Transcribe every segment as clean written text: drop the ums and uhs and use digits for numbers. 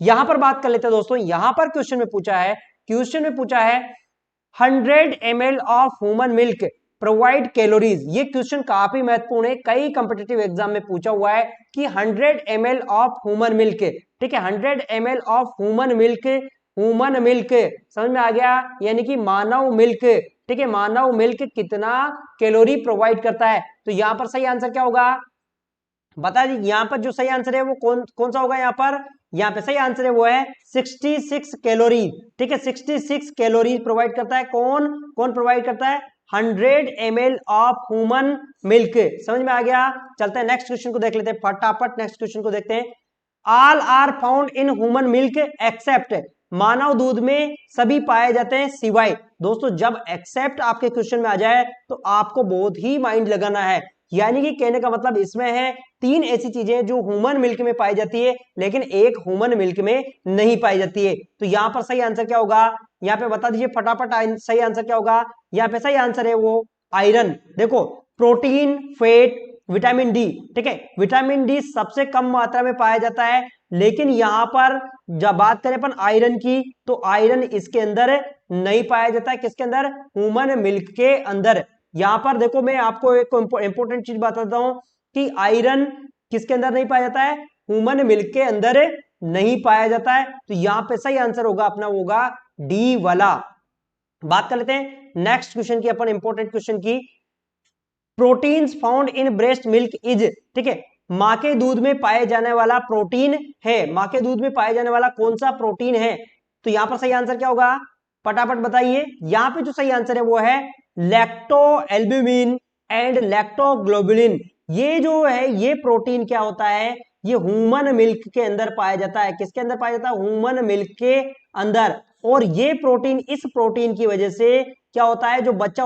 यहां पर बात कर लेते हैं दोस्तों। यहां पर क्वेश्चन में पूछा है 100 ml of human milk provide calories. ये क्वेश्चन काफी महत्वपूर्ण है, कई कॉम्पिटिटिव एग्जाम में पूछा हुआ है कि 100 ml ऑफ ह्यूमन मिल्क, ठीक है, 100 ml ऑफ ह्यूमन मिल्क समझ में आ गया, यानी कि मानव मिल्क, ठीक है, मानव मिल्क कितना कैलोरी प्रोवाइड करता है। तो यहां पर सही आंसर क्या होगा बता दी। यहां पर जो सही आंसर है वो कौन कौन सा होगा, यहाँ पे सही आंसर है वो है 66 कैलोरी, ठीक है, 66 कैलोरी प्रोवाइड करता है। कौन कौन प्रोवाइड करता है? 100 ml ऑफ ह्यूमन मिल्क। समझ में आ गया। चलते हैं नेक्स्ट क्वेश्चन को देख लेते हैं फटाफट। नेक्स्ट क्वेश्चन को देखते हैं। All are found in human milk except, मानव दूध में सभी पाए जाते हैं सिवाय। दोस्तों जब एक्सेप्ट आपके क्वेश्चन में आ जाए तो आपको बहुत ही माइंड लगाना है, यानी कि कहने का मतलब इसमें है 3 ऐसी चीजें जो ह्यूमन मिल्क में पाई जाती है लेकिन एक ह्यूमन मिल्क में नहीं पाई जाती है। तो यहां पर सही आंसर क्या होगा, यहाँ पे बता दीजिए फटाफट। सही आंसर क्या होगा? यहाँ पे सही आंसर है वो आयरन। देखो प्रोटीन, फैट, विटामिन डी, ठीक है, विटामिन डी सबसे कम मात्रा में पाया जाता है, लेकिन यहां पर जब बात करें अपन आयरन की तो आयरन इसके अंदर नहीं पाया जाता है। किसके अंदर? ह्यूमन मिल्क के अंदर। यहां पर देखो मैं आपको एक इंपॉर्टेंट चीज बताता हूं कि आयरन किसके अंदर नहीं पाया जाता है? ह्यूमन मिल्क के अंदर नहीं पाया जाता है। तो यहां पे सही आंसर होगा अपना, होगा डी वाला। बात कर लेते हैं नेक्स्ट क्वेश्चन की, अपन इंपॉर्टेंट क्वेश्चन की। Proteins found in breast milk is, ठीक है, मां के दूध में पाए जाने वाला प्रोटीन है। मां के दूध में पाए जाने वाला कौन सा प्रोटीन है? तो यहां पर सही आंसर क्या होगा फटाफट बताइए। यहां पे जो सही आंसर है वो है लैक्टो एल्ब्यूमिन एंड लैक्टोग्लोबुलिन। ये जो है ये प्रोटीन क्या होता है? ये ह्यूमन मिल्क के अंदर पाया जाता है। किसके अंदर पाया जाता है? ह्यूमन मिल्क के अंदर। और ये प्रोटीन, इस प्रोटीन की वजह से क्या होता है, जो बच्चा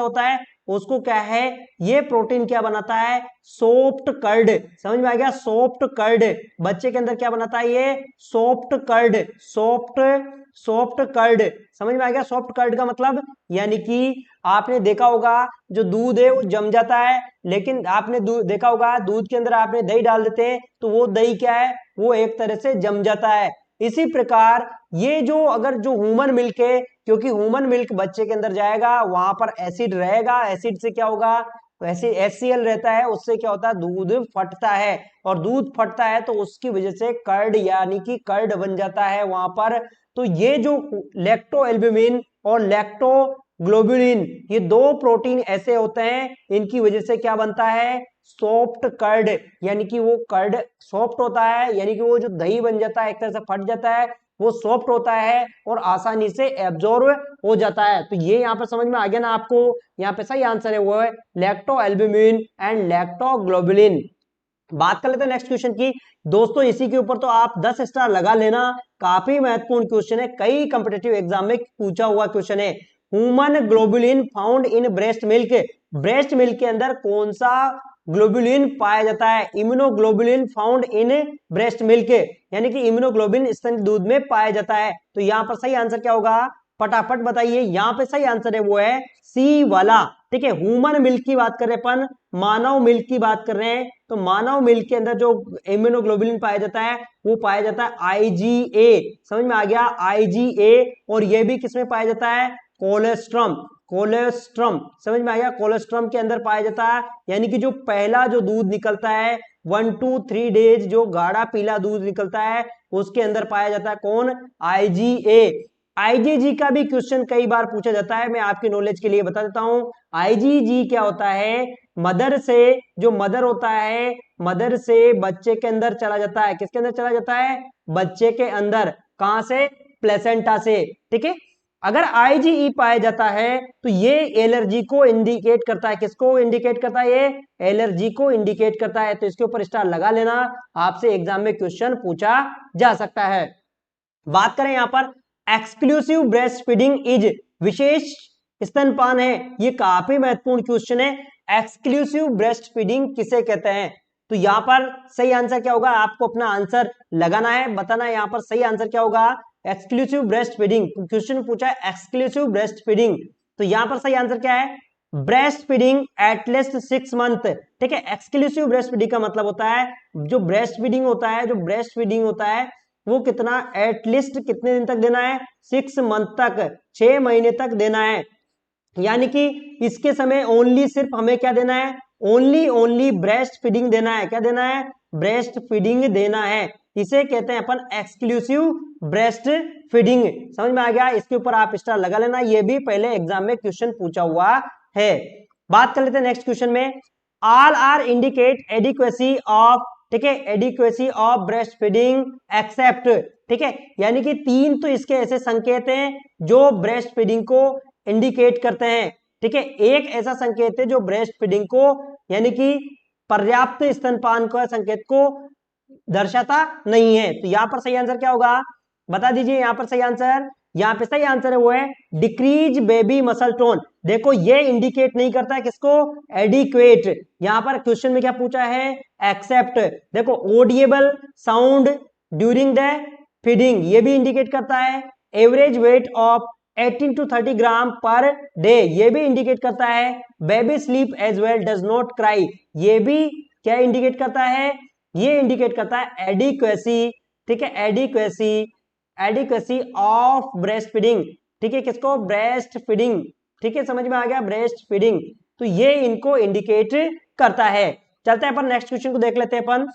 होता है उसको क्या है, ये प्रोटीन क्या बनाता है? Soft curd. समझ में आ गया? सॉफ्ट कर्ड बच्चे के अंदर क्या बनाता है? ये सॉफ्ट कर्ड, सॉफ्ट कर्ड। समझ में आ गया? सॉफ्ट कर्ड का मतलब यानी कि आपने देखा होगा जो दूध है वो जम जाता है, लेकिन आपने देखा होगा दूध के अंदर आपने दही डाल देते हैं तो वो दही क्या है, वो एक तरह से जम जाता है। इसी प्रकार ये जो अगर जो ह्यूमन मिल्क है, क्योंकि ह्यूमन मिल्क बच्चे के अंदर जाएगा वहां पर एसिड रहेगा, एसिड से क्या होगा, वैसे HCl रहता है, उससे क्या होता है, दूध फटता है। और दूध फटता है तो उसकी वजह से कर्ड यानी कि कर्ड बन जाता है वहां पर। तो ये जो लैक्टो एल्ब्यूमिन और लैक्टो ग्लोबुलिन, ये 2 प्रोटीन ऐसे होते हैं, इनकी वजह से क्या बनता है? सॉफ्ट कर्ड, यानी कि वो कर्ड सॉफ्ट होता है, यानी कि वो जो दही बन जाता है एक तरह से फट जाता है, वो सॉफ्ट होता है और आसानी से एब्जॉर्ब हो जाता है। तो ये यहाँ पर समझ में आ गया ना आपको। यहाँ पे सही आंसर है वो है लैक्टो एल्ब्यूमिन एंड लैक्टोग्लोबुलिन। बात कर लेते हैं नेक्स्ट क्वेश्चन की। दोस्तों इसी के ऊपर तो आप 10 स्टार लगा लेना, काफी महत्वपूर्ण क्वेश्चन है, कई कॉम्पिटिटिव एग्जाम में पूछा हुआ क्वेश्चन है। Human globulin found in breast milk, breast milk के अंदर कौन सा ग्लोबुलिन पाया जाता है? Immunoglobulin found in breast milk, यानी कि इम्यूनोग्लोबुलिन स्तन दूध में पाया जाता है। तो यहां पर सही आंसर क्या होगा फटाफट बताइए। यहां पे सही आंसर है वो है सी वाला, ठीक है। ह्यूमन मिल्क की बात कर रहे हैं अपन, मानव मिल्क की बात कर रहे हैं, तो मानव मिल्क के अंदर जो इम्यूनोग्लोबुलिन पाया जाता है वो पाया जाता है IgA। समझ में आ गया? IgA। और ये भी किसमें पाया जाता है? Colostrum, colostrum. समझ में आ गया? कोलेस्ट्रम के अंदर पाया जाता है, यानी कि जो पहला जो दूध निकलता है 1 to 3 डेज, जो गाढ़ा पीला दूध निकलता है उसके अंदर पाया जाता है कौन? IgA। IgG का भी क्वेश्चन कई बार पूछा जाता है, मैं आपकी नॉलेज के लिए बता देता हूं। IgG क्या होता है? मदर से, जो मदर होता है, मदर से बच्चे के अंदर चला जाता है। किसके अंदर चला जाता है? बच्चे के अंदर। कहां से? प्लेसेंटा से, ठीक है। अगर IgE पाया जाता है तो ये एलर्जी को इंडिकेट करता है। किसको इंडिकेट करता है? ये एलर्जी को इंडिकेट करता है। तो इसके ऊपर स्टार लगा लेना, आपसे एग्जाम में क्वेश्चन पूछा जा सकता है। बात करें यहां पर एक्सक्लूसिव ब्रेस्ट फीडिंग इज, विशेष स्तनपान है, ये काफी महत्वपूर्ण क्वेश्चन है। एक्सक्लूसिव ब्रेस्ट फीडिंग किसे कहते हैं? तो यहां पर सही आंसर क्या होगा, आपको अपना आंसर लगाना है, बताना है यहां पर सही आंसर क्या होगा। एक्सक्लूसिव ब्रेस्ट फीडिंग क्वेश्चन पूछा है, एक्सक्लूसिव ब्रेस्ट फीडिंग, तो यहां पर सही आंसर क्या है? Breast feeding at least 6 month, ठीक है। एक्सक्लूसिव ब्रेस्ट फीडिंग का मतलब होता है जो ब्रेस्ट फीडिंग होता है, जो ब्रेस्ट फीडिंग होता है वो कितना एटलीस्ट कितने दिन तक देना है, 6 मंथ तक, 6 महीने तक देना है। यानी कि इसके समय ओनली सिर्फ हमें क्या देना है, ओनली ब्रेस्ट फीडिंग देना है। क्या देना है, ब्रेस्ट फीडिंग देना है। इसे कहते हैं अपन एक्सक्लूसिव ब्रेस्ट फीडिंग। समझ में आ गया, इसके ऊपर आप स्टार लगा लेना, ये भी पहले एग्जाम में क्वेश्चन पूछा हुआ है। बात कर लेते हैं नेक्स्ट क्वेश्चन में, all are indicate adequacy of, ठीक है, adequacy of breast feeding except, ठीक है, यानी कि 3 तो इसके ऐसे संकेत हैं जो ब्रेस्ट फीडिंग को इंडिकेट करते हैं, ठीक है। एक ऐसा संकेत है जो ब्रेस्ट फीडिंग को यानी कि पर्याप्त स्तनपान का संकेत को दर्शाता नहीं है। तो यहां पर सही आंसर क्या होगा, बता दीजिए। यहां पर सही आंसर, यहां पे सही आंसर है वो है डिक्रीज बेबी मसल टोन। देखो ये इंडिकेट नहीं करता है किसको, एडिक्वेट। यहां पर क्वेश्चन में क्या पूछा है, एक्सेप्ट। देखो audible sound during the feeding, ये भी इंडिकेट करता है। Average weight of 18 to 30 gram per day, ये भी इंडिकेट करता है। Baby sleep as well does not cry, ये भी क्या इंडिकेट करता है, ये इंडिकेट करता है एडिक्वेसी, ठीक है, एडिक्वेसी ऑफ ब्रेस्ट फीडिंग, ठीक है, किसको, ब्रेस्ट फीडिंग, ठीक है, समझ में आ गया, ब्रेस्ट फीडिंग। तो ये इनको इंडिकेट करता है। चलते हैं अपन नेक्स्ट क्वेश्चन को देख लेते हैं अपन।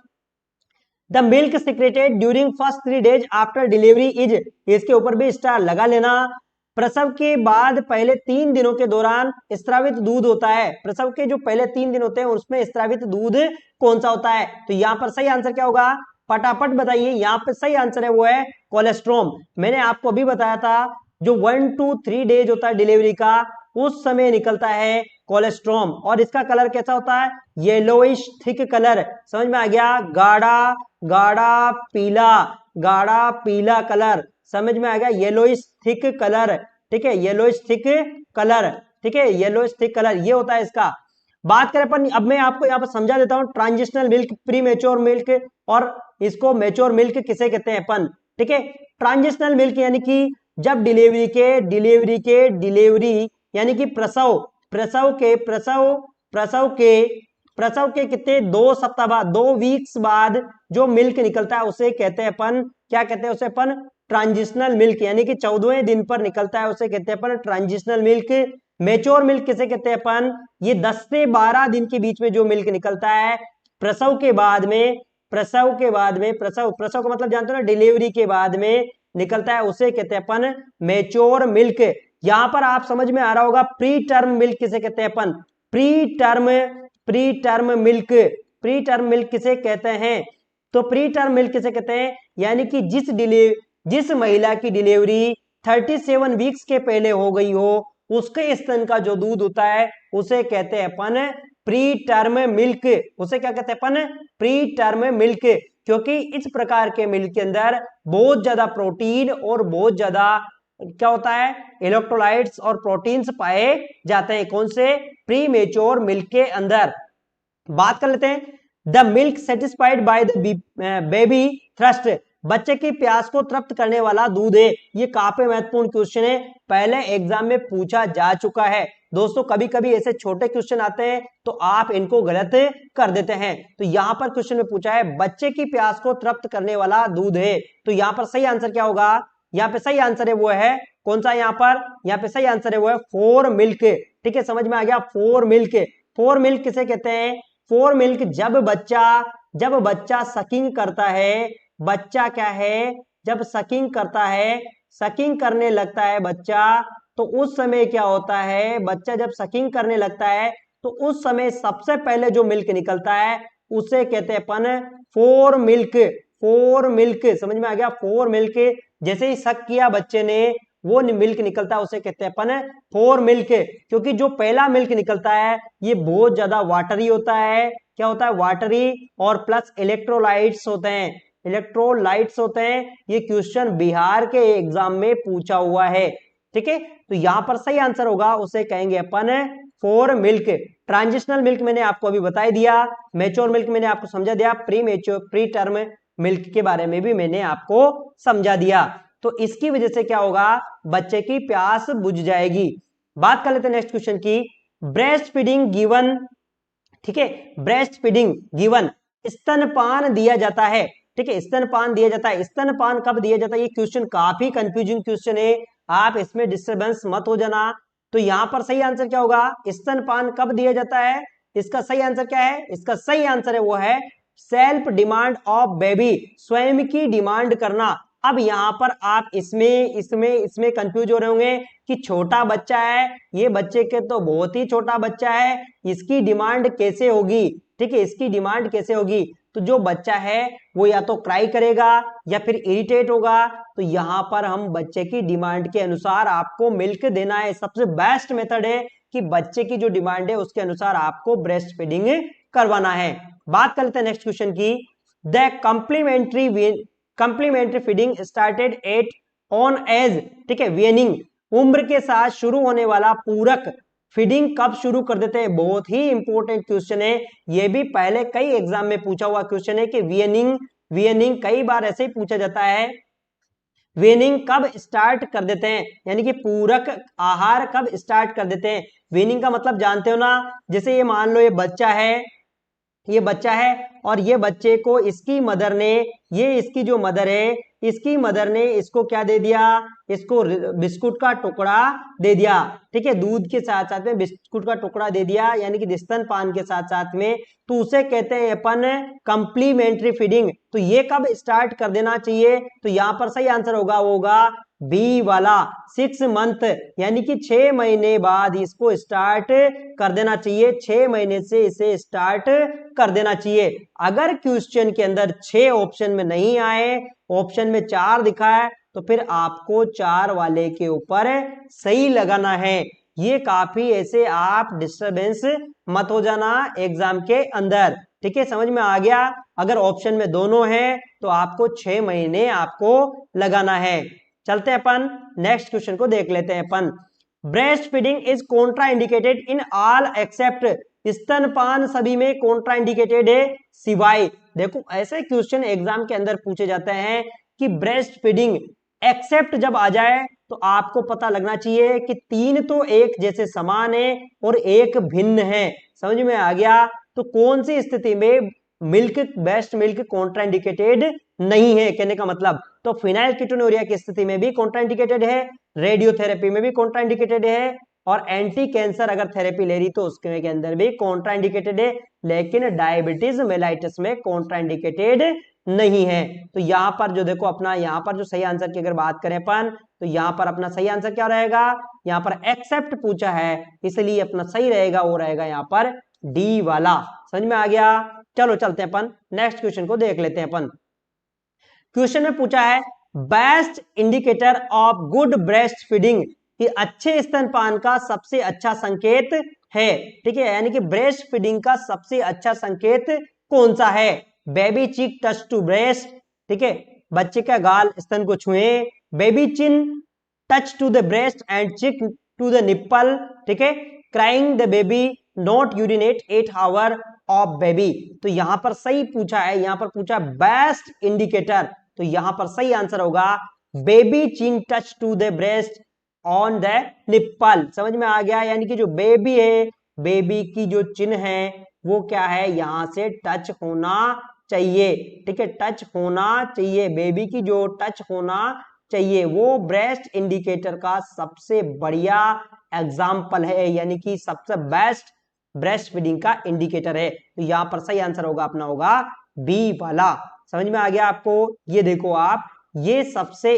The milk secreted during first 3 days after delivery is, इसके ऊपर भी स्टार लगा लेना। प्रसव के बाद पहले 3 दिनों के दौरान स्रावित दूध होता है। प्रसव के जो पहले 3 दिन होते हैं उसमें स्रावित दूध कौन सा होता है। तो यहाँ पर सही आंसर क्या होगा, फटाफट बताइए। यहाँ पे सही आंसर है वो है कोलेस्ट्रॉम। मैंने आपको अभी बताया था जो 1 to 3 days होता है डिलीवरी का, उस समय निकलता है कोलेस्ट्रॉम। और इसका कलर कैसा होता है, येलोइश थिक कलर। समझ में आ गया, गाढ़ा गाढ़ा पीला, गाढ़ा पीला कलर, समझ में आ गया, येलोइश थिक कलर, ठीक है, येलोइश थिक कलर, ठीक है, येलोइश थिक कलर ये होता है इसका। बात करें अपन, अब मैं आपको यहाँ पर समझा देता हूँ transitional milk, pre mature milk और इसको मेच्योर मिल्क किसे कहते हैं अपन, ठीक है। ट्रांजिशनल मिल्क यानी कि जब डिलीवरी यानी कि प्रसव के कितने 2 सप्ताह बाद, 2 वीक्स बाद जो मिल्क निकलता है उसे कहते हैं अपन, क्या कहते हैं उसे अपन, ट्रांजिशनल मिल्क, यानी कि 14वें दिन पर निकलता है उसे कहते हैं अपन ट्रांजिशनल मिल्क। मेच्योर मिल्क किसे कहते हैं अपन, ये 10 से 12 दिन के बीच में जो मिल्क निकलता है प्रसव के बाद में, प्रसव का मतलब जानते हो ना, डिलीवरी के बाद में निकलता है उसे कहते हैं अपन मेच्योर मिल्क। यहां पर आप समझ में आ रहा होगा प्री टर्म मिल्क किसे कहते हैं अपन, प्री टर्म मिल्क किसे कहते हैं। तो प्री टर्म मिल्क किसे कहते हैं, यानी कि जिस महिला की डिलीवरी 37 वीक्स के पहले हो गई हो, उसके स्तन का जो दूध होता है उसे कहते हैं अपन प्री टर्म मिल्क। उसे क्या कहते हैं अपन, प्री टर्म मिल्क, क्योंकि इस प्रकार के मिल्क के अंदर बहुत ज्यादा प्रोटीन और बहुत ज्यादा क्या होता है, इलेक्ट्रोलाइट्स और प्रोटीन्स पाए जाते हैं। कौन से, प्री मेच्योर मिल्क के अंदर। बात कर लेते हैं, the milk satisfied by the baby thrust, बच्चे की प्यास को तृप्त करने वाला दूध है। ये काफी महत्वपूर्ण क्वेश्चन है, पहले एग्जाम में पूछा जा चुका है। दोस्तों कभी कभी ऐसे छोटे क्वेश्चन आते हैं तो आप इनको गलत कर देते हैं। तो यहां पर क्वेश्चन में पूछा है बच्चे की प्यास को तृप्त करने वाला दूध है। तो यहां पर सही आंसर क्या होगा, यहाँ पे सही आंसर है वो है कौन सा, यहाँ पे सही आंसर है वो है 4 मिल्क, ठीक है, समझ में आ गया, 4 मिल्क। 4 मिल्क किसे कहते हैं, 4 मिल्क जब बच्चा सकिंग करता है, बच्चा क्या है, जब सकिंग करता है, सकिंग करने लगता है बच्चा, तो उस समय क्या होता है, बच्चा जब सकिंग करने लगता है तो उस समय सबसे पहले जो मिल्क निकलता है उसे कहते हैं अपन 4 मिल्क। 4 मिल्क, समझ में आ गया, 4 मिल्क। जैसे ही सक किया बच्चे ने, वो मिल्क निकलता है उसे कहते हैं अपन 4 मिल्क, क्योंकि जो पहला मिल्क निकलता है ये बहुत ज्यादा वाटरी होता है। क्या होता है, वाटरी, और प्लस इलेक्ट्रोलाइट्स होते हैं, ये क्वेश्चन बिहार के एग्जाम में पूछा हुआ है, ठीक है। तो यहां पर सही आंसर होगा उसे कहेंगे अपन 4 मिल्क। ट्रांजिशनल मिल्क मैंने आपको अभी बता दिया, मेच्योर मिल्क मैंने आपको समझा दिया, प्री टर्म मिल्क के बारे में भी मैंने आपको समझा दिया। तो इसकी वजह से क्या होगा, बच्चे की प्यास बुझ जाएगी। बात कर लेते हैं नेक्स्ट क्वेश्चन की, ब्रेस्ट फीडिंग गिवन, ठीक है, ब्रेस्ट फीडिंग गिवन, स्तनपान दिया जाता है, ठीक है, स्तनपान दिया जाता है। स्तनपान कब दिया जाता है? ये क्वेश्चन काफी कंफ्यूजिंग क्वेश्चन है, आप इसमें डिस्टर्बेंस मत हो जाना। तो यहां पर सही आंसर क्या होगा? स्तनपान कब दिया जाता है? इसका सही आंसर क्या है? इसका सही आंसर है वो है सेल्फ डिमांड ऑफ बेबी, स्वयं की डिमांड करना। अब यहां पर आप इसमें कंफ्यूज हो रहे होंगे कि छोटा बच्चा है, ये बच्चे के तो बहुत ही छोटा बच्चा है, इसकी डिमांड कैसे होगी? ठीक है, इसकी डिमांड कैसे होगी? तो जो बच्चा है वो या तो क्राई करेगा या फिर इरिटेट होगा। तो यहां पर हम बच्चे की डिमांड के अनुसार आपको मिल्क देना है। सबसे बेस्ट मेथड है कि बच्चे की जो डिमांड है उसके अनुसार आपको ब्रेस्ट फीडिंग करवाना है। बात कर लेते हैं नेक्स्ट क्वेश्चन की। The complementary feeding started at on age, ठीक है, वीनिंग, उम्र के साथ शुरू होने वाला पूरक फीडिंग कब शुरू कर देते हैं? बहुत ही इंपॉर्टेंट क्वेश्चन है, ये भी पहले कई एग्जाम में पूछा हुआ क्वेश्चन है कि वीनिंग कई बार ऐसे ही पूछा जाता है, वीनिंग कब स्टार्ट कर देते हैं, यानी कि पूरक आहार कब स्टार्ट कर देते हैं? वीनिंग का मतलब जानते हो ना, जैसे ये मान लो ये बच्चा है और ये बच्चे को इसकी मदर ने, ये इसकी जो मदर है, इसकी मदर ने इसको क्या दे दिया? इसको बिस्कुट का टुकड़ा दे दिया, ठीक है, दूध के साथ साथ में बिस्कुट का टुकड़ा दे दिया, यानी कि स्तनपान के साथ साथ में, तो उसे कहते हैं अपन कंप्लीमेंट्री फीडिंग। तो ये कब स्टार्ट कर देना चाहिए? तो यहां पर सही आंसर होगा बी वाला 6 मंथ, यानी कि 6 महीने बाद इसको स्टार्ट कर देना चाहिए, 6 महीने से इसे स्टार्ट कर देना चाहिए। अगर क्वेश्चन के अंदर 6 ऑप्शन में नहीं आए, ऑप्शन में 4 दिखा है, तो फिर आपको 4 वाले के ऊपर सही लगाना है। ये काफी ऐसे आप डिस्टर्बेंस मत हो जाना एग्जाम के अंदर, ठीक है, समझ में आ गया? अगर ऑप्शन में दोनों है तो आपको 6 महीने आपको लगाना है। चलते हैं अपन नेक्स्ट क्वेश्चन को देख लेते हैं अपन। Breast feeding is contraindicated in all except, स्तनपान सभी में कॉन्ट्रा इंडिकेटेड है सिवाय, देखो ऐसे क्वेश्चन एग्जाम के अंदर पूछे जाते हैं कि ब्रेस्ट फीडिंग एक्सेप्ट जब आ जाए तो आपको पता लगना चाहिए कि 3 तो एक जैसे समान है और एक भिन्न है, समझ में आ गया? तो कौन सी स्थिति में ब्रेस्ट मिल्क कॉन्ट्राइंडिकेटेड नहीं है, कहने का मतलब, तो फिनाइलकीटोनुरिया की स्थिति में भी कॉन्ट्राइंडिकेटेड है, रेडियोथेरेपी में भी कॉन्ट्राइंडिकेटेड है, और एंटी कैंसर अगर थेरेपी ले रही तो उसके अंदर भी कॉन्ट्राइंडिकेटेड है, लेकिन डायबिटीज मेलाइटिस में कॉन्ट्राइंडिकेटेड नहीं है। तो यहां पर जो देखो अपना यहां पर जो सही आंसर की अगर बात करें अपन, तो यहां पर अपना सही आंसर क्या रहेगा? यहां पर एक्सेप्ट पूछा है, इसलिए अपना सही रहेगा वो रहेगा यहां पर डी वाला। समझ में आ गया? चलो चलते हैं अपन नेक्स्ट क्वेश्चन को देख लेते हैं अपन। क्वेश्चन में पूछा है best indicator of good breast feeding, कि अच्छे स्तनपान का सबसे अच्छा संकेत है, ठीक है, यानी कि ब्रेस्ट फीडिंग का सबसे अच्छा संकेत कौन सा है? Baby cheek touch to breast, ठीक है, बच्चे का गाल स्तन को छुए, baby chin touch to the breast and cheek to the nipple, ठीक है, crying the baby, not urinate 8 hour of baby. तो यहां पर सही पूछा है, यहां पर पूछा बेस्ट इंडिकेटर, तो यहां पर सही आंसर होगा baby chin touch to the breast on the nipple. समझ में आ गया? यानी कि जो बेबी है, बेबी की जो चिन्ह है वो क्या है? यहां से टच होना चाहिए, ठीक है, टच होना चाहिए, बेबी की जो टच होना चाहिए वो ब्रेस्ट इंडिकेटर का सबसे बढ़िया एग्जाम्पल है, यानी कि सबसे बेस्ट ब्रेस्ट फीडिंग का इंडिकेटर है। तो यहां पर सही आंसर होगा अपना होगा बी वाला। समझ में आ गया आपको? ये देखो आप, ये सबसे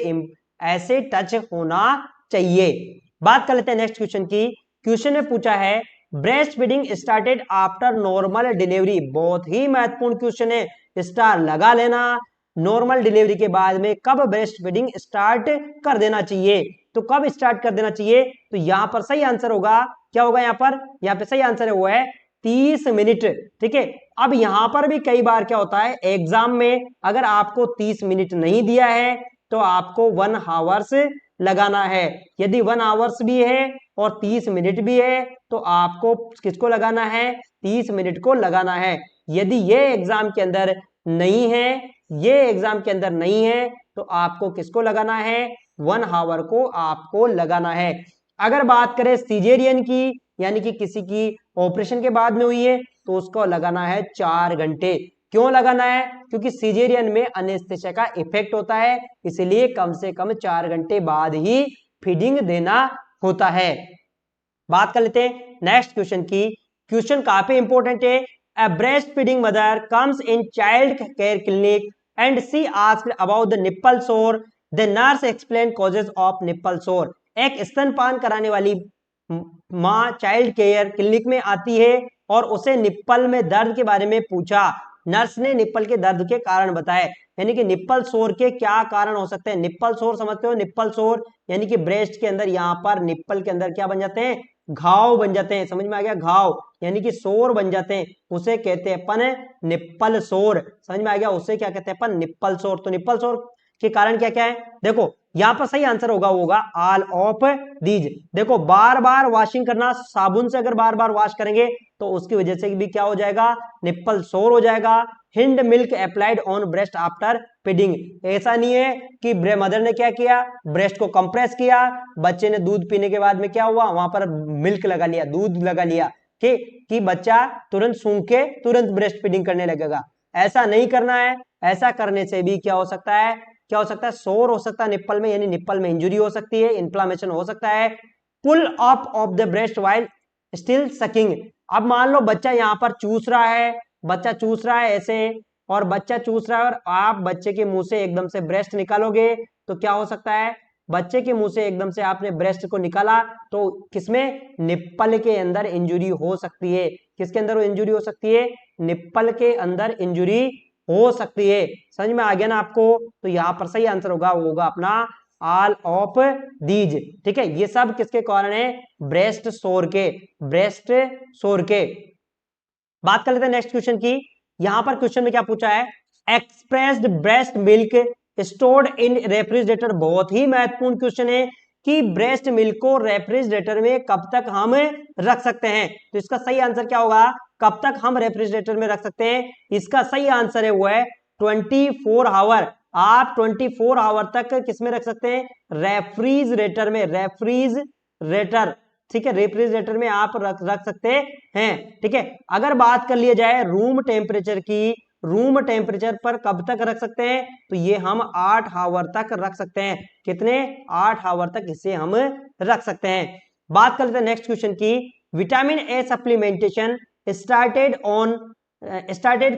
ऐसे टच होना चाहिए। बात कर लेते हैं नेक्स्ट क्वेश्चन की। क्वेश्चन में पूछा है breast feeding started after normal delivery, बहुत ही महत्वपूर्ण क्वेश्चन है, स्टार लगा लेना। नॉर्मल डिलीवरी के बाद में कब ब्रेस्ट फीडिंग स्टार्ट कर देना चाहिए? तो कब स्टार्ट कर देना चाहिए? तो यहां पर सही आंसर होगा क्या होगा? यहाँ पे सही आंसर है वो है 30 मिनट, ठीक है। अब यहां पर भी कई बार क्या होता है एग्जाम में, अगर आपको 30 मिनट नहीं दिया है तो आपको 1 आवर्स लगाना है। यदि 1 आवर्स भी है और 30 मिनट भी है तो आपको किसको लगाना है? 30 मिनट को लगाना है। यदि ये एग्जाम के अंदर नहीं है, ये एग्जाम के अंदर नहीं है, तो आपको किसको लगाना है? 1 आवर को आपको लगाना है। अगर बात करें सीजेरियन की, यानी कि किसी की ऑपरेशन के बाद में हुई है, तो उसको लगाना है 4 घंटे। क्यों लगाना है? क्योंकि सीजेरियन में एनेस्थेसिया का इफेक्ट होता है, इसलिए कम से कम 4 घंटे बाद ही फीडिंग देना होता है। बात कर लेते हैं नेक्स्ट क्वेश्चन की। क्वेश्चन काफी इंपॉर्टेंट है। A breastfeeding mother comes in child care clinic and she asked about the nipple sore. The nurse explained causes of nipple sore. एक स्तनपान कराने वाली माँ चाइल्ड केयर क्लिनिक में आती है और उसे निप्पल में दर्द के बारे में पूछा। नर्स ने निप्पल के दर्द के कारण बताए, यानी कि निप्पल सोर के क्या कारण हो सकते हैं। निप्पल सोर समझते हो? निप्पल सोर यानी कि ब्रेस्ट के अंदर यहाँ पर निप्पल के अंदर क्या बन जाते हैं? घाव बन जाते हैं। समझ में आ गया? घाव यानी कि सोर बन जाते हैं, उसे कहते हैं अपन निप्पल सोर। समझ में आ गया? उसे क्या कहते हैं अपन? निप्पल सोर। तो निप्पल सोर के कारण क्या क्या है? देखो यहां पर सही आंसर होगा ऑल ऑफ दीज। देखो बार बार वॉशिंग करना, साबुन से अगर बार बार वॉश करेंगे तो उसकी वजह से भी क्या हो जाएगा? निप्पल सोर हो जाएगा। Hind milk applied on breast after feeding. ऐसा नहीं है कि मदर ने क्या किया? ब्रेस्ट को कंप्रेस किया, बच्चे ने दूध पीने के बाद में क्या हुआ? वहां पर मिल्क लगा लिया, दूध लगा लिया, ठीक, कि बच्चा तुरंत सूंघ के तुरंत ब्रेस्ट फीडिंग करने लगेगा। ऐसा नहीं करना है। ऐसा करने से भी क्या हो सकता है? क्या हो सकता है? सोर हो सकता है निप्पल में, यानी निप्पल में इंजुरी हो सकती है, इन्फ्लामेशन हो सकता है। Pull up of the breast while still sucking. अब मान लो बच्चा यहाँ पर चूस रहा है, बच्चा चूस रहा है ऐसे, और बच्चा चूस रहा है और आप बच्चे के मुंह से एकदम से ब्रेस्ट निकालोगे तो क्या हो सकता है? बच्चे के मुंह से एकदम से आपने ब्रेस्ट को निकाला तो किसमें? निप्पल के अंदर इंजुरी हो सकती है। किसके अंदर वो इंजुरी हो सकती है? निप्पल के अंदर इंजुरी हो सकती है। समझ में आ गया ना आपको? तो यहाँ पर सही आंसर होगा अपना ऑल ऑफ दीज। ठीक है, ये सब किसके कारण है? ब्रेस्ट सोर के, ब्रेस्ट सोर के। बात कर लेते हैं नेक्स्ट क्वेश्चन की। यहां पर क्वेश्चन में क्या पूछा है? Expressed breast milk stored in refrigerator. बहुत ही महत्वपूर्ण क्वेश्चन है कि ब्रेस्ट मिल्क को रेफ्रिजरेटर में कब तक हम रख सकते हैं। तो इसका सही आंसर क्या होगा? कब तक हम रेफ्रिजरेटर में रख सकते हैं? इसका सही आंसर है वो है 24 आवर। आप 24 आवर तक किसमें रख सकते हैं? रेफ्रिजरेटर में। रेफ्रिजरेटर, ठीक है, रेफ्रिजरेटर में आप रख सकते हैं। ठीक है, अगर बात कर लिया जाए रूम टेम्परेचर की, रूम टेम्परेचर पर कब तक रख सकते हैं? तो ये हम 8 आवर तक रख सकते हैं। कितने? 8 आवर तक इसे हम रख सकते हैं। बात कर लेते हैं नेक्स्ट क्वेश्चन की। Vitamin A supplementation started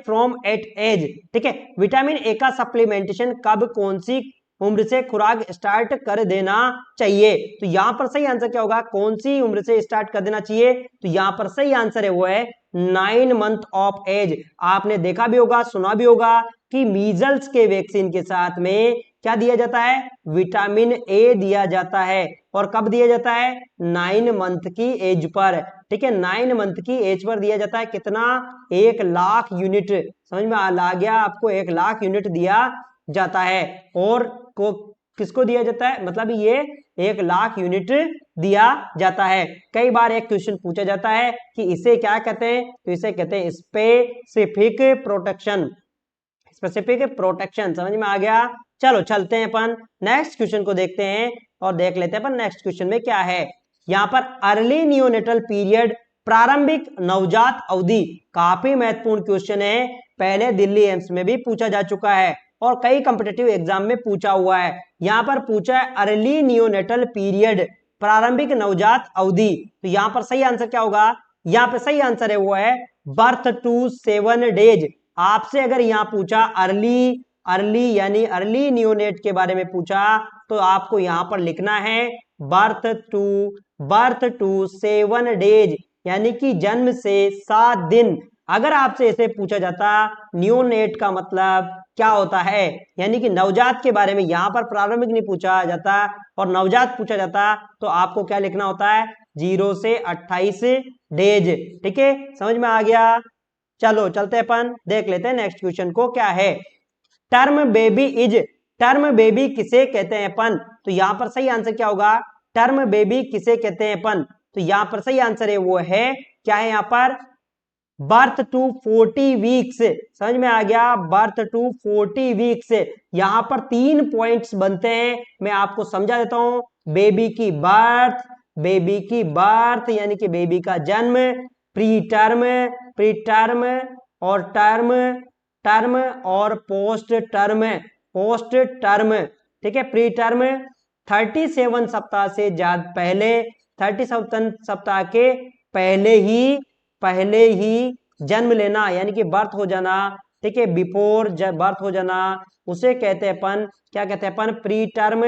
from at age. ठीक है, विटामिन ए का सप्लीमेंटेशन कब, कौन सी उम्र से खुराक स्टार्ट कर देना चाहिए? तो यहां पर सही आंसर क्या होगा? कौन सी उम्र से स्टार्ट कर देना चाहिए? तो यहां पर सही आंसर है वो है 9 मंथ ऑफ एज। आपने देखा भी होगा, सुना भी होगा कि मीजल्स के वैक्सीन के साथ में क्या दिया जाता है? विटामिन ए दिया जाता है। और कब दिया जाता है? 9 मंथ की एज पर। ठीक है, 9 मंथ की एज पर दिया जाता है। कितना? 1 लाख यूनिट। समझ में आ गया आपको? 1 लाख यूनिट दिया जाता है। और को किसको दिया जाता है? मतलब ये 1 लाख यूनिट दिया जाता है। कई बार एक क्वेश्चन पूछा जाता है कि इसे क्या कहते हैं? तो इसे कहते हैं स्पेसिफिक प्रोटेक्शन। Specific protection. समझ में आ गया? चलो चलते हैं अपन नेक्स्ट क्वेश्चन को देखते हैं और देख लेते हैं अपन नेक्स्ट क्वेश्चन में क्या है। यहां पर अर्ली नियोनेटल पीरियड, प्रारंभिक नवजात अवधि, काफी महत्वपूर्ण क्वेश्चन है। पहले दिल्ली एम्स में भी पूछा जा चुका है और कई कॉम्पिटिटिव एग्जाम में पूछा हुआ है। यहां पर पूछा है अर्ली नियोनेटल पीरियड, प्रारंभिक नवजात अवधि। तो यहां पर सही आंसर क्या होगा? यहां पर सही आंसर है वो है बर्थ टू 7 डेज। आपसे अगर यहां पूछा अर्ली यानी अर्ली नियोनेट के बारे में पूछा तो आपको यहां पर लिखना है बर्थ टू 7 डेज, यानी कि जन्म से 7 दिन। अगर आपसे इसे पूछा जाता नियोनेट का मतलब क्या होता है, यानी कि नवजात के बारे में, यहां पर प्रारंभिक नहीं पूछा जाता और नवजात पूछा जाता, तो आपको क्या लिखना होता है? 0 से 28 डेज। ठीक है, समझ में आ गया? चलो चलते अपन देख लेते हैं नेक्स्ट क्वेश्चन को क्या है। टर्म बेबी किसे कहते हैं अपन? तो यहां पर सही आंसर क्या होगा? टर्म बेबी किसे कहते हैं अपन? तो यहां पर सही आंसर है वो है क्या है? यहां पर बर्थ टू 40 वीक्स। समझ में आ गया? Birth to 40 weeks. यहां पर 3 पॉइंट्स बनते हैं, मैं आपको समझा देता हूं। बेबी की बर्थ यानी कि बेबी का जन्म, प्री टर्म और टर्म टर्म और पोस्ट टर्म। पोस्ट टर्म, ठीक है, प्री टर्म 37 सप्ताह से ज्यादा पहले, 37 सप्ताह के पहले ही जन्म लेना यानी कि बर्थ हो जाना, ठीक है, बिफोर बर्थ हो जाना, उसे कहते हैं अपन, क्या कहते हैं अपन, प्री टर्म।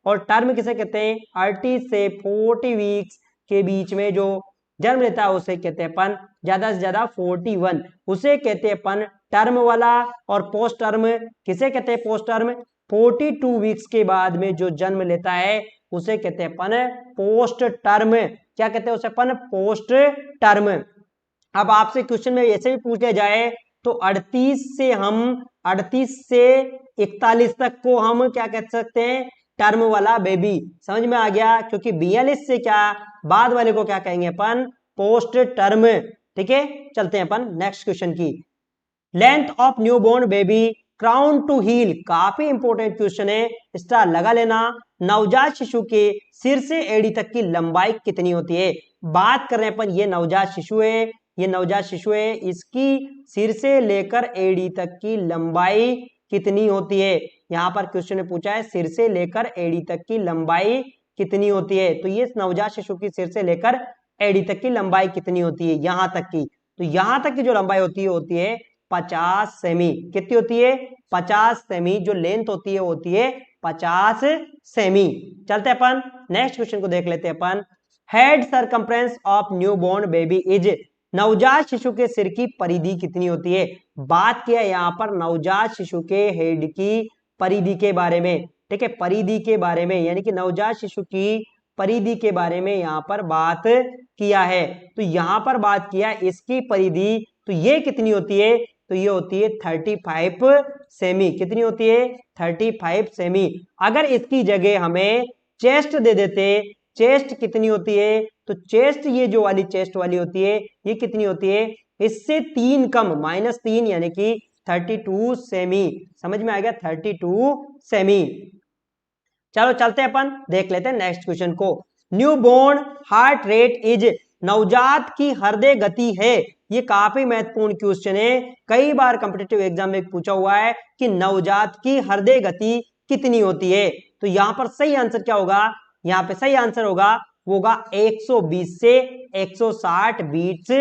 और टर्म किसे कहते हैं, 30 से 40 वीक्स के बीच में जो जन्म लेता है उसे कहते हैं अपन ज्यादा से ज्यादा 41, उसे कहते हैं अपन टर्म वाला। और पोस्ट टर्म किसे कहते हैं, पोस्ट टर्म 42 वीक्स के बाद में जो जन्म लेता है उसे कहते हैं अपन पोस्ट टर्म। क्या कहते हैं उसे अपन, पोस्ट टर्म। अब आपसे क्वेश्चन में ऐसे भी पूछ लिया जाए तो 38 से 41 तक को हम क्या कह सकते हैं, टर्म वाला बेबी। समझ में आ गया, क्योंकि 42 से क्या बाद वाले को क्या कहेंगे अपन, पोस्ट टर्म। ठीक है, चलते हैं अपन नेक्स्ट क्वेश्चन की। Length of newborn baby crown to heel, काफी इंपॉर्टेंट क्वेश्चन है, स्टार लगा लेना। नवजात शिशु के सिर से एड़ी तक की लंबाई कितनी होती है। बात कर रहे हैं अपन, ये नवजात शिशु है, ये नवजात शिशु है, इसकी सिर से लेकर एड़ी तक की लंबाई कितनी होती है। यहाँ पर क्वेश्चन में पूछा है सिर से लेकर एड़ी तक की लंबाई कितनी होती है। तो ये नवजात शिशु की सिर से लेकर एड़ी तक की लंबाई कितनी होती है, यहां तक की। तो यहां तक की जो लंबाई होती है 50 सेमी। कितनी होती है, 50 सेमी। जो लेंथ होती है 50 सेमी। चलते अपन नेक्स्ट क्वेश्चन को देख लेते हैं अपन। Head circumference of newborn baby is, नवजात शिशु के सिर की परिधि कितनी होती है। बात किया यहाँ पर नवजात शिशु के हेड की परिधि के बारे में, ठीक है, परिधि के बारे में, यानी कि नवजात शिशु की परिधि के बारे में यहाँ पर बात किया है। तो यहाँ पर बात किया इसकी परिधि, तो ये कितनी होती है, तो ये होती है 35 सेमी। कितनी होती है, 35 सेमी। अगर इसकी जगह हमें चेस्ट दे देते, चेस्ट कितनी होती है, तो चेस्ट ये जो वाली चेस्ट वाली होती है ये कितनी होती है, इससे 3 कम, -3 यानी कि 32 सेमी। समझ में आ गया, 32 सेमी। चलो चलते हैं अपन देख लेते हैं नेक्स्ट क्वेश्चन को। न्यूबॉर्न हार्ट रेट इज, नवजात की हृदय गति है। ये काफी महत्वपूर्ण क्वेश्चन है, कई बार कॉम्पिटिटिव एग्जाम में पूछा हुआ है कि नवजात की हृदय गति कितनी होती है। तो यहां पर सही आंसर क्या होगा, यहाँ पे सही आंसर होगा 120 से 160 बीट्स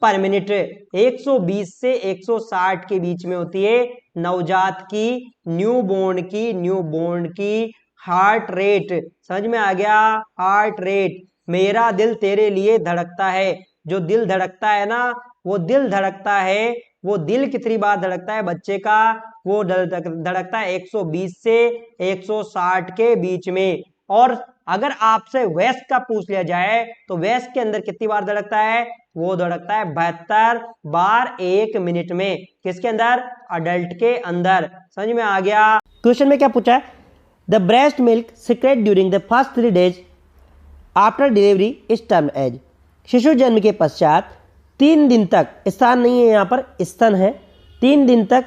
पर मिनट। 120 से 160 के बीच में होती है नवजात की, न्यूबॉर्न की हार्ट रेट। समझ में आ गया, हार्ट रेट। मेरा दिल तेरे लिए धड़कता है, जो दिल धड़कता है ना, वो दिल धड़कता है, वो दिल कितनी बार धड़कता है बच्चे का, वो धड़कता है 120 से 160 के बीच में। और अगर आपसे वेस्ट का पूछ लिया जाए तो वेस्ट के अंदर कितनी बार धड़कता है, वो धड़कता है 72 बार 1 मिनट में। किसके अंदर, अडल्ट के अंदर। समझ में आ गया। क्वेश्चन में क्या पूछा है, the breast milk secret during the first 3 days after delivery is term as, शिशु जन्म के पश्चात 3 दिन तक, स्तन नहीं है यहाँ पर, स्तन है, 3 दिन तक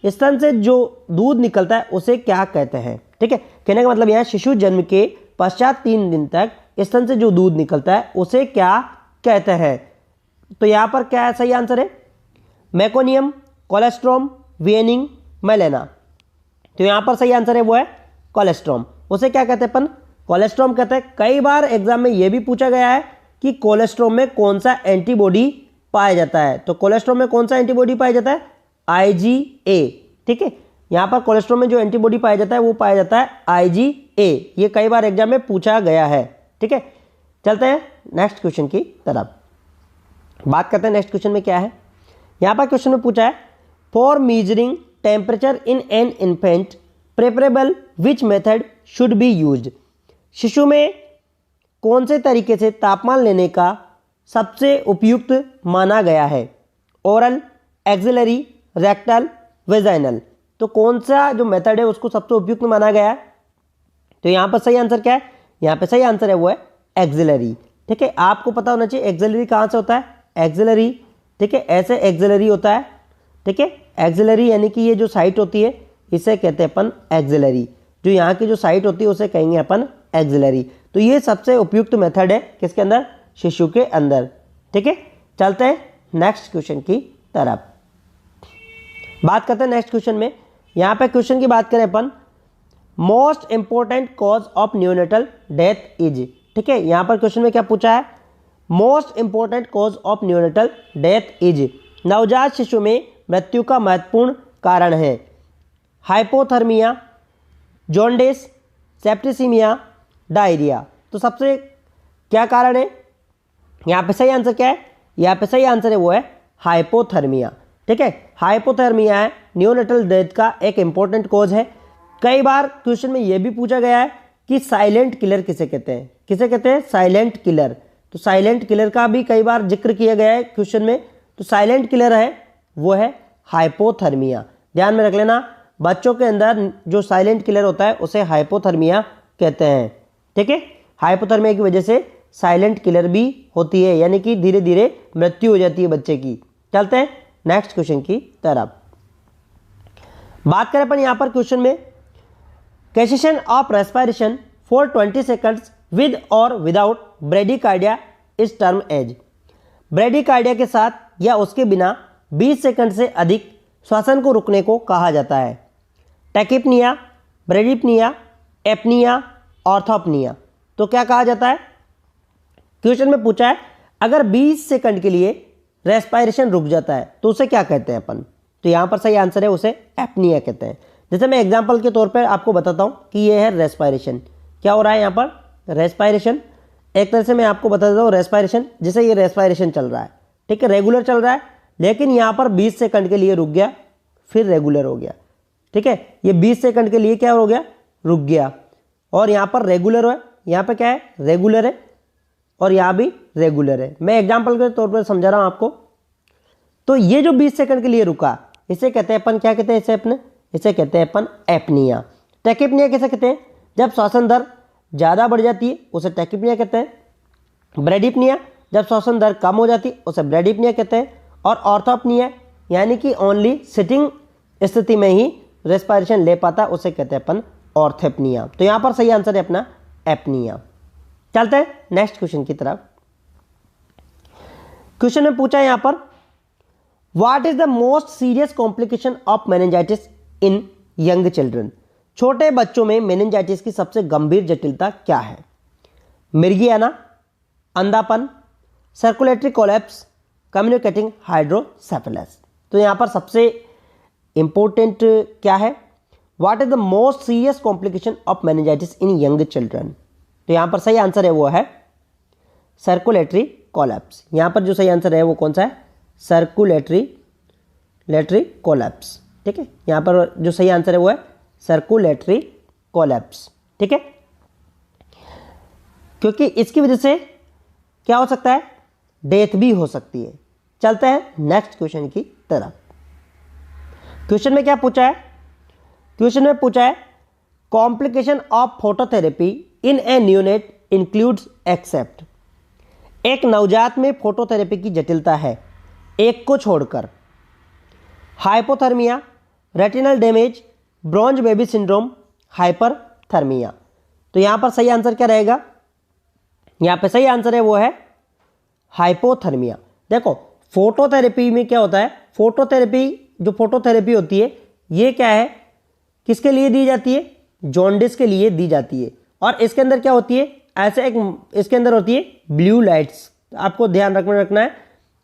स्तन से जो दूध निकलता है उसे क्या कहते हैं। ठीक है, कहने का मतलब यहाँ शिशु जन्म के पश्चात 3 दिन तक स्तन से जो दूध निकलता है उसे क्या कहते हैं। तो यहाँ पर क्या है सही आंसर है, मैकोनियम, कोलेस्ट्रॉम, वेनिंग, मेलेना। तो यहाँ पर सही आंसर है वो है कोलेस्ट्रॉम। उसे क्या कहते हैं अपन, कोलेस्ट्रॉम कहते हैं। कई बार एग्जाम में यह भी पूछा गया है कि कोलेस्ट्रॉम में कौन सा एंटीबॉडी पाया जाता है। तो कोलेस्ट्रॉम में कौन सा एंटीबॉडी पाया जाता है, IgA। ठीक है, यहाँ पर कोलेस्ट्रॉल में जो एंटीबॉडी पाया जाता है वो पाया जाता है IgA। ये कई बार एग्जाम में पूछा गया है। ठीक है, चलते हैं नेक्स्ट क्वेश्चन की तरफ, बात करते हैं नेक्स्ट क्वेश्चन में क्या है। यहाँ पर क्वेश्चन में पूछा है, for measuring temperature in an infant preferable which method should be used, शिशु में कौन से तरीके से तापमान लेने का सबसे उपयुक्त माना गया है, ओरल, एक्सिलरी, रेक्टल, वेजाइनल। तो कौन सा जो मेथड है उसको सबसे उपयुक्त माना गया है। तो यहाँ पर सही आंसर क्या है, यहाँ पे सही आंसर है वो है एक्सिलरी। ठीक है, आपको पता होना चाहिए एक्सिलरी कहाँ से होता है, एक्सिलरी, ठीक है, ऐसे एक्सिलरी होता है। ठीक है, एक्सिलरी यानी कि ये जो साइट होती है इसे कहते हैं अपन एक्सिलरी, जो यहाँ की जो साइट होती है उसे कहेंगे अपन एक्सिलरी। तो ये सबसे उपयुक्त मेथड है किसके अंदर, शिशु के अंदर। ठीक है, चलते हैं नेक्स्ट क्वेश्चन की तरफ। बात करते हैं नेक्स्ट क्वेश्चन में। यहाँ पे क्वेश्चन की बात करें अपन, most important cause of neonatal death is, ठीक है। यहाँ पर क्वेश्चन में क्या पूछा है, most important cause of neonatal death is, नवजात शिशु में मृत्यु का महत्वपूर्ण कारण है हाइपोथर्मिया, जॉन्डिस, सेप्टिसिमिया, डायरिया। तो सबसे क्या कारण है, यहाँ पे सही आंसर क्या है, यहाँ पे सही आंसर है वो है हाइपोथर्मिया, ठीक है। हाइपोथर्मिया है न्यूनेटल डेथ का एक इंपॉर्टेंट कॉज है। कई बार क्वेश्चन में ये भी पूछा गया है कि साइलेंट किलर किसे कहते हैं, किसे कहते हैं, साइलेंट किलर। तो साइलेंट किलर का भी कई बार जिक्र किया गया है क्वेश्चन में। तो साइलेंट किलर है वो है हाइपोथर्मिया। ध्यान में रख लेना, बच्चों के अंदर जो साइलेंट किलर होता है उसे हाइपोथर्मिया कहते हैं, ठीक है। हाइपोथर्मिया की वजह से साइलेंट किलर भी होती है, यानी कि धीरे धीरे मृत्यु हो जाती है बच्चे की। चलते हैं नेक्स्ट क्वेश्चन की तरफ। बात करें अपन यहाँ पर क्वेश्चन में, cessation of respiration for 20 seconds with और without bradycardia is term as, bradycardia के साथ या उसके बिना 20 सेकंड से अधिक श्वसन को रुकने को कहा जाता है टैकिपनिया, ब्रेडिपनिया, एपनिया, ऑर्थोपनिया। तो क्या कहा जाता है, क्वेश्चन में पूछा है अगर 20 सेकंड के लिए रेस्पिरेशन रुक जाता है तो उसे क्या कहते हैं अपन। तो यहाँ पर सही आंसर है उसे एपनिया कहते हैं। जैसे मैं एग्जांपल के तौर पर आपको बताता हूँ कि ये है रेस्पिरेशन, क्या हो रहा है यहाँ पर रेस्पिरेशन, एक तरह से मैं आपको बता देता हूँ रेस्पिरेशन, जैसे ये रेस्पिरेशन चल रहा है, ठीक है, रेगुलर चल रहा है, लेकिन यहाँ पर 20 सेकंड के लिए रुक गया, फिर रेगुलर हो गया, ठीक है। ये 20 सेकंड के लिए क्या हो गया, रुक गया, और यहाँ पर रेगुलर है, यहाँ पे क्या है, रेगुलर है, और यहाँ भी रेगुलर है। मैं एग्जाम्पल के तौर पर समझा रहा हूँ आपको। तो ये जो 20 सेकंड के लिए रुका, इसे कहते हैं अपन, क्या कहते हैं इसे कहते हैं अपन एपनिया। टैकिपनिया कैसे कहते हैं, जब श्वसन दर ज़्यादा बढ़ जाती है उसे टैकिपनिया कहते हैं। ब्रेडिपनिया, जब श्वसन दर कम हो जाती है उसे ब्रेडिपनिया कहते हैं। और ऑर्थोपनिया, यानी कि ओनली सिटिंग स्थिति में ही रेस्पिरेशन ले पाता है, उसे कहते हैं अपन ऑर्थोपनिया। तो यहाँ पर सही आंसर है अपना एपनिया। चलते हैं नेक्स्ट क्वेश्चन की तरफ। क्वेश्चन में पूछा है यहाँ पर, what is the most serious complication of meningitis in young children, छोटे बच्चों में मेनिंजाइटिस की सबसे गंभीर जटिलता क्या है, मिर्गियाना, अंधापन, सर्कुलेटरी कोलैप्स, कम्युनिकेटिंग हाइड्रोसेफेलस। तो यहाँ पर सबसे इंपॉर्टेंट क्या है, what is the most serious complication of meningitis in young children. तो यहाँ पर सही आंसर है वो है सर्कुलेटरी कोलैप्स। यहाँ पर जो सही आंसर है वो कौन सा है, सर्कुलेटरी कोलैप्स, ठीक है। यहाँ पर जो सही आंसर है वो है सर्कुलेटरी कोलैप्स, ठीक है, क्योंकि इसकी वजह से क्या हो सकता है, डेथ भी हो सकती है। चलते हैं नेक्स्ट क्वेश्चन की तरफ। क्वेश्चन में क्या पूछा है, क्वेश्चन में पूछा है complication of phototherapy in a neonate includes except, एक नवजात में फोटोथेरेपी की जटिलता है एक को छोड़कर, hypothermia, retinal damage, bronze baby syndrome, hyperthermia. तो यहाँ पर सही आंसर क्या रहेगा, यहाँ पे सही आंसर है वो है हाइपोथर्मिया। देखो फोटोथेरेपी में क्या होता है, जो फोटोथेरेपी होती है ये क्या है, किसके लिए दी जाती है, जॉन्डिस के लिए दी जाती है। और इसके अंदर क्या होती है, ऐसे एक इसके अंदर होती है ब्लू लाइट्स, आपको ध्यान रखना है,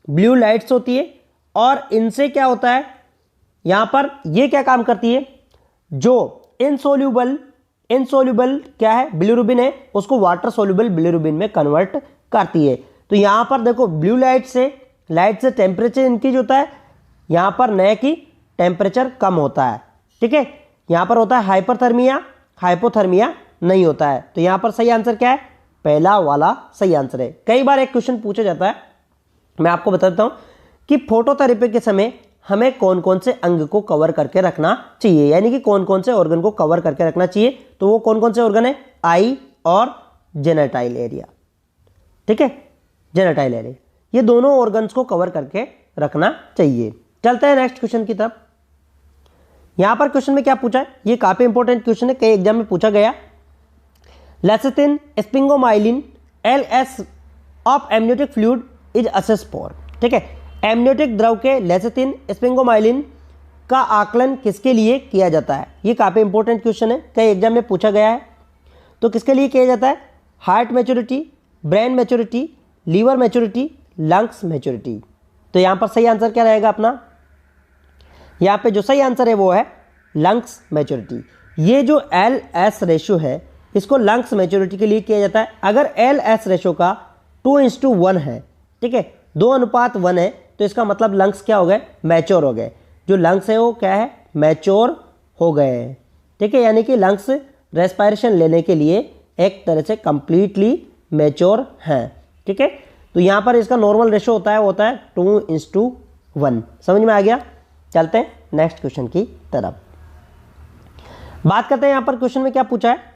ब्लू लाइट्स होती है। और इनसे क्या होता है, यहाँ पर ये क्या काम करती है, जो इनसोल्यूबल क्या है, बिलिरुबिन है, उसको वाटर सोल्यूबल बिलिरुबिन में कन्वर्ट करती है। तो यहाँ पर देखो ब्लू लाइट से टेम्परेचर इंक्रीज होता है, यहाँ पर नए की टेम्परेचर कम होता है, ठीक है। यहाँ पर होता है हाइपरथर्मिया, हाइपोथर्मिया नहीं होता है। तो यहाँ पर सही आंसर क्या है, पहला वाला सही आंसर है। कई बार एक क्वेश्चन पूछा जाता है, मैं आपको बताता हूँ कि फोटोथेरेपी के समय हमें कौन कौन से अंग को कवर करके रखना चाहिए, यानी कि कौन कौन से ऑर्गन को कवर करके रखना चाहिए। तो वो कौन कौन से ऑर्गन है, आई और जेनेटाइल एरिया, ठीक है, जेनेटाइल एरिया, ये दोनों ऑर्गन्स को कवर करके रखना चाहिए। चलते हैं नेक्स्ट क्वेश्चन की तरफ। यहां पर क्वेश्चन में क्या पूछा है, ये काफी इंपॉर्टेंट क्वेश्चन है, कई एग्जाम में पूछा गया। Lecithin, sphingomyelin, LS of amniotic fluid is assess for, ठीक है। एमनियोटिक द्रव के लेसिथिन स्पिंगोमाइलिन का आकलन किसके लिए किया जाता है? ये काफ़ी इंपॉर्टेंट क्वेश्चन है, कई एग्जाम में पूछा गया है। तो किसके लिए किया जाता है? Heart maturity, brain maturity, liver maturity, lungs maturity. तो यहाँ पर सही आंसर क्या रहेगा अपना? यहाँ पे जो सही आंसर है वो है लंग्स मैच्योरिटी। ये जो LS रेशो है इसको लंग्स मैच्योरिटी के लिए किया जाता है। अगर LS रेशो का 2:1 है, ठीक है, 2:1 है, तो इसका मतलब लंग्स क्या हो गए? मैच्योर हो गए। जो लंग्स है वो क्या है? मैच्योर हो गए हैं, ठीक है, यानी कि लंग्स रेस्पायरेशन लेने के लिए एक तरह से कंप्लीटली मैच्योर हैं, ठीक है। तो यहाँ पर इसका नॉर्मल रेशो होता है 2:1। समझ में आ गया? चलते हैं नेक्स्ट क्वेश्चन की तरफ। बात करते हैं यहाँ पर क्वेश्चन में क्या पूछा है।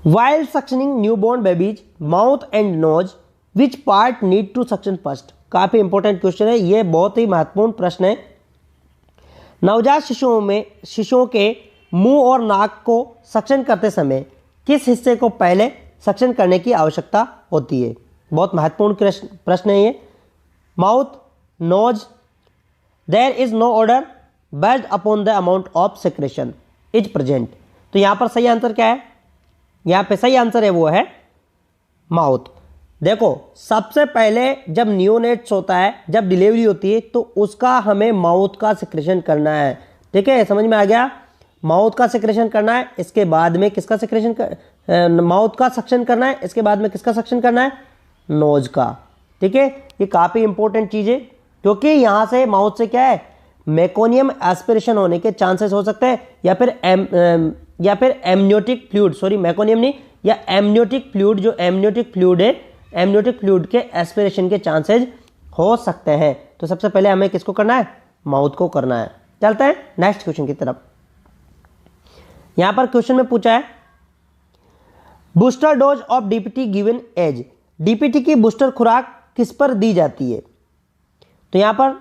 While suctioning newborn baby's mouth and nose which part need to suction first? काफी इंपॉर्टेंट क्वेश्चन है, ये बहुत ही महत्वपूर्ण प्रश्न है। नवजात शिशुओं के मुंह और नाक को सक्शन करते समय किस हिस्से को पहले सक्शन करने की आवश्यकता होती है? बहुत महत्वपूर्ण प्रश्न है ये। Mouth, nose, there is no order based upon the amount of secretion is present. तो यहाँ पर सही आंसर क्या है? यहाँ पे सही आंसर है वो है माउथ। देखो, सबसे पहले जब नियोनेट्स होता है, जब डिलीवरी होती है, तो उसका हमें माउथ का सेक्रेशन करना है, ठीक है, समझ में आ गया? माउथ का सेक्रेशन करना है, इसके बाद में किसका सेक्रेशन माउथ का सक्शन करना है, इसके बाद में किसका सक्शन करना है? नोज का, ठीक है। ये काफ़ी इंपॉर्टेंट चीज़ है, क्योंकि यहाँ से माउथ से क्या है? मेकोनियम एस्पिरेशन होने के चांसेस हो सकते हैं, या फिर एमनियोटिक फ्लूइड, सॉरी मेकोनियम नहीं, या एमनियोटिक फ्लूइड, जो एमनियोटिक फ्लूइड है, एमनियोटिक फ्लूइड के एस्पिरेशन के चांसेस हो सकते हैं। तो सबसे पहले हमें किसको करना है? माउथ को करना है। चलते हैं नेक्स्ट क्वेश्चन की तरफ। यहां पर क्वेश्चन में पूछा है booster dose of DPT given age. DPT की बूस्टर खुराक किस पर दी जाती है? तो यहां पर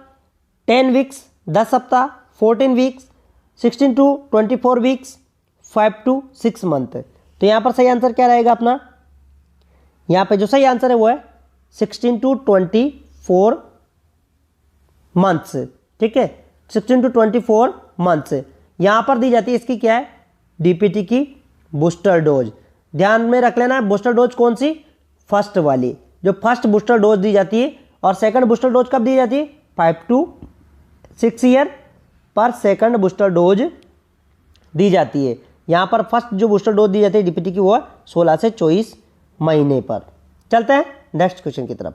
10 वीक्स 10 सप्ताह, 14 weeks, 16 to 24 weeks, 5 to 6 month. तो यहां पर सही आंसर क्या रहेगा अपना? यहां पे जो सही आंसर है वो है 16 to 24 मंथ्स, ठीक है, 16 to 24 मंथ्स यहां पर दी जाती है। इसकी क्या है? डीपीटी की बूस्टर डोज। ध्यान में रख लेना है, बूस्टर डोज कौन सी? फर्स्ट वाली, जो फर्स्ट बूस्टर डोज दी जाती है। और सेकंड बूस्टर डोज कब दी जाती है? 5 to 6 ईयर पर सेकंड बूस्टर डोज दी जाती है। यहाँ पर फर्स्ट जो बूस्टर डोज दी जाती है डीपीटी की, वो 16 से 24 महीने पर। चलते हैं नेक्स्ट क्वेश्चन की तरफ।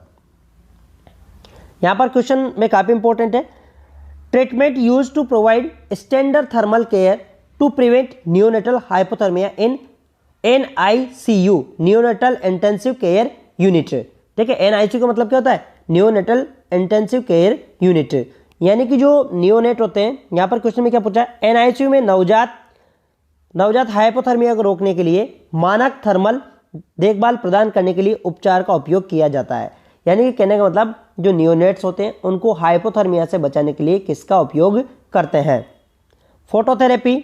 यहाँ पर क्वेश्चन में काफ़ी इंपॉर्टेंट है। Treatment use to provide standard thermal care to prevent neonatal hypothermia in NICU, neonatal intensive care unit, ठीक है। NICU का मतलब क्या होता है? नियोनेटल इंटेंसिव केयर यूनिट, यानी कि जो नियोनेट होते हैं। यहाँ पर क्वेश्चन में क्या पूछा है? NICU में नवजात हाइपोथर्मिया को रोकने के लिए मानक थर्मल देखभाल प्रदान करने के लिए उपचार का उपयोग किया जाता है। यानी कि कहने का मतलब जो नियोनेट्स होते हैं उनको हाइपोथर्मिया से बचाने के लिए किसका उपयोग करते हैं? फोटोथेरेपी,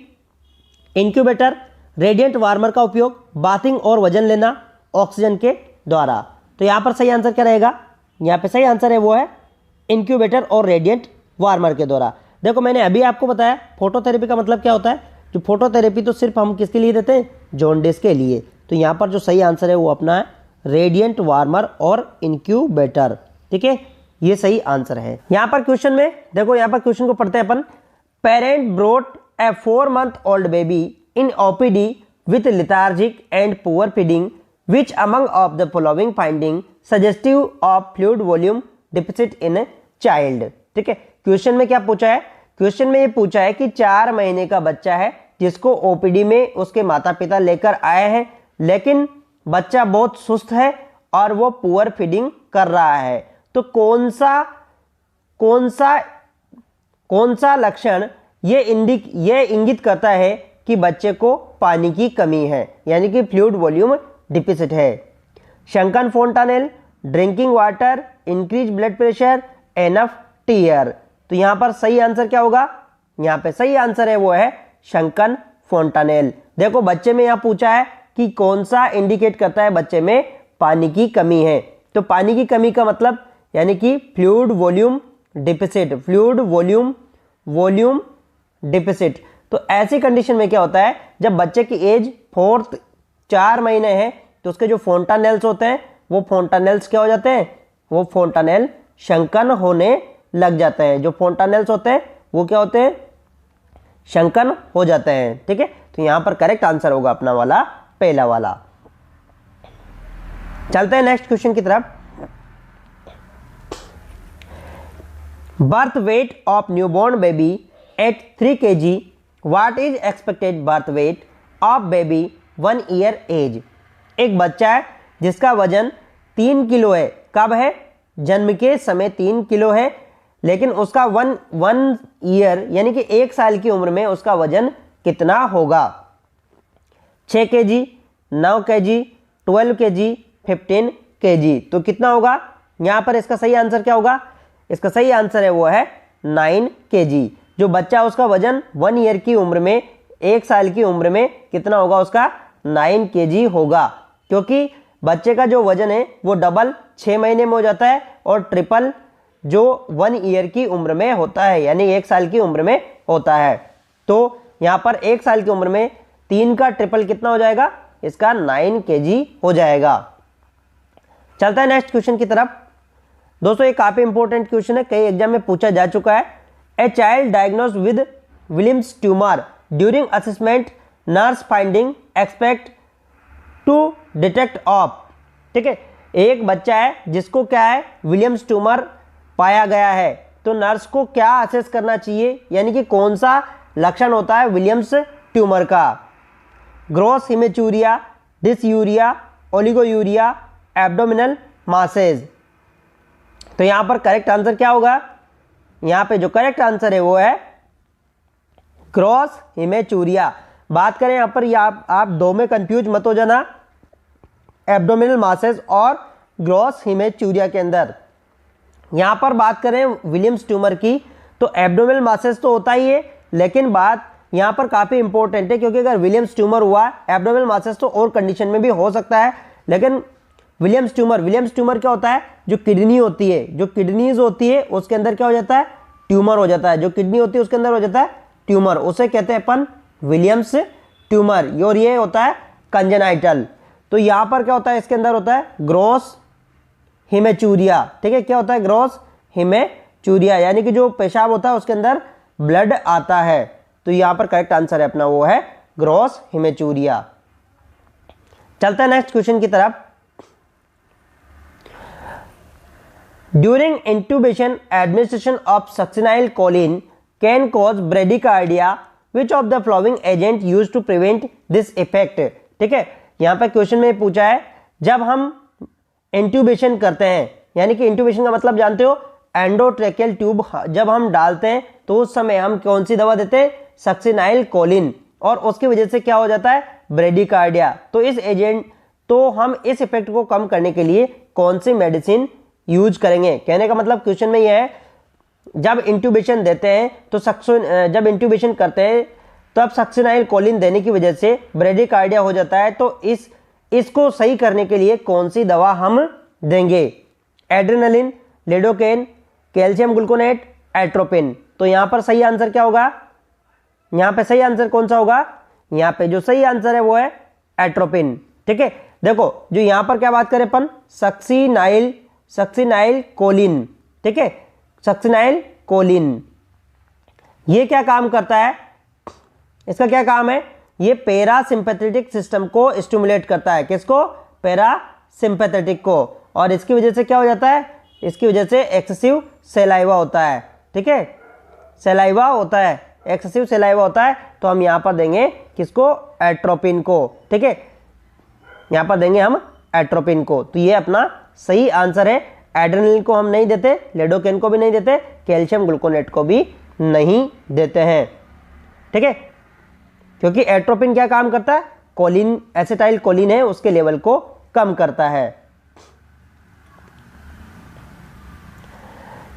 इंक्यूबेटर, रेडिएंट वार्मर का उपयोग, बाथिंग और वजन लेना ऑक्सीजन के द्वारा। तो यहाँ पर सही आंसर क्या रहेगा? यहाँ पे सही आंसर है वो है इंक्यूबेटर और रेडिएंट वार्मर के द्वारा। देखो, मैंने अभी आपको बताया फोटोथेरेपी का मतलब क्या होता है। जो फोटोथेरेपी तो सिर्फ हम किसके लिए देते हैं? जॉन्डिस के लिए। तो यहाँ पर जो सही आंसर है वो अपना है रेडिएंट वार्मर और इंक्यूबेटर, ठीक है, ये सही आंसर है। यहाँ पर क्वेश्चन में देखो, यहाँ पर क्वेश्चन को पढ़ते हैं अपन। Parent brought A 4 month old baby in OPD with lethargic and poor feeding, which among of the following finding suggestive of fluid volume deficit in a child, ठीक है। क्वेश्चन में क्या पूछा है? क्वेश्चन में ये पूछा है कि 4 महीने का बच्चा है जिसको ओपीडी में उसके माता पिता लेकर आए हैं, लेकिन बच्चा बहुत सुस्त है और वो पुअर फीडिंग कर रहा है। तो कौन सा लक्षण ये इंगित करता है कि बच्चे को पानी की कमी है, यानी कि फ्लूइड वॉल्यूम डिफिसिट है? Sunken fontanelle, drinking water, increase blood pressure, enough tear. तो यहां पर सही आंसर क्या होगा? यहां पे सही आंसर है वो है शंकन फोंटानेल। देखो, बच्चे में यहां पूछा है कि कौन सा इंडिकेट करता है बच्चे में पानी की कमी है। तो पानी की कमी का मतलब यानी कि fluid volume deficit, fluid volume deficit. तो ऐसी कंडीशन में क्या होता है, जब बच्चे की एज 4 महीने है तो उसके जो फोंटानेल्स होते हैं वो फोंटानेल्स क्या हो जाते हैं, वो फोंटानेल शंकन होने लग जाते हैं। जो फोंटानेल्स होते हैं वो क्या होते हैं, शंकन हो जाते हैं। ठीक है, तो यहां पर करेक्ट आंसर होगा अपना वाला पहला वाला। चलते हैं नेक्स्ट क्वेश्चन की तरफ। Birth weight of newborn baby at 3 kg, what is expected birth weight of baby 1 year age. एक बच्चा है जिसका वजन 3 किलो है, कब है, जन्म के समय 3 किलो है, लेकिन उसका 1 year यानी कि 1 साल की उम्र में उसका वजन कितना होगा। 6 kg, 9 kg, 12 kg, 15 kg। तो कितना होगा यहां पर, इसका सही आंसर क्या होगा, इसका सही आंसर है वो है 9 kg। जो बच्चा उसका वजन 1 year की उम्र में, 1 साल की उम्र में कितना होगा, उसका 9 kg होगा, क्योंकि बच्चे का जो वजन है वो डबल 6 महीने में हो जाता है और ट्रिपल जो 1 year की उम्र में होता है, यानी 1 साल की उम्र में होता है। तो यहां पर 1 साल की उम्र में 3 का ट्रिपल कितना हो जाएगा, इसका 9 kg हो जाएगा। चलता है नेक्स्ट क्वेश्चन की तरफ। दोस्तों ये काफी इंपॉर्टेंट क्वेश्चन है, कई एग्जाम में पूछा जा चुका है। A child diagnosed with Williams tumour during assessment nurse finding expect to detect of. ठीक है, एक बच्चा है जिसको क्या है, विलियम्स ट्यूमर पाया गया है, तो नर्स को क्या असेस करना चाहिए, यानी कि कौन सा लक्षण होता है विलियम्स ट्यूमर का। Gross haematuria, dysuria, oliguria, abdominal masses. तो यहां पर करेक्ट आंसर क्या होगा, यहां पे जो करेक्ट आंसर है वो है ग्रॉस हिमेचूरिया। बात करें यहां पर आप दो में कंफ्यूज मत हो जाना, एब्डोमिनल मासेज और ग्रॉस हिमेचूरिया के अंदर। यहां पर बात करें विलियम्स ट्यूमर की, तो एब्डोमिनल मासेज तो होता ही है, लेकिन बात यहां पर काफी इंपॉर्टेंट है, क्योंकि अगर विलियम्स ट्यूमर हुआ, एब्डोमिनल मासेज तो और कंडीशन में भी हो सकता है, लेकिन विलियम्स ट्यूमर क्या होता है, जो किडनी होती है, जो किडनीज होती है उसके अंदर क्या हो जाता है, ट्यूमर हो जाता है। जो किडनी होती है उसके अंदर हो जाता है ट्यूमर, उसे कहते हैं अपन विलियम्स ट्यूमर, और ये होता है कंजेनाइटल। तो यहां पर क्या होता है, इसके अंदर होता है ग्रॉस हिमेचूरिया। ठीक है, क्या होता है, ग्रॉस हिमेचूरिया, यानी कि जो पेशाब होता है उसके अंदर ब्लड आता है। तो यहां पर करेक्ट आंसर है अपना वो है ग्रॉस हिमेचूरिया। चलता है नेक्स्ट क्वेश्चन की तरफ। During intubation, administration of succinylcholine can cause bradycardia. Which of the following agent used to prevent this effect? ठीक है, यहां पर क्वेश्चन में पूछा है, जब हम इंट्यूबेशन करते हैं, यानी कि इंट्यूबेशन का मतलब जानते हो, एंडोट्रेकियल ट्यूब जब हम डालते हैं तो उस समय हम कौन सी दवा देते हैं, सक्सिनाइलकोलिन, और उसकी वजह से क्या हो जाता है, ब्रेडिकार्डिया। तो हम इस इफेक्ट को कम करने के लिए कौन सी मेडिसिन यूज करेंगे। कहने का मतलब क्वेश्चन में यह है, जब इंट्यूबेशन देते हैं तो जब इंट्यूबेशन करते हैं तब सक्सिनाइलकोलिन देने की वजह से ब्रेडिकार्डिया हो जाता है, तो इसको सही करने के लिए कौन सी दवा हम देंगे, adrenaline, lidocaine, calcium gluconate, atropine. तो यहां पर सही आंसर क्या होगा, यहां पे सही आंसर कौन सा होगा, यहां पे जो सही आंसर है वो है एट्रोपिन। ठीक है, देखो जो यहां पर क्या बात करें अपन, सक्सिनाइलकोलिन। ठीक है, सक्सिनाइलकोलिन ये क्या काम करता है, इसका क्या काम है, ये पैरासिम्पैथेटिक सिस्टम को स्टिमुलेट करता है, किसको, पैरासिम्पैथेटिक को, और इसकी वजह से क्या हो जाता है, इसकी वजह से एक्सेसिव सलाइवा होता है। ठीक है, सलाइवा होता है, एक्सेसिव सलाइवा होता है, तो हम यहां पर देंगे किसको, एट्रोपिन को। ठीक है, यहां पर देंगे हम एट्रोपिन को। तो ये अपना सही आंसर है। एड्रेनलिन को हम नहीं देते, लिडोकेन को भी नहीं देते, कैल्शियम ग्लूकोनेट को भी नहीं देते हैं। ठीक है, क्योंकि एट्रोपिन क्या काम करता है, कोलिन, एसिटाइल कोलिन है उसके लेवल को कम करता है।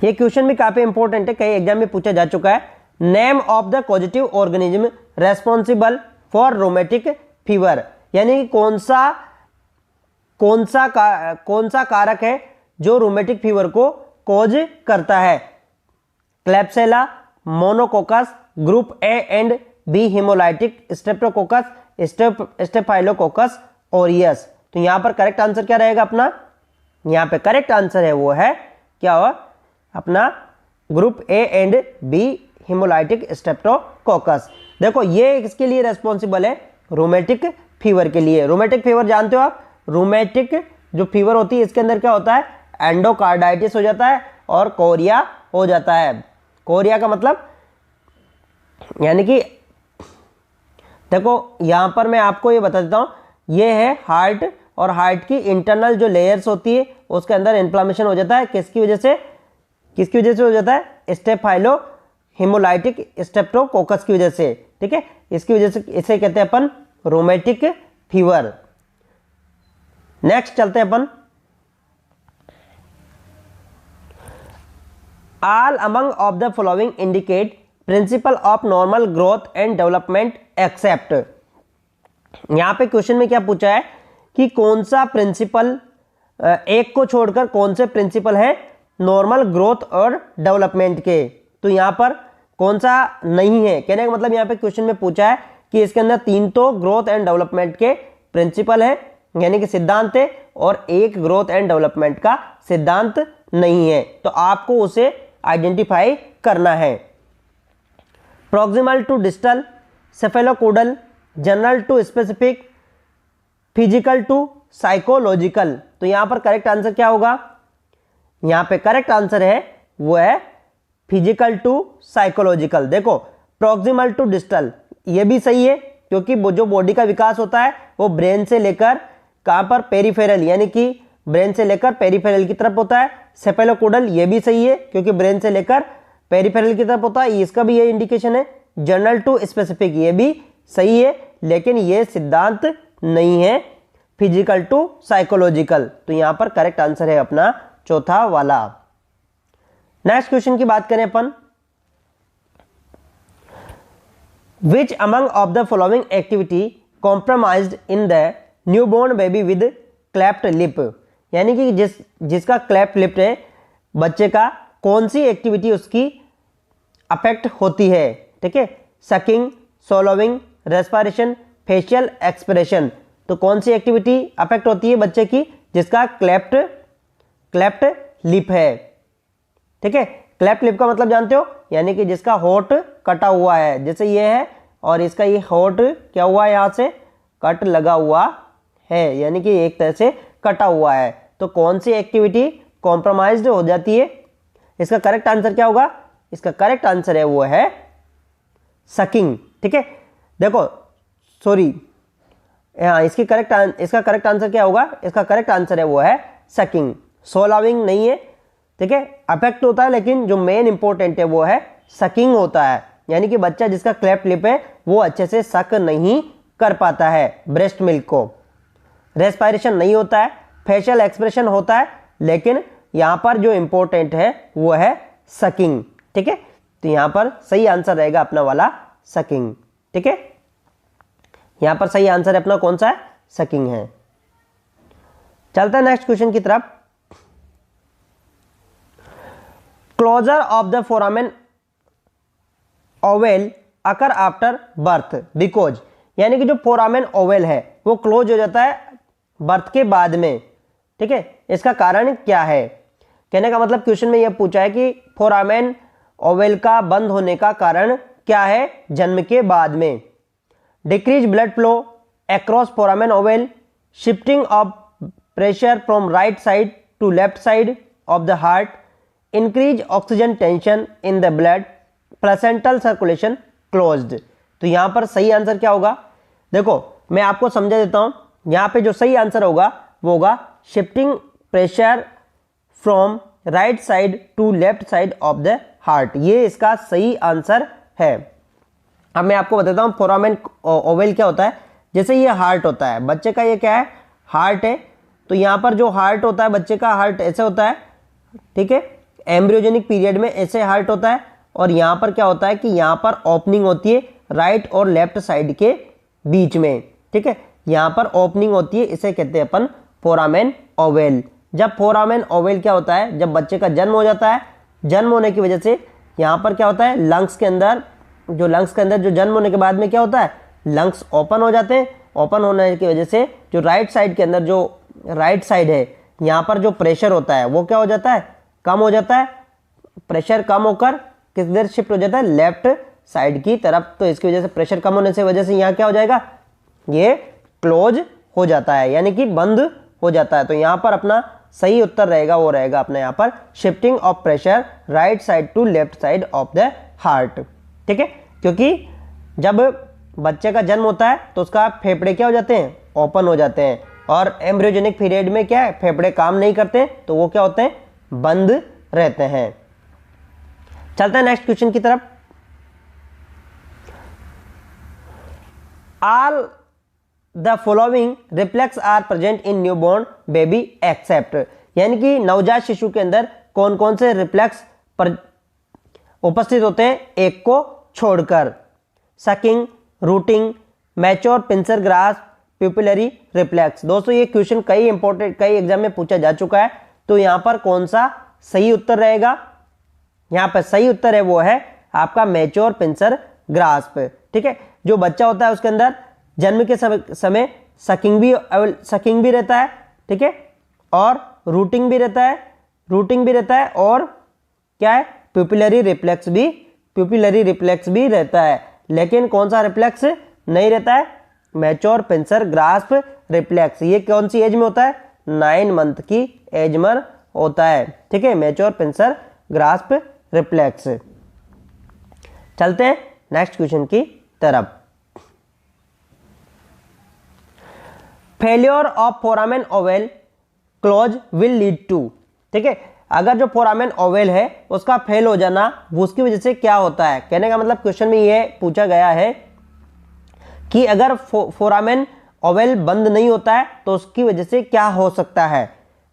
ये क्वेश्चन भी काफी इंपॉर्टेंट है, कई एग्जाम में पूछा जा चुका है। Name of the positive organism responsible for rheumatic fever, यानी कौन सा कारक है जो रूमेटिक फीवर को कॉज करता है? Klebsiella, pneumococcus, group A and B haemolytic, streptococcus, staphylococcus aureus. तो यहां पर करेक्ट आंसर क्या रहेगा अपना? यहां पे करेक्ट आंसर है वो है क्या हुआ अपना group A and B haemolytic streptococcus. देखो ये इसके लिए रेस्पॉन्सिबल है रूमेटिक फीवर के लिए। रूमेटिक फीवर जानते हो आप? रूमेटिक जो फीवर होती है इसके अंदर क्या होता है? एंडोकार्डाइटिस हो जाता है और कोरिया हो जाता है। कोरिया का मतलब यानी कि देखो यहां पर मैं आपको ये बता देता हूं, ये है हार्ट, और हार्ट की इंटरनल जो लेयर्स होती है उसके अंदर इन्फ्लामेशन हो जाता है। किसकी वजह से? किसकी वजह से हो जाता है? स्टेफाइलो हेमोलाइटिक स्ट्रेप्टोकोकस की वजह से। ठीक है, इसकी वजह से इसे कहते हैं अपन रोमेटिक फीवर। नेक्स्ट चलते हैं अपन, all among of the following indicate principle of normal growth and development except. यहां पे क्वेश्चन में क्या पूछा है कि कौन सा प्रिंसिपल, एक को छोड़कर कौन से प्रिंसिपल है नॉर्मल ग्रोथ और डेवलपमेंट के? तो यहां पर कौन सा नहीं है? कहने का मतलब यहां पे क्वेश्चन में पूछा है कि इसके अंदर 3 तो ग्रोथ एंड डेवलपमेंट के प्रिंसिपल है यानी कि सिद्धांत है, और एक ग्रोथ एंड डेवलपमेंट का सिद्धांत नहीं है। तो आपको उसे आइडेंटिफाई करना है। Proximal to distal, cephalocaudal, general to specific, physical to psychological. तो यहां पर करेक्ट आंसर क्या होगा? यहां पे करेक्ट आंसर है वो है फिजिकल टू साइकोलॉजिकल। देखो प्रॉक्सिमल टू डिस्टल ये भी सही है क्योंकि वो जो बॉडी का विकास होता है वो ब्रेन से लेकर कहां पर? पेरिफेरल, यानी कि ब्रेन से लेकर पेरिफेरल की तरफ होता है। सेफेलोकोडल ये भी सही है क्योंकि ब्रेन से लेकर पेरिफेरल की तरफ होता है, इसका भी ये इंडिकेशन है। जनरल टू स्पेसिफिक ये भी सही है, लेकिन ये सिद्धांत नहीं है फिजिकल टू साइकोलॉजिकल। तो यहां पर करेक्ट आंसर है अपना चौथा वाला। नेक्स्ट क्वेश्चन की बात करें अपन, which among of the following activity compromised in the newborn baby with cleft lip. यानी कि जिसका क्लैप्ट लिप है बच्चे का, कौन सी एक्टिविटी उसकी अफेक्ट होती है? ठीक है, सकिंग, सोलोविंग, रेस्पिरेशन, फेशियल एक्सप्रेशन। तो कौन सी एक्टिविटी अफेक्ट होती है बच्चे की जिसका क्लैप्ट लिप है? ठीक है, क्लैप्ट लिप का मतलब जानते हो? यानी कि जिसका होठ कटा हुआ है, जैसे ये है और इसका ये होठ क्या हुआ है, यहां से कट लगा हुआ है, यानी कि एक तरह से कटा हुआ है। तो कौन सी एक्टिविटी कॉम्प्रोमाइज्ड हो जाती है? इसका करेक्ट आंसर क्या होगा? इसका करेक्ट आंसर है वो है सकिंग। ठीक है, देखो सॉरी, इसका करेक्ट आंसर क्या होगा? इसका करेक्ट आंसर है वो है सकिंग। सोलाविंग नहीं है। ठीक है, अफेक्ट होता है लेकिन जो मेन इंपॉर्टेंट है वो है सकिंग होता है, यानी कि बच्चा जिसका क्लेफ्ट लिप है वो अच्छे से सक नहीं कर पाता है ब्रेस्ट मिल्क को। रेस्पिरेशन नहीं होता है, फेशियल एक्सप्रेशन होता है, लेकिन यहां पर जो इंपॉर्टेंट है वो है सकिंग। ठीक है, तो यहां पर सही आंसर रहेगा अपना वाला सकिंग। ठीक है, यहां पर सही आंसर अपना कौन सा है? सकिंग है। चलता है नेक्स्ट क्वेश्चन की तरफ। Closure of the foramen ovale occur after birth because, यानी कि जो फोरामेन ओवल है वो क्लोज हो जाता है बर्थ के बाद में। ठीक है, इसका कारण क्या है? कहने का मतलब क्वेश्चन में यह पूछा है कि फोरामेन ओवल का बंद होने का कारण क्या है जन्म के बाद में? Decrease blood flow across foramen ovale, shifting of pressure from right side to left side of the heart, increase oxygen tension in the blood, placental circulation closed. तो यहां पर सही आंसर क्या होगा? देखो मैं आपको समझा देता हूं, यहां पे जो सही आंसर होगा वो होगा shifting pressure from right side to left side of the heart. ये इसका सही आंसर है। अब मैं आपको बताता हूं फोरामेन ओवल क्या होता है। जैसे ये हार्ट होता है बच्चे का, ये क्या है? हार्ट है। तो यहां पर जो हार्ट होता है बच्चे का, हार्ट ऐसे होता है। ठीक है, एम्ब्रियोजेनिक पीरियड में ऐसे हार्ट होता है, और यहां पर क्या होता है कि यहां पर ओपनिंग होती है राइट और लेफ्ट साइड के बीच में। ठीक है, यहां पर ओपनिंग होती है, इसे कहते हैं अपन फोरामेन ओवल। जब फोरामेन ओवल क्या होता है, जब बच्चे का जन्म हो जाता है, जन्म होने की वजह से यहाँ पर क्या होता है, लंग्स के अंदर जो जन्म होने के बाद में क्या होता है, लंग्स ओपन हो जाते हैं। ओपन होने की वजह से जो राइट साइड के अंदर, जो राइट साइड है, यहाँ पर जो प्रेशर होता है वो क्या हो जाता है, कम हो जाता है। प्रेशर कम होकर किस देर शिफ्ट हो जाता है, लेफ्ट साइड की तरफ। तो इसकी वजह से प्रेशर कम होने से वजह से यहाँ क्या हो जाएगा, ये क्लोज हो जाता है, यानी कि बंद हो जाता है। तो यहाँ पर अपना सही उत्तर रहेगा, वो रहेगा अपना यहाँ पर shifting of pressure right side to left side of the heart. ठीक है, क्योंकि जब बच्चे का जन्म होता है तो उसका फेफड़े क्या हो जाते हैं, ओपन हो जाते हैं, और एम्ब्रियोजेनिक पीरियड में क्या है, फेफड़े काम नहीं करते, तो वो क्या होते हैं, बंद रहते हैं। चलते हैं नेक्स्ट क्वेश्चन की तरफ। All the following reflex are present in newborn baby except, यानी कि नवजात शिशु के अंदर कौन कौन से रिफ्लेक्स उपस्थित होते हैं, एक को छोड़कर। Sucking, routing, mature pincer grasp, pupillary reflex. दोस्तों ये क्वेश्चन कई एग्जाम में पूछा जा चुका है, तो यहां पर कौन सा सही उत्तर रहेगा, यहां पर सही उत्तर है वो है आपका मैच्योर पिंसर ग्रास्प। ठीक है, जो बच्चा होता है उसके अंदर जन्म के समय सकिंग भी रहता है, ठीक है, और रूटिंग भी रहता है, और क्या है, प्यूपिलरी रिफ्लेक्स भी रहता है। लेकिन कौन सा रिफ्लेक्स नहीं रहता है, मैच्योर पिंसर ग्रास्प रिफ्लेक्स। ये कौन सी एज में होता है, 9 मंथ की एज में होता है। ठीक है, मैच्योर पिंसर ग्रास्प रिफ्लेक्स। चलते हैं नेक्स्ट क्वेश्चन की तरफ। Failure of foramen oval close will lead to, ठीक है, अगर जो फोरामेन ओवल है उसका फेल हो जाना, वो उसकी वजह से क्या होता है। कहने का मतलब क्वेश्चन में ये पूछा गया है कि अगर फोरामेन ओवल बंद नहीं होता है तो उसकी वजह से क्या हो सकता है।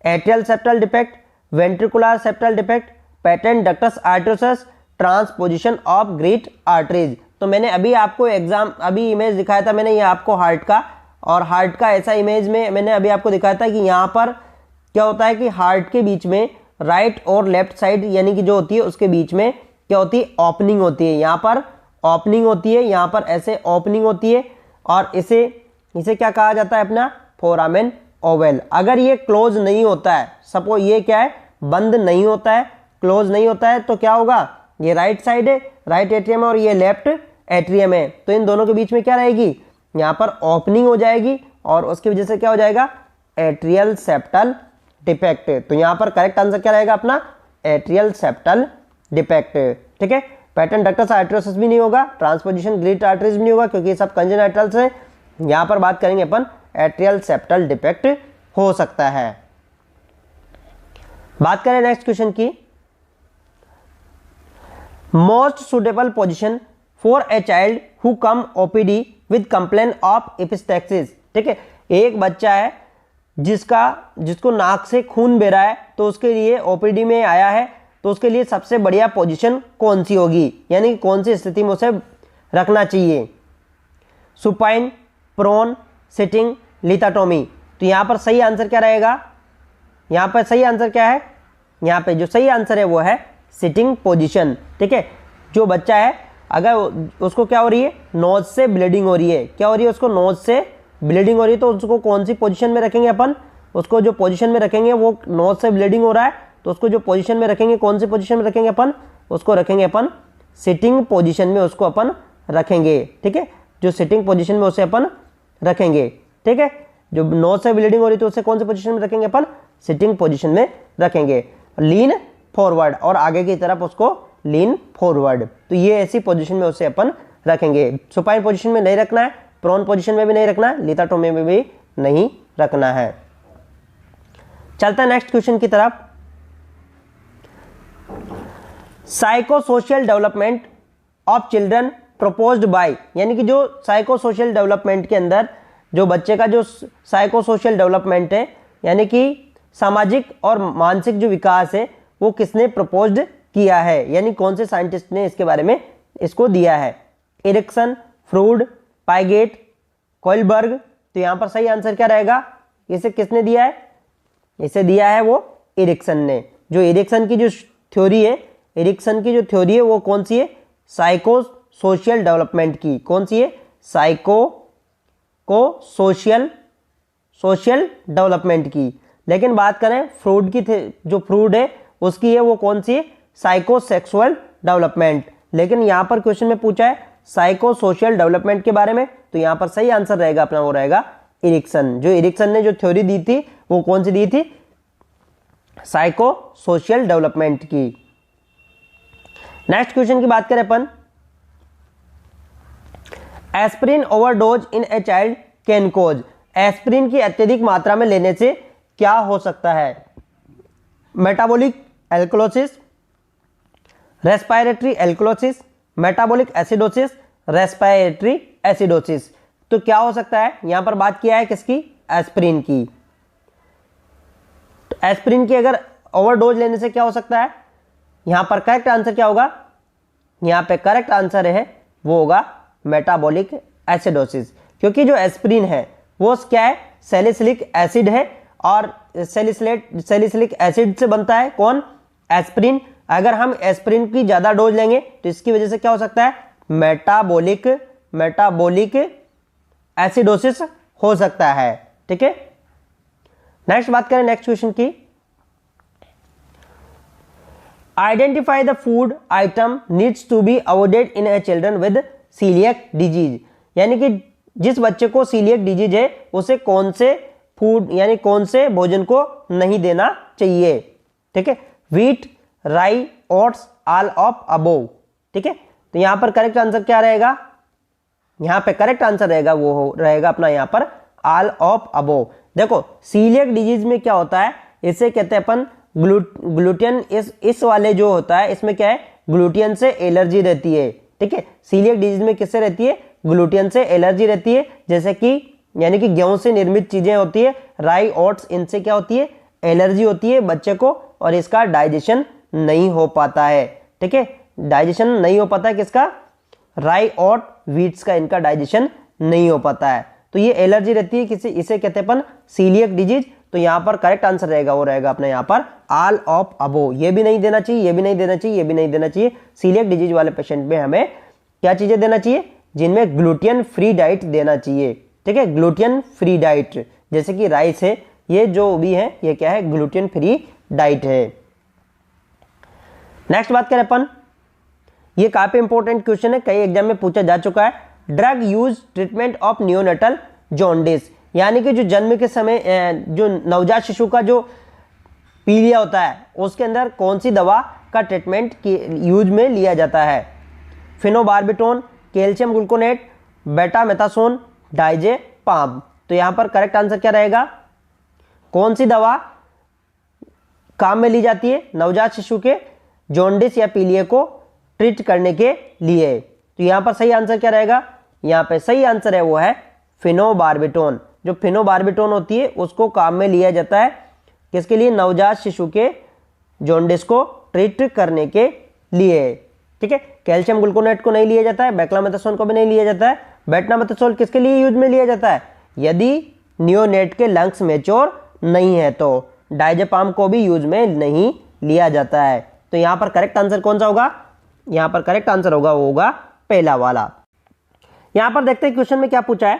Atrial septal defect, ventricular septal defect, patent ductus arteriosus, transposition of greet arteries. तो मैंने अभी आपको अभी इमेज दिखाया था मैंने, ये आपको हार्ट का, और हार्ट का ऐसा इमेज में मैंने अभी आपको दिखाया था कि यहाँ पर क्या होता है कि हार्ट के बीच में राइट और लेफ्ट साइड यानी कि जो होती है उसके बीच में क्या होती है, ओपनिंग होती है। यहाँ पर ओपनिंग होती है, यहाँ पर ऐसे ओपनिंग होती है, और इसे क्या कहा जाता है, अपना फोरामेन ओवल। अगर ये क्लोज नहीं होता है, सपोज ये क्या है, बंद नहीं होता है, क्लोज नहीं होता है, तो क्या होगा, ये राइट साइड है, राइट एट्रियम है, और ये लेफ्ट एट्रियम है, तो इन दोनों के बीच में क्या रहेगी, यहाँ पर ओपनिंग हो जाएगी, और उसकी वजह से क्या हो जाएगा, एट्रियल सेप्टल डिफेक्ट। तो यहाँ पर करेक्ट आंसर क्या रहेगा अपना, एट्रियल सेप्टल डिफेक्ट। ठीक है, पैटर्न डक्टस आर्टरियोसस भी नहीं होगा, ट्रांसपोजिशन ग्रीट आर्टरीज भी नहीं होगा, क्योंकि ये सब कंजेनाइटल्स है। यहाँ पर बात करेंगे अपन एट्रियल सेप्टल डिफेक्ट हो सकता है। बात करें नेक्स्ट क्वेश्चन की। Most suitable position for a child who come OPD with complain of epistaxis. ठीक है, एक बच्चा है जिसको नाक से खून बह रहा है, तो उसके लिए ओपीडी में आया है, तो उसके लिए सबसे बढ़िया पोजीशन कौन सी होगी, यानी कौन सी स्थिति में उसे रखना चाहिए। Supine, prone, sitting, lithotomy. तो यहाँ पर सही आंसर क्या रहेगा, यहाँ पर सही आंसर क्या है, यहाँ पे जो सही आंसर है वो है सिटिंग पोजीशन। ठीक है, जो बच्चा है अगर उसको क्या हो रही है, नोज से ब्लीडिंग हो रही है, क्या हो रही है, उसको नोज से ब्लीडिंग हो रही है, तो उसको कौन सी पोजीशन में रखेंगे अपन, उसको जो पोजीशन में रखेंगे, वो नोज से ब्लीडिंग हो रहा है, तो उसको जो पोजीशन में रखेंगे, कौन सी पोजीशन में रखेंगे अपन, उसको रखेंगे अपन सिटिंग पोजीशन में, उसको अपन रखेंगे। ठीक है, जो सिटिंग पोजीशन में उसे अपन रखेंगे। ठीक है, जो नोज से ब्लीडिंग हो रही है तो उसे कौन सी पोजीशन में रखेंगे अपन, सिटिंग पोजीशन में रखेंगे। लीन फॉरवर्ड, और आगे की तरफ उसको लीन फॉरवर्ड, तो ये ऐसी पोजीशन में उसे अपन रखेंगे। सुपाइन पोजीशन में नहीं रखना है, प्रोन पोजीशन में भी नहीं रखना है, लिथोटोमी में भी नहीं रखना है। चलता है नेक्स्ट क्वेश्चन की तरफ। Psycho social development of children proposed by, यानी कि जो साइको सोशल डेवलपमेंट के अंदर जो बच्चे का जो साइको सोशल डेवलपमेंट है, यानी कि सामाजिक और मानसिक जो विकास है, वो किसने प्रपोज्ड किया है, यानी कौन से साइंटिस्ट ने इसके बारे में इसको दिया है। Erikson, Freud, Piaget, Kohlberg. तो यहाँ पर सही आंसर क्या रहेगा, इसे किसने दिया है, इसे दिया है वो एरिक्सन ने। जो एरिक्सन की जो थ्योरी है, एरिक्सन की जो थ्योरी है वो कौन सी है? साइको सोशल डेवलपमेंट की। कौन सी है? साइको को सोशल डेवलपमेंट की। लेकिन बात करें फ्रूड की, जो फ्रूड है उसकी है वो कौन सी है? Psycho sexual development. लेकिन यहाँ पर क्वेश्चन में पूछा है साइको सोशल डेवलपमेंट के बारे में, तो यहाँ पर सही आंसर रहेगा अपना वो रहेगा एरिक्सन। जो एरिक्सन ने जो थ्योरी दी थी वो कौन सी दी थी? साइको सोशल डेवलपमेंट की। नेक्स्ट क्वेश्चन की बात करें अपन, aspirin overdose in a child can cause. Aspirin की अत्यधिक मात्रा में लेने से क्या हो सकता है? Metabolic alkalosis, respiratory alkalosis, metabolic acidosis, respiratory acidosis. तो क्या हो सकता है? यहां पर बात किया है किसकी? एस्पिरिन की। तो एस्पिरिन की अगर ओवरडोज लेने से क्या हो सकता है? यहां पर करेक्ट आंसर क्या होगा? यहां पे करेक्ट आंसर है वो होगा मेटाबॉलिक एसिडोसिस। क्योंकि जो एस्पिरिन है वो क्या है? सैलिसिलिक एसिड है, और सैलिसिलिक एसिड से बनता है कौन? एस्पिरिन। अगर हम एस्पिरिन की ज्यादा डोज लेंगे तो इसकी वजह से क्या हो सकता है? मेटाबॉलिक एसिडोसिस हो सकता है। ठीक है, नेक्स्ट बात करें नेक्स्ट क्वेश्चन की, identify the food item needs to be avoided in a children with celiac disease. यानी कि जिस बच्चे को सीलियक डिजीज है उसे कौन से फूड यानी कौन से भोजन को नहीं देना चाहिए? ठीक है, व्हीट, राई, ओट्स, ऑल ऑफ अबोव। ठीक है, तो यहां पर करेक्ट आंसर क्या रहेगा? यहां पे करेक्ट आंसर रहेगा वो रहेगा अपना यहां पर ऑल ऑफ अबोव। देखो सीलियक डिजीज में क्या होता है, इसे कहते हैं अपन ग्लूटेन। इस वाले जो होता है इसमें क्या है? ग्लूटेन से एलर्जी रहती है। ठीक है, सीलियक डिजीज में किससे रहती है? ग्लूटेन से एलर्जी रहती है। जैसे कि यानी कि गेहूं से निर्मित चीजें होती है, राई, ओट्स, इनसे क्या होती है? एलर्जी होती है बच्चे को, और इसका डाइजेशन नहीं हो पाता है। ठीक है, डाइजेशन नहीं हो पाता है किसका? राई, ओट, व्हीट्स का इनका डाइजेशन नहीं हो पाता है। तो ये एलर्जी रहती है किसी, इसे कहते हैं अपन सीलियक डिजीज। तो यहाँ पर करेक्ट आंसर रहेगा वो रहेगा अपने यहाँ पर ऑल ऑफ अबोव। ये भी नहीं देना चाहिए, ये भी नहीं देना चाहिए, ये भी नहीं देना चाहिए। सीलियक डिजीज वाले पेशेंट में हमें क्या चीजें देना चाहिए? जिनमें ग्लूटेन फ्री डाइट देना चाहिए। ठीक है, ग्लूटेन फ्री डाइट, जैसे कि राइस है, ये जो भी है ये क्या है? ग्लूटेन फ्री डाइट है। नेक्स्ट बात करें अपन, ये काफी इंपॉर्टेंट क्वेश्चन है, कई एग्जाम में पूछा जा चुका है। Drug use treatment of neonatal jaundice. यानी कि जो जन्म के समय जो नवजात शिशु का जो पीलिया होता है उसके अंदर कौन सी दवा का ट्रीटमेंट यूज में लिया जाता है? Phenobarbitone, calcium gluconate, बेटामेथासोन, diazepam. तो यहां पर करेक्ट आंसर क्या रहेगा? कौन सी दवा काम में ली जाती है नवजात शिशु के जॉन्डिस या पीलिया को ट्रीट करने के लिए? तो यहां पर सही आंसर क्या रहेगा? यहां पे सही आंसर है वो है फिनोबार्बिटोन। जो फिनोबार्बिटोन होती है उसको काम में लिया जाता है किसके लिए? नवजात शिशु के जॉन्डिस को ट्रीट करने के लिए। ठीक है, कैल्शियम ग्लूकोनेट को नहीं लिया जाता है, बेक्लामेथासोन को भी नहीं लिया जाता है। बेटामेथासोन किसके लिए यूज में लिया जाता है? यदि नियोनेट के लंग्स मैच्योर नहीं है तो। डाइजेपाम को भी यूज में नहीं लिया जाता है। तो यहां पर करेक्ट आंसर कौन सा होगा? यहां पर करेक्ट आंसर होगा वो होगा पहला वाला। यहां पर देखते हैं क्वेश्चन में क्या पूछा है,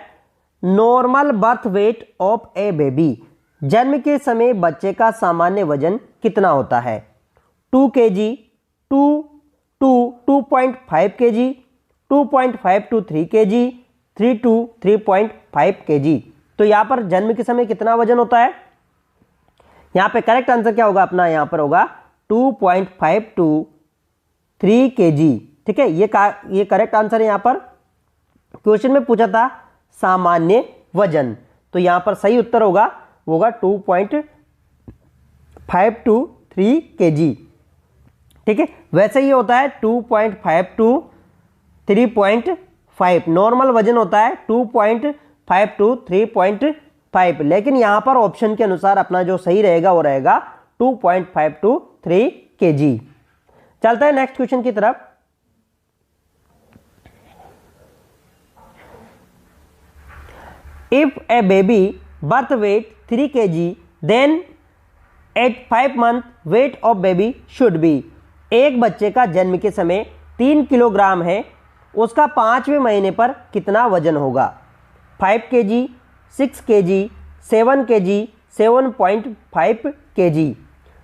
normal birth weight of a baby. जन्म के समय बच्चे का सामान्य वजन कितना होता है? 2 kg, 2.5 kg, 2.5 to 3 kg, 3 to 3.5 kg। तो यहां पर जन्म के समय कितना वजन होता है? यहां पे करेक्ट आंसर क्या होगा अपना? यहां पर होगा 2.5 to 3 kg। ठीक है, ये करेक्ट आंसर है। यहां पर क्वेश्चन में पूछा था सामान्य वजन, तो यहां पर सही उत्तर होगा 2.5 to 3 kg। ठीक है, वैसे ही होता है 2.5 to 3.5। नॉर्मल वजन होता है 2.5 to 3.5, लेकिन यहां पर ऑप्शन के अनुसार अपना जो सही रहेगा वो रहेगा 2.5 to 3 kg। चलता है नेक्स्ट क्वेश्चन की तरफ। If a baby birth weight 3 kg, then at 5 month weight of baby should be. एक बच्चे का जन्म के समय 3 किलोग्राम है, उसका 5वें महीने पर कितना वजन होगा? 5 kg, 6 kg, 7 kg, 7.5 kg।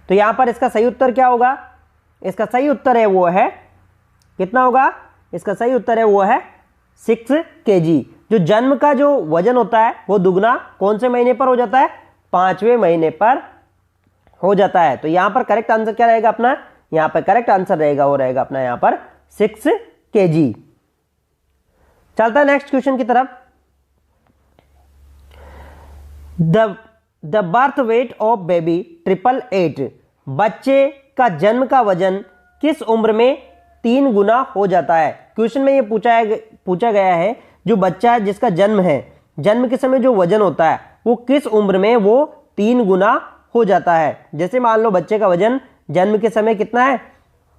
तो यहाँ पर इसका सही उत्तर क्या होगा? इसका सही उत्तर है वो है कितना होगा? इसका सही उत्तर है वो है 6 kg। जो जन्म का जो वजन होता है वो दुगना कौन से महीने पर हो जाता है? 5वें महीने पर हो जाता है। तो यहाँ पर करेक्ट आंसर क्या रहेगा अपना? यहाँ पर करेक्ट आंसर रहेगा वो रहेगा अपना यहाँ पर 6 kg। चलता है नेक्स्ट क्वेश्चन की तरफ। The birth weight of baby 888, बच्चे का जन्म का वजन किस उम्र में 3 गुना हो जाता है? क्वेश्चन में ये पूछा गया है जो बच्चा जिसका जन्म है, जन्म के समय जो वजन होता है वो किस उम्र में वो 3 गुना हो जाता है। जैसे मान लो बच्चे का वजन जन्म के समय कितना है?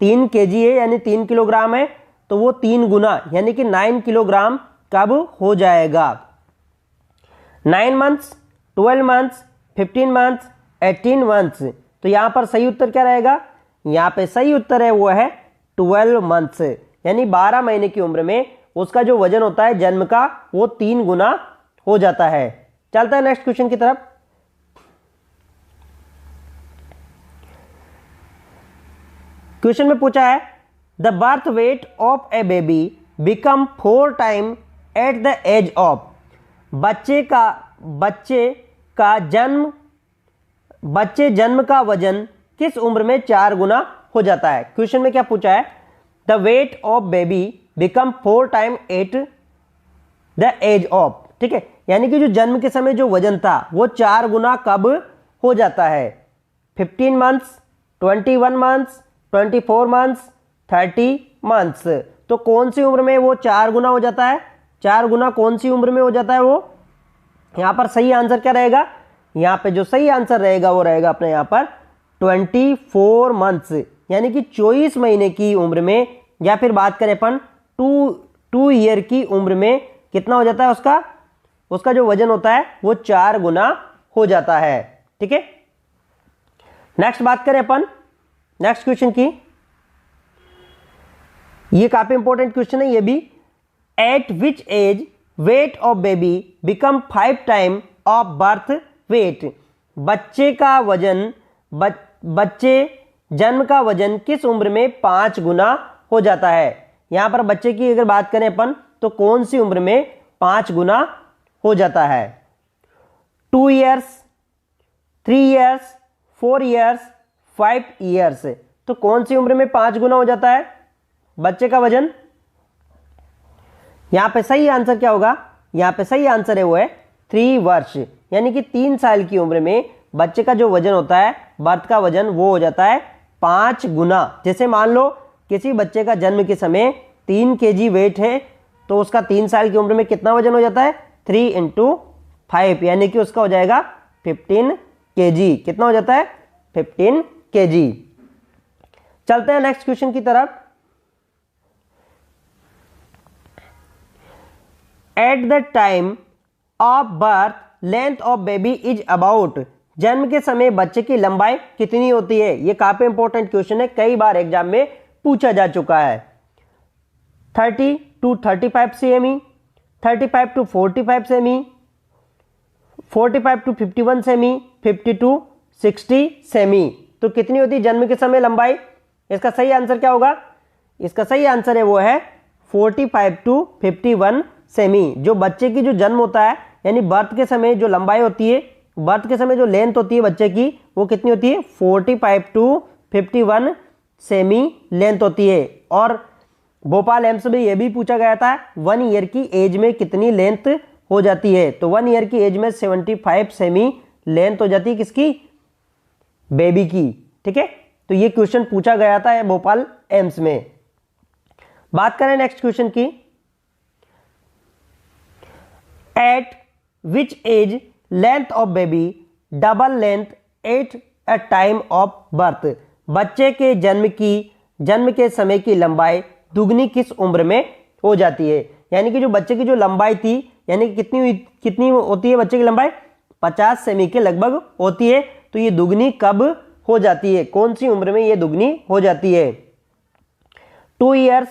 3 kg है, यानी 3 किलोग्राम है, तो वो 3 गुना यानी कि 9 किलोग्राम कब हो जाएगा? 9 मंथ्स, 12 मंथ्स, 15 मंथ्स, 18 मंथ्स। तो यहाँ पर सही उत्तर क्या रहेगा? यहाँ पे सही उत्तर है वो है 12 मंथ्स, यानी 12 महीने की उम्र में उसका जो वजन होता है जन्म का वो 3 गुना हो जाता है। चलता है नेक्स्ट क्वेश्चन की तरफ। क्वेश्चन में पूछा है the birth weight of a baby become 4 time at the age of. बच्चे जन्म का वजन किस उम्र में 4 गुना हो जाता है? क्वेश्चन में क्या पूछा है? The weight of baby become 4 time at the age of. ठीक है, यानी कि जो जन्म के समय जो वजन था वो 4 गुना कब हो जाता है? 15 मंथ्स, 21 मंथ्स, 24 मंथ्स, 30 मंथ्स। तो कौन सी उम्र में वो 4 गुना हो जाता है? 4 गुना कौन सी उम्र में हो जाता है वो? यहाँ पर सही आंसर क्या रहेगा? यहाँ पे जो सही आंसर रहेगा वो रहेगा अपने यहाँ पर 24 मंथ्स, यानी कि 24 महीने की उम्र में, या फिर बात करें अपन 2 ईयर की उम्र में कितना हो जाता है उसका जो वजन होता है वो 4 गुना हो जाता है। ठीक है, नेक्स्ट बात करें अपन नेक्स्ट क्वेश्चन की। ये काफी इंपॉर्टेंट क्वेश्चन है ये भी। At which age weight of baby become 5 time of birth weight. बच्चे जन्म का वजन किस उम्र में 5 गुना हो जाता है? यहां पर बच्चे की अगर बात करें अपन तो कौन सी उम्र में 5 गुना हो जाता है? 2 ईयर्स, 3 ईयर्स, 4 ईयर्स, 5 ईयर्स। तो कौन सी उम्र में 5 गुना हो जाता है बच्चे का वजन? यहां पे सही आंसर क्या होगा? यहां पे सही आंसर है वो है 3 वर्ष, यानी कि 3 साल की उम्र में बच्चे का जो वजन होता है, बर्थ का वजन, वो हो जाता है 5 गुना। जैसे मान लो किसी बच्चे का जन्म के समय 3 kg वेट है, तो उसका 3 साल की उम्र में कितना वजन हो जाता है? 3 × 5, यानी कि उसका हो जाएगा 15 kg। कितना हो जाता है? 15 kg। चलते हैं नेक्स्ट क्वेश्चन की तरफ। At the time of birth length of baby is about. जन्म के समय बच्चे की लंबाई कितनी होती है? ये काफी इंपॉर्टेंट क्वेश्चन है, कई बार एग्जाम में पूछा जा चुका है। 30 to 35 semi, 35 to 45 semi, 45 to 51 semi, 50 to 60 semi. तो कितनी होती है जन्म के समय लंबाई? इसका सही आंसर क्या होगा? इसका सही आंसर है वो है 45 to 51 सेमी। जो बच्चे की जो जन्म होता है, यानी बर्थ के समय जो लंबाई होती है, बर्थ के समय जो लेंथ होती है बच्चे की, वो कितनी होती है? 45 to 51 सेमी लेंथ होती है। और भोपाल एम्स में यह भी पूछा गया था 1 ईयर की एज में कितनी लेंथ हो जाती है? तो 1 ईयर की एज में 75 सेमी लेंथ हो जाती है किसकी? बेबी की। ठीक है, तो ये क्वेश्चन पूछा गया था भोपाल एम्स में। बात करें नेक्स्ट क्वेश्चन की। At which age length of baby double length at a time of birth. बच्चे के जन्म के समय की लंबाई दुगनी किस उम्र में हो जाती है? यानी कि जो बच्चे की जो लंबाई थी, यानी कि कितनी होती है बच्चे की लंबाई? 50 सेमी के लगभग होती है। तो ये दुगनी कब हो जाती है, कौन सी उम्र में ये दुगनी हो जाती है? 2 ईयर्स,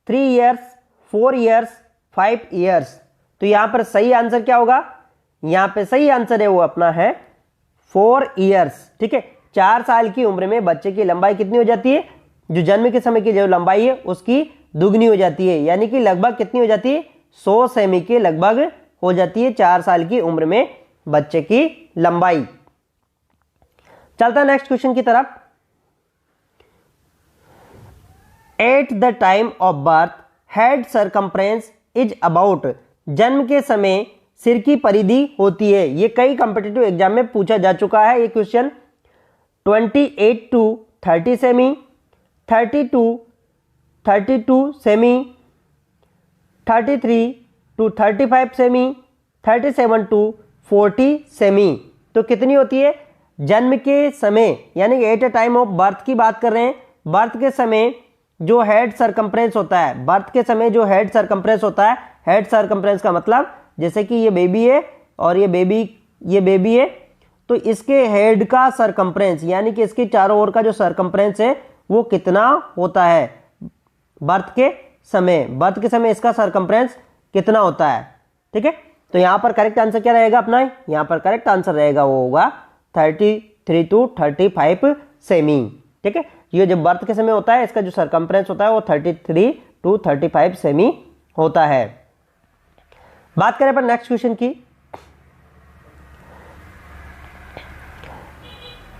3 ईयर्स, 4 ईयर्स, 5 ईयर्स। तो यहां पर सही आंसर क्या होगा? यहां पे सही आंसर है वो अपना है 4 ईयर्स। ठीक है, 4 साल की उम्र में बच्चे की लंबाई कितनी हो जाती है? जो जन्म के समय की जो लंबाई है उसकी दुगनी हो जाती है, यानी कि लगभग कितनी हो जाती है? 100 सेमी के लगभग हो जाती है 4 साल की उम्र में बच्चे की लंबाई। चलता है नेक्स्ट क्वेश्चन की तरफ। At the time of birth head circumference is about, जन्म के समय सिर की परिधि होती है। ये कई कॉम्पिटिटिव एग्जाम में पूछा जा चुका है ये question. 28 to 30 semi, 32 semi, 33 to 35 semi, 37 to 40 semi. तो कितनी होती है? जन्म के समय यानी कि eight a time of birth की बात कर रहे हैं। बर्थ के समय जो हेड सरकमफ्रेंस होता है, बर्थ के समय जो हेड सरकमफ्रेंस होता है, हेड सरकमफ्रेंस का मतलब जैसे कि ये बेबी है और ये बेबी है, तो इसके हेड का सरकमफ्रेंस यानी कि इसके चारों ओर का जो सरकमफ्रेंस है वो कितना होता है बर्थ के समय? बर्थ के समय इसका सरकमफ्रेंस कितना होता है? ठीक है, तो यहां पर करेक्ट आंसर क्या रहेगा अपना? यहां पर करेक्ट आंसर रहेगा वो होगा 33 to 35 सेमी। ठीक है, ये जब बर्थ के समय होता है इसका जो सरकमफ्रेंस होता है वो 33 to 35 सेमी होता है। बात करें पर नेक्स्ट क्वेश्चन की।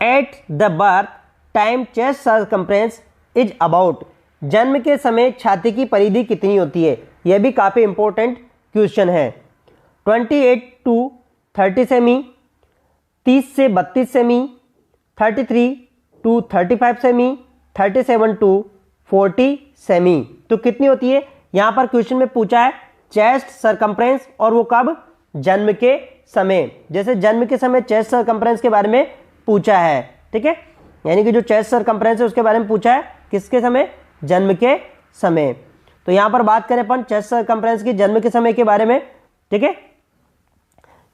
At the birth time chest circumference is about, जन्म के समय छाती की परिधि कितनी होती है? यह भी काफी इंपॉर्टेंट क्वेश्चन है। 28 to 30 सेमी, 30 से 32 semi, 33 to 35 semi, 37 to 40 semi. तो कितनी होती है? यहां पर क्वेश्चन में पूछा है चेस्ट सरकमफ्रेंस और वो कब? जन्म के समय। जैसे जन्म के समय चेस्ट सरकमफ्रेंस के बारे में पूछा है। ठीक है, यानी कि जो चेस्ट सरकमफ्रेंस है उसके बारे में पूछा है किसके समय? जन्म के समय। तो यहां पर बात करें अपन चेस्ट सरकमफ्रेंस की जन्म के समय के बारे में। ठीक है,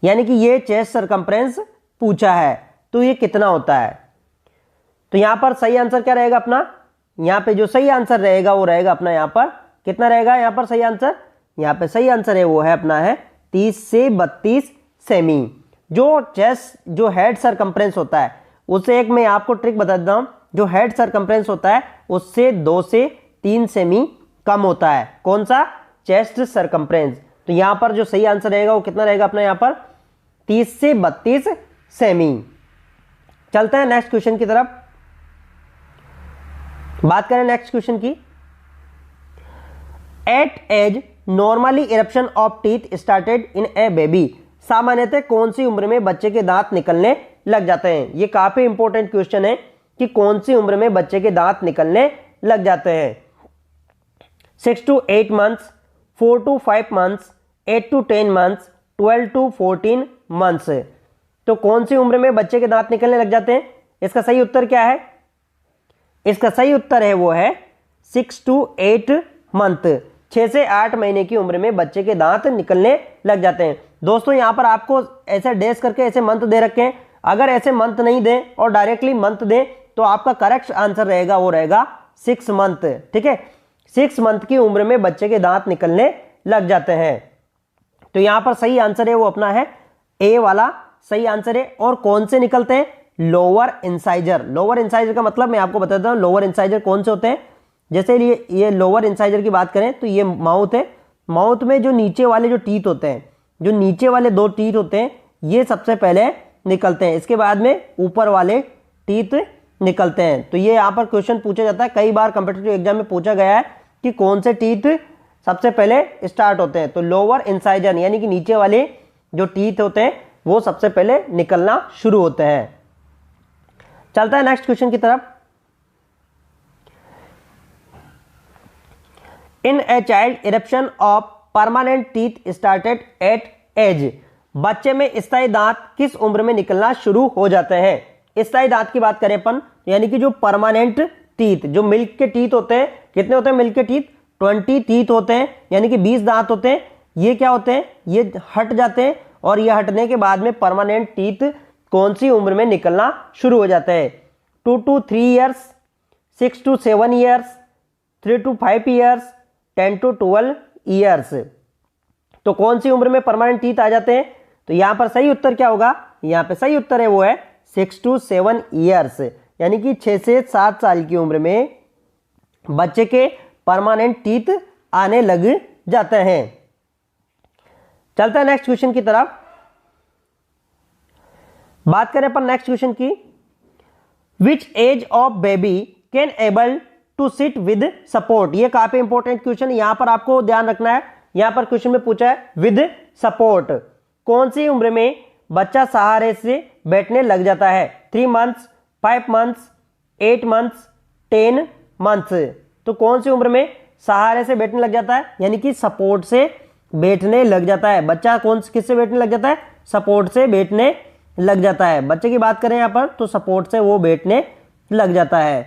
यानी कि ये चेस्ट सरकमफ्रेंस पूछा है, तो ये कितना होता है? तो यहां पर सही आंसर क्या रहेगा अपना? यहां पे जो सही आंसर रहेगा वो रहेगा अपना यहां पर कितना रहेगा? यहां पर सही आंसर, यहां पे सही आंसर है वो है अपना है 30 से 32 सेमी। जो चेस्ट जो हेड सरकमफ्रेंस होता है उससे एक मैं आपको ट्रिक बता देता हूं, जो हेड सरकमफ्रेंस होता है उससे 2 से 3 सेमी कम होता है। कौन सा? Chest circumference. तो यहां पर जो सही आंसर रहेगा वो कितना रहेगा अपना? यहां पर 30 से 32 सेमी। चलते हैं नेक्स्ट क्वेश्चन की तरफ। बात करें नेक्स्ट क्वेश्चन की। At age normally eruption of teeth started in a baby, सामान्यतः कौन सी उम्र में बच्चे के दांत निकलने लग जाते हैं? ये काफी इंपॉर्टेंट क्वेश्चन है कि कौन सी उम्र में बच्चे के दांत निकलने लग जाते हैं। 6 to 8 months, 4 to 5 months, 8 to 10 months, 12 to 14 months। तो कौन सी उम्र में बच्चे के दांत निकलने लग जाते हैं? इसका सही उत्तर क्या है? इसका सही उत्तर है वो है 6 to 8 मंथ, 6 से 8 महीने की उम्र में बच्चे के दांत निकलने लग जाते हैं। दोस्तों यहां पर आपको ऐसे डैश करके ऐसे मंथ दे रखे हैं, अगर ऐसे मंथ नहीं दें और डायरेक्टली मंथ दें तो आपका करेक्ट आंसर रहेगा वो रहेगा 6 मंथ। ठीक है, 6 मंथ की उम्र में बच्चे के दांत निकलने लग जाते हैं। तो यहां पर सही आंसर है वो अपना है ए वाला सही आंसर है। और कौन से निकलते हैं? Lower incisor. लोअर इंसाइजर का मतलब मैं आपको बताता हूं लोअर इंसाइजर कौन से होते हैं। जैसे ये लोअर इंसाइजर की बात करें तो ये माउथ है। माउथ में जो नीचे वाले जो टीथ होते हैं, जो नीचे वाले 2 टीथ होते हैं, ये सबसे पहले निकलते हैं। इसके बाद में ऊपर वाले टीथ निकलते हैं। तो ये यहाँ पर क्वेश्चन पूछा जाता है, कई बार कॉम्पिटिटिव एग्जाम में पूछा गया है कि कौन से टीथ सबसे पहले स्टार्ट होते हैं। तो लोअर इंसाइजर यानी कि नीचे वाले जो टीथ होते हैं वो सबसे पहले निकलना शुरू होते हैं। चलता है नेक्स्ट क्वेश्चन की तरफ। In a child eruption of permanent teeth started at age, बच्चे में स्थायी दांत किस उम्र में निकलना शुरू हो जाते हैं? स्थायी दांत की बात करें अपन यानी कि जो परमानेंट टीथ, जो मिल्क के टीथ होते हैं, कितने होते हैं मिल्क के टीथ? 20 टीथ होते हैं, यानी कि 20 दांत होते हैं। ये क्या होते हैं? ये हट जाते हैं और ये हटने के बाद में परमानेंट टीथ कौन सी उम्र में निकलना शुरू हो जाता है? 2 to 3 years, 6 to 7 years, 3 to 5 years, 10 to 12 years. तो कौन सी उम्र में परमानेंट टीथ आ जाते हैं? तो यहां पर सही उत्तर क्या होगा? यहां पे सही उत्तर है वो है 6 to 7 ईयर्स, यानी कि 6 से 7 साल की उम्र में बच्चे के परमानेंट टीथ आने लग जाते हैं। चलते हैं नेक्स्ट क्वेश्चन की तरफ। बात करें अपन नेक्स्ट क्वेश्चन की, which age of baby can able to sit with support. ये काफी इंपॉर्टेंट क्वेश्चन, यहां पर आपको ध्यान रखना है। यहां पर क्वेश्चन में पूछा है विद सपोर्ट, कौन सी उम्र में बच्चा सहारे से बैठने लग जाता है? 3 मंथ्स, 5 मंथ्स, 8 मंथ्स, 10 मंथ्स। तो कौन सी उम्र में सहारे से बैठने लग जाता है, यानी कि सपोर्ट से बैठने लग जाता है बच्चा? किससे बैठने लग जाता है? सपोर्ट से बैठने लग जाता है। बच्चे की बात करें यहाँ पर तो सपोर्ट से वो बैठने लग जाता है।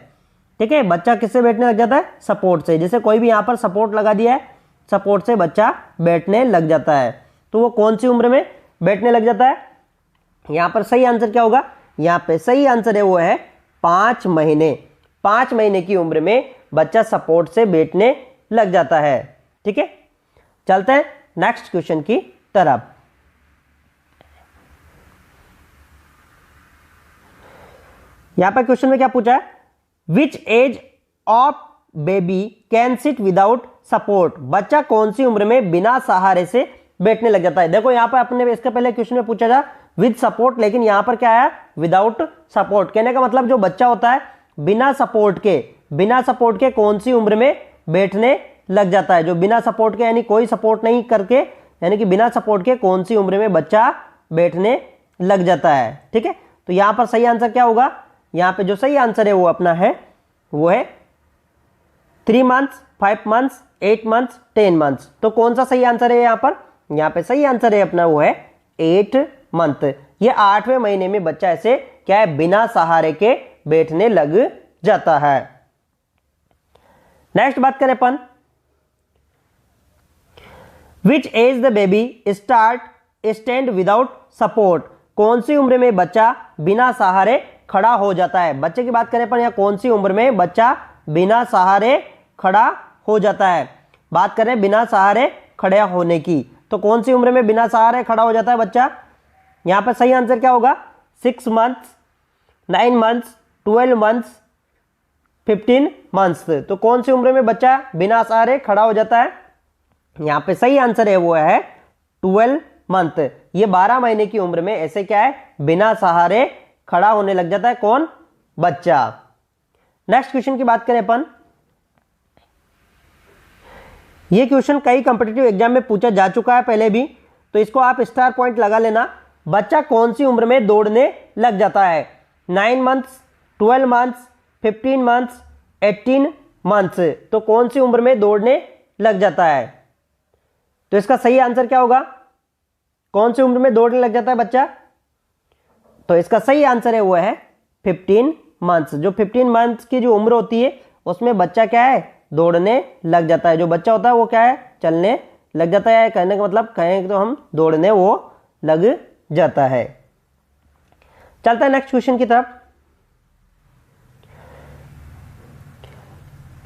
ठीक है, बच्चा किससे बैठने लग जाता है? सपोर्ट से। जैसे कोई भी यहाँ पर सपोर्ट लगा दिया है, सपोर्ट से बच्चा बैठने लग जाता है। तो वो कौन सी उम्र में बैठने लग जाता है? यहाँ पर सही आंसर क्या होगा? यहाँ पे सही आंसर है वो है 5 महीने। 5 महीने की उम्र में बच्चा सपोर्ट से बैठने लग जाता है। ठीक है, चलते हैं नेक्स्ट क्वेश्चन की तरफ। यहां पर क्वेश्चन में क्या पूछा है? Which age of baby can sit without support. बच्चा कौन सी उम्र में बिना सहारे से बैठने लग जाता है? देखो यहां पर अपने इसके पहले क्वेश्चन में पूछा था विद सपोर्ट, लेकिन यहां पर क्या है? Without support. कहने का मतलब जो बच्चा होता है बिना सपोर्ट के कौन सी उम्र में बैठने लग जाता है? जो बिना सपोर्ट के, यानी कोई सपोर्ट नहीं करके, यानी कि बिना सपोर्ट के कौन सी उम्र में बच्चा बैठने लग जाता है। ठीक है, तो यहां पर सही आंसर क्या होगा? यहां पे जो सही आंसर है वो अपना है वो है 3 मंथ्स, 5 मंथ्स, 8 मंथ्स, 10 मंथ्स। तो कौन सा सही आंसर है यहाँ पर? यहाँ पे सही आंसर है अपना वो है 8 मंथ। ये 8वें महीने में बच्चा ऐसे क्या है? बिना सहारे के बैठने लग जाता है। नेक्स्ट बात करें अपन, which age the baby stand without support. कौन सी उम्र में बच्चा बिना सहारे खड़ा हो जाता है? बच्चे की बात करें अपन, या कौन सी उम्र में बच्चा बिना सहारे खड़ा हो जाता है? बात करें बिना सहारे खड़ा होने की, तो कौन सी उम्र में बिना सहारे खड़ा हो जाता है बच्चा? यहां पर सही आंसर क्या होगा? 6 मंथ्स, 9 मंथ्स, 12 मंथ्स, 15 मंथ्स। तो कौन सी उम्र में बच्चा बिना सहारे खड़ा हो जाता है? यहां पे सही आंसर है वो है 12 मंथ। ये 12 महीने की उम्र में ऐसे क्या है? बिना सहारे खड़ा होने लग जाता है। कौन? बच्चा। नेक्स्ट क्वेश्चन की बात करें अपन, ये क्वेश्चन कई कॉम्पिटिटिव एग्जाम में पूछा जा चुका है पहले भी, तो इसको आप स्टार पॉइंट लगा लेना। बच्चा कौन सी उम्र में दौड़ने लग जाता है? 9 मंथ्स, 12 मंथ्स, 15 मंथ्स, 18 मंथ्स। तो कौन सी उम्र में दौड़ने लग जाता है? तो इसका सही आंसर क्या होगा? कौन सी उम्र में दौड़ने लग जाता है बच्चा? तो इसका सही आंसर है वो है 15 मंथ्स। जो 15 मंथ्स की जो उम्र होती है उसमें बच्चा क्या है? दौड़ने लग जाता है। जो बच्चा होता है वो क्या है? चलने लग जाता है। कहने का मतलब कहें तो हम दौड़ने वो लग जाता है। चलता है नेक्स्ट क्वेश्चन की तरफ।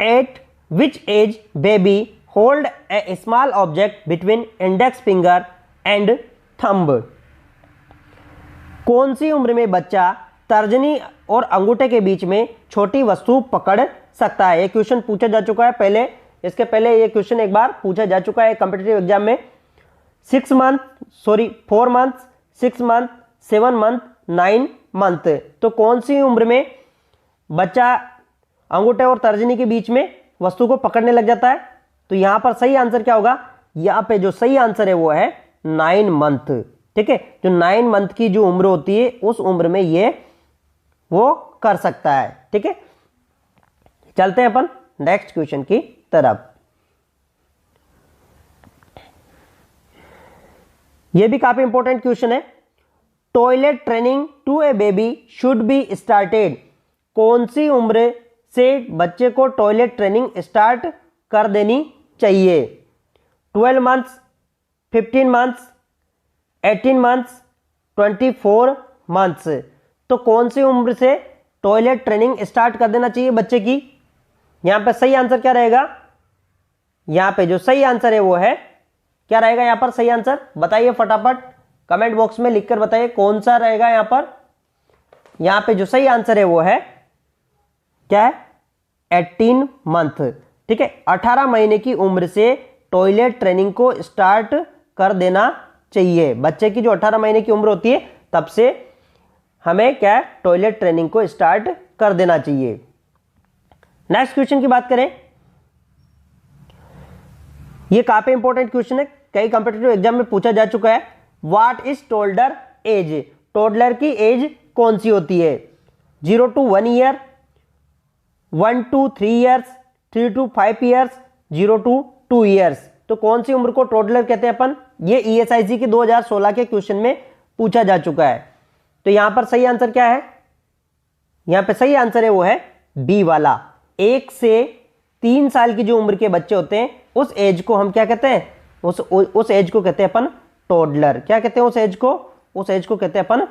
At which age baby hold a small object between index finger and thumb. कौन सी उम्र में बच्चा तर्जनी और अंगूठे के बीच में छोटी वस्तु पकड़ सकता है? ये क्वेश्चन पूछा जा चुका है पहले, इसके पहले ये क्वेश्चन एक बार पूछा जा चुका है कॉम्पिटिटिव एग्जाम में। 4 मंथ, 6 मंथ, 7 मंथ, 9 मंथ। तो कौन सी उम्र में बच्चा अंगूठे और तर्जनी के बीच में वस्तु को पकड़ने लग जाता है? तो यहां पर सही आंसर क्या होगा? यहां पे जो सही आंसर है वो है 9 मंथ। ठीक है, जो 9 मंथ की जो उम्र होती है उस उम्र में ये वो कर सकता है। ठीक है, चलते हैं अपन नेक्स्ट क्वेश्चन की तरफ। यह भी काफी इंपॉर्टेंट क्वेश्चन है। Toilet training to a baby should be started. कौन सी उम्र से बच्चे को टॉयलेट ट्रेनिंग स्टार्ट कर देनी चाहिए? 12 मंथ्स, 15 मंथ्स, 18 मंथ्स, 24 मंथ्स। तो कौन सी उम्र से टॉयलेट ट्रेनिंग स्टार्ट कर देना चाहिए बच्चे की? यहां पे सही आंसर क्या रहेगा? यहां पे जो सही आंसर है वो है, क्या रहेगा यहां पर सही आंसर? बताइए फटाफट कमेंट बॉक्स में लिखकर बताइए कौन सा रहेगा यहां पर। यहां पे जो सही आंसर है वो है क्या है? 18 मंथ। ठीक है, 18 महीने की उम्र से टॉयलेट ट्रेनिंग को स्टार्ट कर देना चाहिए। बच्चे की जो 18 महीने की उम्र होती है तब से हमें क्या है? टॉयलेट ट्रेनिंग को स्टार्ट कर देना चाहिए। नेक्स्ट क्वेश्चन की बात करें, ये काफी इंपॉर्टेंट क्वेश्चन है, कई कॉम्पिटिटिव एग्जाम में पूछा जा चुका है। What is toddler age? Toddler की एज कौन सी होती है? 0 to 1 year, 1 to 3 years, 3 to 5 years, 0 to 2 years. तो कौन सी उम्र को टोडलर कहते हैं अपन? ये ESIC के 2016 के क्वेश्चन में पूछा जा चुका है। तो यहां पर सही आंसर क्या है? यहां पे सही आंसर है वो है बी वाला। 1 से 3 साल की जो उम्र के बच्चे होते हैं उस एज को हम क्या कहते हैं? उस एज को कहते हैं अपन टोडलर। क्या कहते हैं उस एज को? उस एज को कहते हैं अपन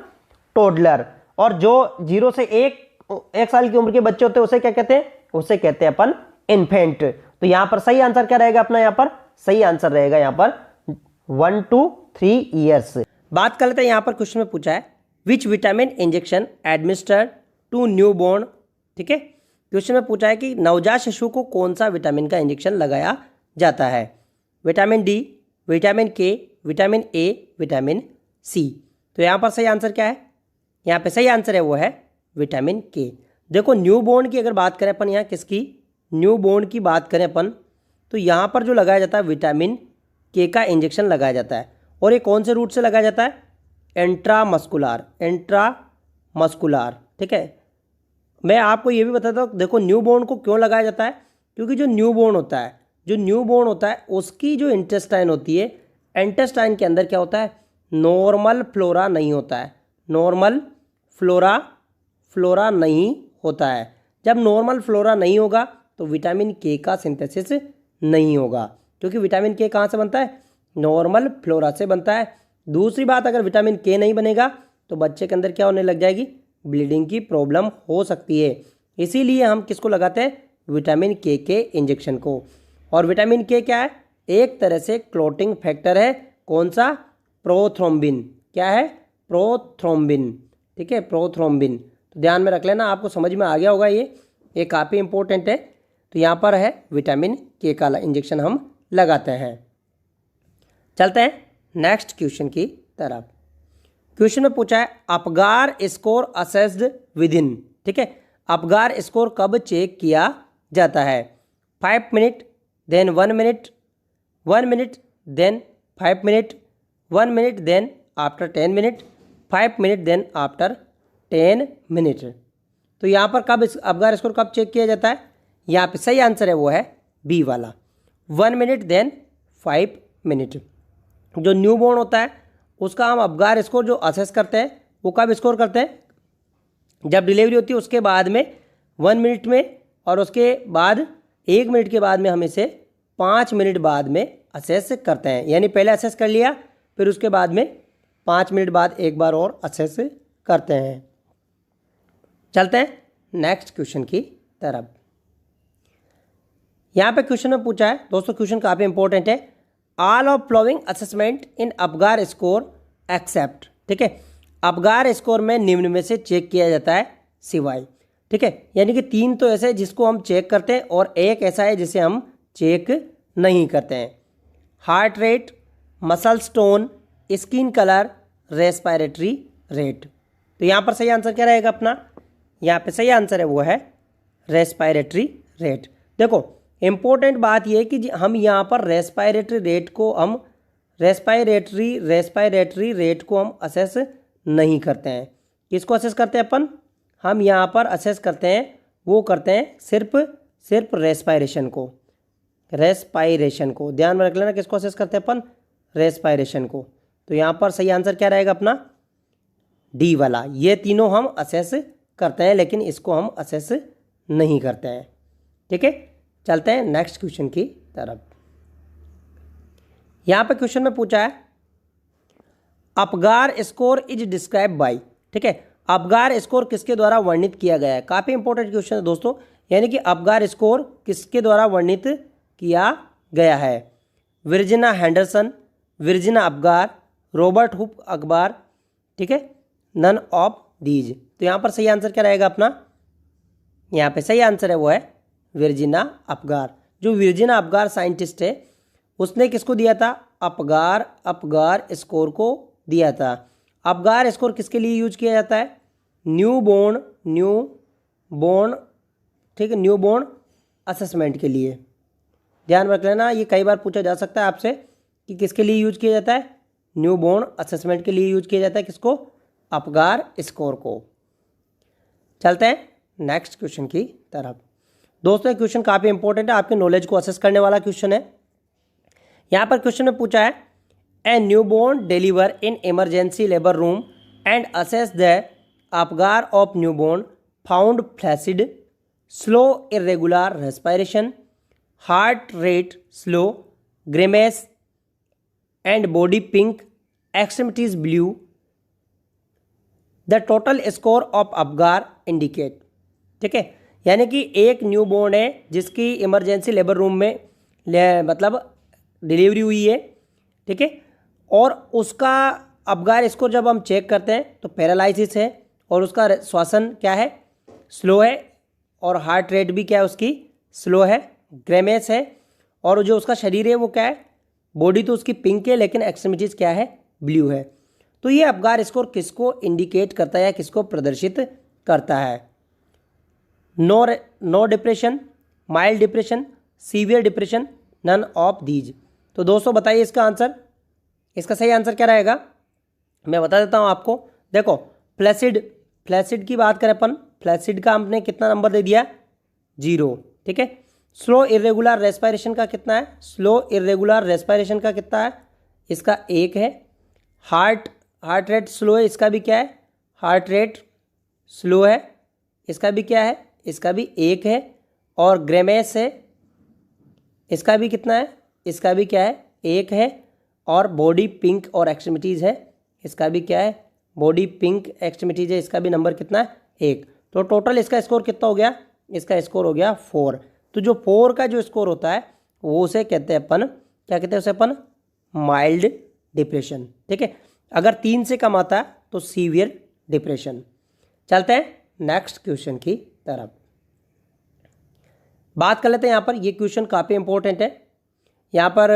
टोडलर। और जो 0 से 1 साल की उम्र के बच्चे होते हैं उसे क्या कहते हैं? उसे कहते हैं अपन इन्फेंट। तो यहां पर सही आंसर क्या रहेगा अपना? यहां पर सही आंसर रहेगा यहां पर 1 to 3 ईयर्स। बात कर लेते हैं, यहां पर क्वेश्चन में पूछा है which vitamin injection administered to new born. ठीक है, क्वेश्चन में पूछा है कि नवजात शिशु को कौन सा विटामिन का इंजेक्शन लगाया जाता है? विटामिन डी, विटामिन के, विटामिन ए, विटामिन सी। तो यहाँ पर सही आंसर क्या है? यहाँ पे सही आंसर है वो है विटामिन के। देखो न्यू बॉर्न की अगर बात करें अपन, यहाँ किसकी? न्यू बॉर्न की बात करें अपन, तो यहाँ पर जो लगाया जाता है विटामिन के का इंजेक्शन लगाया जाता है। और ये कौन से रूट से लगाया जाता है? Intramuscular, intramuscular. ठीक है, मैं आपको ये भी बताता हूँ, देखो न्यू बॉर्न को क्यों लगाया जाता है? क्योंकि जो न्यू बॉर्न होता है, जो न्यू बॉर्न होता है उसकी जो इंटेस्टाइन होती है, इंटेस्टाइन के अंदर क्या होता है? नॉर्मल फ्लोरा नहीं होता है। नॉर्मल फ्लोरा नहीं होता है। जब नॉर्मल फ्लोरा नहीं होगा तो विटामिन के का सिंथेसिस नहीं होगा, क्योंकि विटामिन के कहाँ से बनता है? नॉर्मल फ्लोरा से बनता है। दूसरी बात, अगर विटामिन के नहीं बनेगा तो बच्चे के अंदर क्या होने लग जाएगी? ब्लीडिंग की प्रॉब्लम हो सकती है। इसीलिए हम किसको लगाते हैं? विटामिन के इंजेक्शन को। और विटामिन के क्या है? एक तरह से क्लॉटिंग फैक्टर है। कौन सा? प्रोथ्रोम्बिन। क्या है? प्रोथ्रोम्बिन। ठीक है, प्रोथ्रोम्बिन। तो ध्यान में रख लेना, आपको समझ में आ गया होगा, ये काफ़ी इंपॉर्टेंट है। तो यहाँ पर है विटामिन के का इंजेक्शन हम लगाते हैं। चलते हैं नेक्स्ट क्वेश्चन की तरफ। क्वेश्चन में पूछा है Apgar score assessed with in. ठीक है, अपगार स्कोर कब चेक किया जाता है? 5 minute, then 1 minute, 1 minute, then 5 minute, 1 minute, then after 10 minute, 5 minute, then after 10 minute. तो यहाँ पर कब अपगार स्कोर कब चेक किया जाता है? यहाँ पे सही आंसर है वो है बी वाला, 1 मिनट, देन 5 मिनट। जो न्यू बॉर्न होता है उसका हम अपगार स्कोर जो असेस करते हैं वो कब स्कोर करते हैं? जब डिलीवरी होती है उसके बाद में 1 मिनट में, और उसके बाद 1 मिनट के बाद में हम इसे 5 मिनट बाद में असेस करते हैं। यानी पहले असेस कर लिया, फिर उसके बाद में 5 मिनट बाद एक बार और असेस करते हैं। चलते हैं नेक्स्ट क्वेश्चन की तरफ। यहाँ पे क्वेश्चन में पूछा है, दोस्तों क्वेश्चन काफ़ी इंपॉर्टेंट है, all of following assessment in Apgar score except. ठीक है, अपगार स्कोर में निम्न में से चेक किया जाता है सिवाय। ठीक है, यानी कि 3 तो ऐसे जिसको हम चेक करते हैं और एक ऐसा है जिसे हम चेक नहीं करते हैं। Heart rate, muscle tone, skin colour, respiratory rate. तो यहाँ पर सही आंसर क्या रहेगा अपना? यहाँ पे सही आंसर है वो है रेस्पिरेटरी रेट। देखो इम्पोर्टेंट बात यह है कि हम यहाँ पर रेस्पिरेटरी रेट को हम रेस्पिरेटरी रेट को हम असेस नहीं करते हैं। किसको असेस करते हैं अपन? हम यहाँ पर असेस करते हैं, वो करते हैं सिर्फ रेस्पिरेशन को। रेस्पिरेशन को ध्यान में रख लेना, किसको असेस करते हैं अपन? रेस्पिरेशन को। तो यहाँ पर सही आंसर क्या रहेगा अपना? डी वाला। ये तीनों हम असेस करते हैं लेकिन इसको हम असेस नहीं करते हैं। ठीक है, चलते हैं नेक्स्ट क्वेश्चन की तरफ। यहाँ पे क्वेश्चन में पूछा है Apgar score is describe by. ठीक है। अपगार स्कोर किसके द्वारा वर्णित किया गया है? काफ़ी इंपॉर्टेंट क्वेश्चन है दोस्तों, यानी कि अपगार स्कोर किसके द्वारा वर्णित किया गया है? Virginia Henderson, Virginia Apgar, Robert Hooke Apgar, ठीक है, नन ऑफ दीज। तो यहाँ पर सही आंसर क्या रहेगा अपना? यहाँ पे सही आंसर है वो है वर्जिना अपगार। जो वर्जिना अपगार साइंटिस्ट है उसने किसको दिया था? अपगार स्कोर को दिया था। अपगार स्कोर किसके लिए यूज किया जाता है? न्यू बोर्न, ठीक है, न्यू बोर्न असेसमेंट के लिए। ध्यान रख लेना, ये कई बार पूछा जा सकता है आपसे कि किसके लिए यूज किया जाता है? न्यू बोर्न असेसमेंट के लिए यूज किया जाता है किसको? अपगार स्कोर को। चलते हैं नेक्स्ट क्वेश्चन की तरफ। दोस्तों ये क्वेश्चन काफ़ी इंपॉर्टेंट है, आपके नॉलेज को असेस करने वाला क्वेश्चन है। यहाँ पर क्वेश्चन में पूछा है a newborn deliver in emergency labour room and assess the Apgar of newborn found flaccid, slow irregular respiration, heart rate slow, grimace and body pink, extremities blue, the total score of Apgar indicate. ठीक है, यानी कि एक newborn है जिसकी emergency labour room में मतलब delivery हुई है, ठीक है, और उसका अपगार स्कोर जब हम चेक करते हैं तो पैरालिसिस है और उसका श्वसन क्या है? स्लो है, और हार्ट रेट भी क्या है उसकी? स्लो है, ग्रेमेस है, और जो उसका शरीर है वो क्या है? बॉडी तो उसकी पिंक है लेकिन एक्सट्रीमिटीज क्या है? ब्लू है। तो ये अपगार स्कोर किसको इंडिकेट करता है या किसको प्रदर्शित करता है? No depression, mild depression, severe depression, none of these. तो दोस्तों बताइए इसका आंसर, इसका सही आंसर क्या रहेगा? मैं बता देता हूँ आपको। देखो फ्लैसिड की बात करें अपन, फ्लैसिड का हमने कितना नंबर दे दिया? 0, ठीक है। स्लो इरेगुलर रेस्पिरेशन का कितना है? स्लो इरेगुलर रेस्पिरेशन का कितना है? इसका 1 है। हार्ट रेट स्लो है, इसका भी क्या है? हार्ट रेट स्लो है, इसका भी क्या है? इसका भी 1 है। और ग्रेमेस है, इसका भी कितना है? इसका भी क्या है? 1 है। और बॉडी पिंक और एक्सट्रीमिटीज़ है, इसका भी क्या है? बॉडी पिंक एक्सट्रीमिटीज है, इसका भी नंबर कितना है? 1। तो टोटल इसका स्कोर कितना हो गया? इसका स्कोर हो गया 4। तो जो 4 का जो स्कोर होता है वो उसे कहते हैं अपन, क्या कहते हैं उसे अपन? माइल्ड डिप्रेशन, ठीक है। अगर 3 से कम आता है तो सीवियर डिप्रेशन। चलते हैं नेक्स्ट क्वेश्चन की तरफ। बात कर लेते हैं यहाँ पर, ये क्वेश्चन काफ़ी इंपॉर्टेंट है। यहाँ पर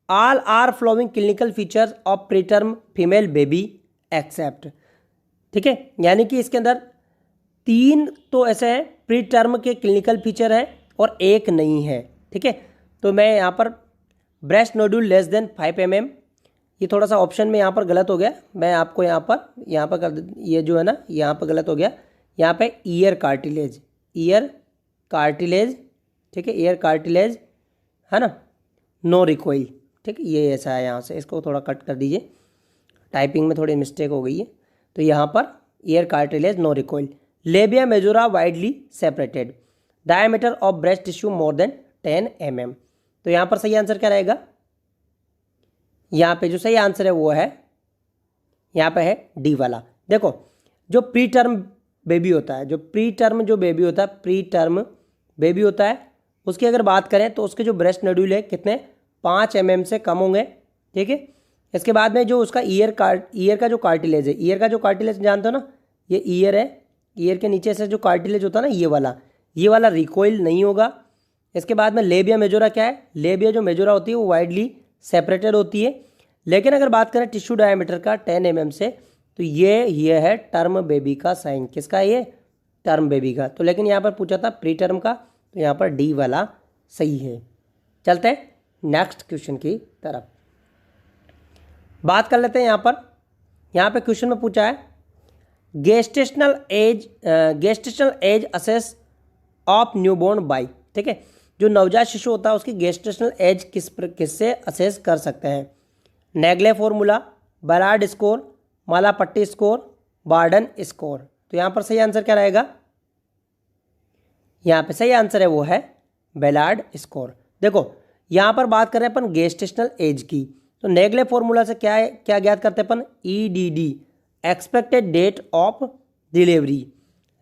all are following clinical features of preterm female baby except, ठीक है, यानी कि इसके अंदर 3 तो ऐसे हैं प्री टर्म के क्लिनिकल फीचर है और 1 नहीं है, ठीक है। तो मैं यहाँ पर breast nodule less than 5 mm, ये थोड़ा सा ऑप्शन में यहाँ पर गलत हो गया, मैं आपको यहाँ पर कर, ये जो है ना यहाँ पर गलत हो गया। यहाँ पे ईयर कार्टिलेज, ठीक है, ईयर कार्टिलेज है ना, नो रिकॉइल, ठीक है, ये ऐसा है। यहाँ से इसको थोड़ा कट कर दीजिए, टाइपिंग में थोड़ी मिस्टेक हो गई है। तो यहाँ पर ear cartilage no recoil, labia majora widely separated, diameter of breast tissue more than 10 mm। तो यहाँ पर सही आंसर क्या रहेगा? यहाँ पे जो सही आंसर है वो है, यहाँ पे है डी वाला। देखो जो प्री टर्म बेबी होता है, प्री टर्म बेबी होता है, उसकी अगर बात करें तो उसके जो ब्रेस्ट नोड्यूल है कितने? 5 mm से कम होंगे, ठीक है। इसके बाद में जो उसका ईयर का जो कार्टिलेज है, ईयर का जो कार्टिलेज जानते हो ना, ये ईयर है, ईयर के नीचे से जो कार्टिलेज होता है ना, ये वाला रिकॉइल नहीं होगा। इसके बाद में लेबिया मेजोरा क्या है? लेबिया जो मेजोरा होती है वो वाइडली सेपरेटेड होती है। लेकिन अगर बात करें टिश्यू डायमीटर का 10 mm से, तो ये है टर्म बेबी का साइन। किसका है ये? टर्म बेबी का। तो लेकिन यहाँ पर पूछा था प्री टर्म का, तो यहाँ पर डी वाला सही है। चलते हैं नेक्स्ट क्वेश्चन की तरफ, बात कर लेते हैं। यहाँ पे क्वेश्चन में पूछा है gestational age assess of newborn by, ठीक है, जो नवजात शिशु होता है उसकी गेस्टेशनल एज किससे असेस कर सकते हैं? Naegele formula, Ballard score, Mallampati score, Braden score. तो यहाँ पर सही आंसर क्या रहेगा? यहाँ पे सही आंसर है वो है बेलार्ड स्कोर। देखो यहाँ पर बात कर रहे हैं अपन गेस्टेशनल एज की, तो नेगले फॉर्मूला से क्या ज्ञात करते हैं अपन? EDD, expected date of delivery.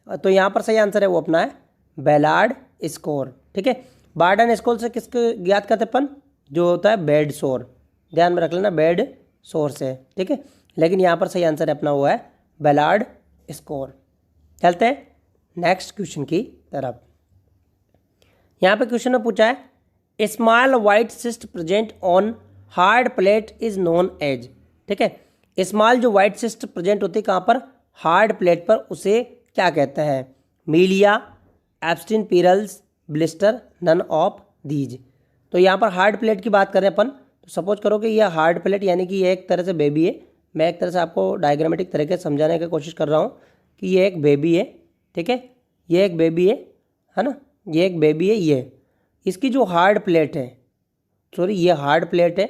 तो यहाँ पर सही आंसर है वो अपना है बैलार्ड स्कोर। ठीक है, बार्डन स्कोर से किसको याद करते अपन, जो होता है बेड सोर, ध्यान में रख लेना बेड सोर से। ठीक है, लेकिन यहाँ पर सही आंसर अपना हुआ है बैलार्ड स्कोर। चलते हैं नेक्स्ट क्वेश्चन की तरफ। यहाँ पे क्वेश्चन में पूछा है small white cyst present on hard plate is known as. ठीक है, स्मॉल जो वाइट सिस्ट प्रेजेंट होती है कहाँ पर, हार्ड प्लेट पर, उसे क्या कहते हैं, मीलिया, एब्स्टिन पिरल्स, ब्लिस्टर, नन ऑफ दीज। तो यहाँ पर हार्ड प्लेट की बात करें अपन, तो सपोज करो कि यह हार्ड प्लेट यानी कि ये एक तरह से बेबी है। मैं एक तरह से आपको डायग्रामेटिक तरीके से समझाने की कोशिश कर रहा हूँ कि ये एक बेबी है। ठीक है, ये एक बेबी है ना, ये एक बेबी है। ये इसकी जो हार्ड प्लेट है, सॉरी ये हार्ड प्लेट है,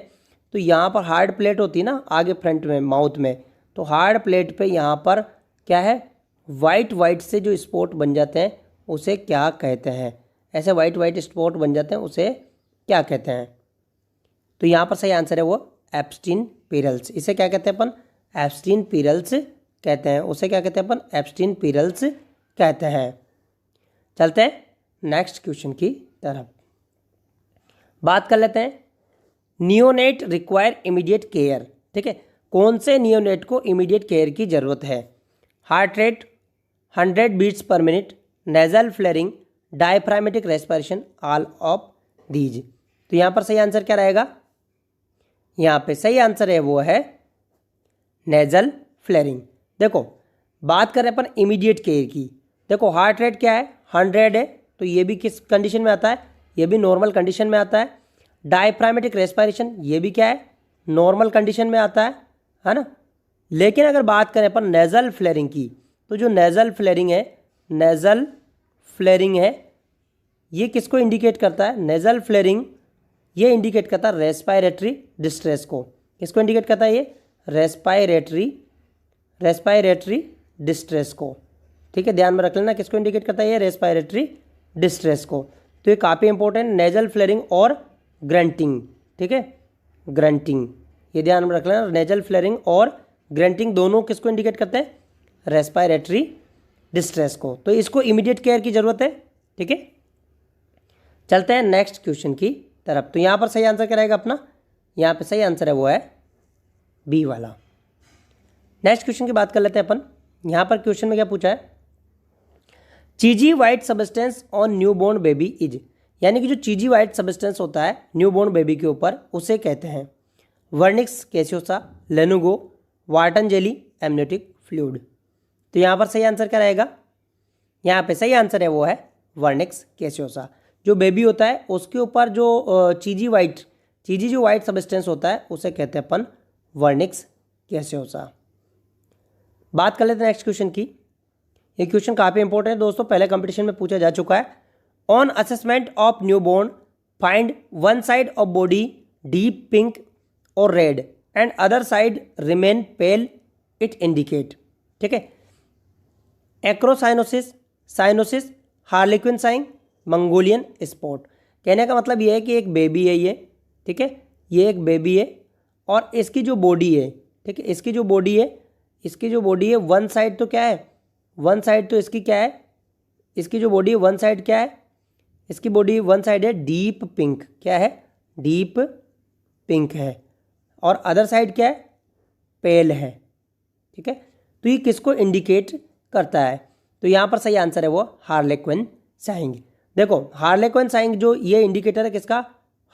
तो यहाँ पर हार्ड प्लेट होती है ना आगे फ्रंट में माउथ में, तो हार्ड प्लेट पे यहाँ पर क्या है, वाइट वाइट से जो स्पॉट बन जाते हैं उसे क्या कहते हैं, ऐसे वाइट वाइट स्पॉट बन जाते हैं उसे क्या कहते हैं। तो यहाँ पर सही आंसर है वो एब्स्टिन पिरल्स। इसे क्या कहते हैं अपन, एब्स्टिन पिरल्स कहते हैं। उसे क्या कहते हैं अपन, एब्स्टिन पिरल्स कहते हैं। चलते हैं नेक्स्ट क्वेश्चन की तरफ, बात कर लेते हैं नियोनेट रिक्वायर इमीडिएट केयर। ठीक है, कौन से नियोनेट को इमीडिएट केयर की ज़रूरत है, heart rate 100 beats per minute, nasal flaring, diaphragmatic respiration, all of these. तो यहाँ पर सही आंसर क्या रहेगा, यहाँ पे सही आंसर है वो है नेजल फ्लेरिंग। देखो बात करें अपन इमीडिएट केयर की, देखो हार्ट रेट क्या है 100 है, तो ये भी किस कंडीशन में आता है, ये भी नॉर्मल कंडीशन में आता है। डायफ्रामेटिक रेस्पिरेशन ये भी क्या है, नॉर्मल कंडीशन में आता है ना। लेकिन अगर बात करें अपन नेजल फ्लेरिंग की, तो जो नेजल फ्लेरिंग है, नेजल फ्लेरिंग है, ये किसको इंडिकेट करता है, नेजल फ्लेरिंग ये इंडिकेट करता है रेस्पिरेटरी डिस्ट्रेस को। किसको इंडिकेट करता है ये, रेस्पिरेटरी डिस्ट्रेस को। ठीक है, ध्यान में रख लेना किसको इंडिकेट करता है ये, रेस्पिरेटरी डिस्ट्रेस को। तो ये काफ़ी इंपॉर्टेंट, नेजल फ्लेरिंग और ग्रंटिंग। ठीक है, ग्रंटिंग ये ध्यान में रख लेना, नेजल फ्लेरिंग और ग्रंटिंग दोनों किसको इंडिकेट करते हैं, रेस्पिरेटरी डिस्ट्रेस को। तो इसको इमीडिएट केयर की जरूरत है। ठीक है, चलते हैं नेक्स्ट क्वेश्चन की तरफ। तो यहाँ पर सही आंसर क्या रहेगा अपना, यहाँ पे सही आंसर है वो है बी वाला। नेक्स्ट क्वेश्चन की बात कर लेते हैं अपन। यहाँ पर क्वेश्चन में क्या पूछा है, cheesy white substance on newborn baby is, यानी कि जो चीजी वाइट सब्सटेंस होता है न्यूबॉर्न बेबी के ऊपर उसे कहते हैं वर्निक्स कैसियोसा, लेनुगो, वाटन जेली, एमनियोटिक फ्लूइड। तो यहाँ पर सही आंसर क्या रहेगा, यहाँ पे सही आंसर है वो है वर्निक्स कैसियोसा। जो बेबी होता है उसके ऊपर जो चीजी जो वाइट सब्सटेंस होता है उसे कहते हैं अपन वर्निक्स कैसियोसा। बात कर लेते हैं नेक्स्ट क्वेश्चन की। ये क्वेश्चन काफ़ी इंपॉर्टेंट है दोस्तों, पहले कंपटीशन में पूछा जा चुका है। On assessment of newborn find one side of body deep pink और red and other side remain pale, it indicate. ठीक है, acrocyanosis, cyanosis, harlequin sign, Mongolian spot. कहने का मतलब ये है कि एक बेबी है ये, ठीक है, ये एक बेबी है और इसकी जो बॉडी है, ठीक है, इसकी जो बॉडी है वन साइड तो क्या है, वन साइड तो इसकी क्या है, इसकी जो बॉडी है वन साइड क्या है, इसकी बॉडी वन साइड है डीप पिंक, क्या है, डीप पिंक है, और अदर साइड क्या है, पेल है। ठीक है, तो ये किसको इंडिकेट करता है, तो यहाँ पर सही आंसर है वो हार्लेक्विन साइन। देखो हार्लेक्विन साइन जो ये इंडिकेटर है किसका,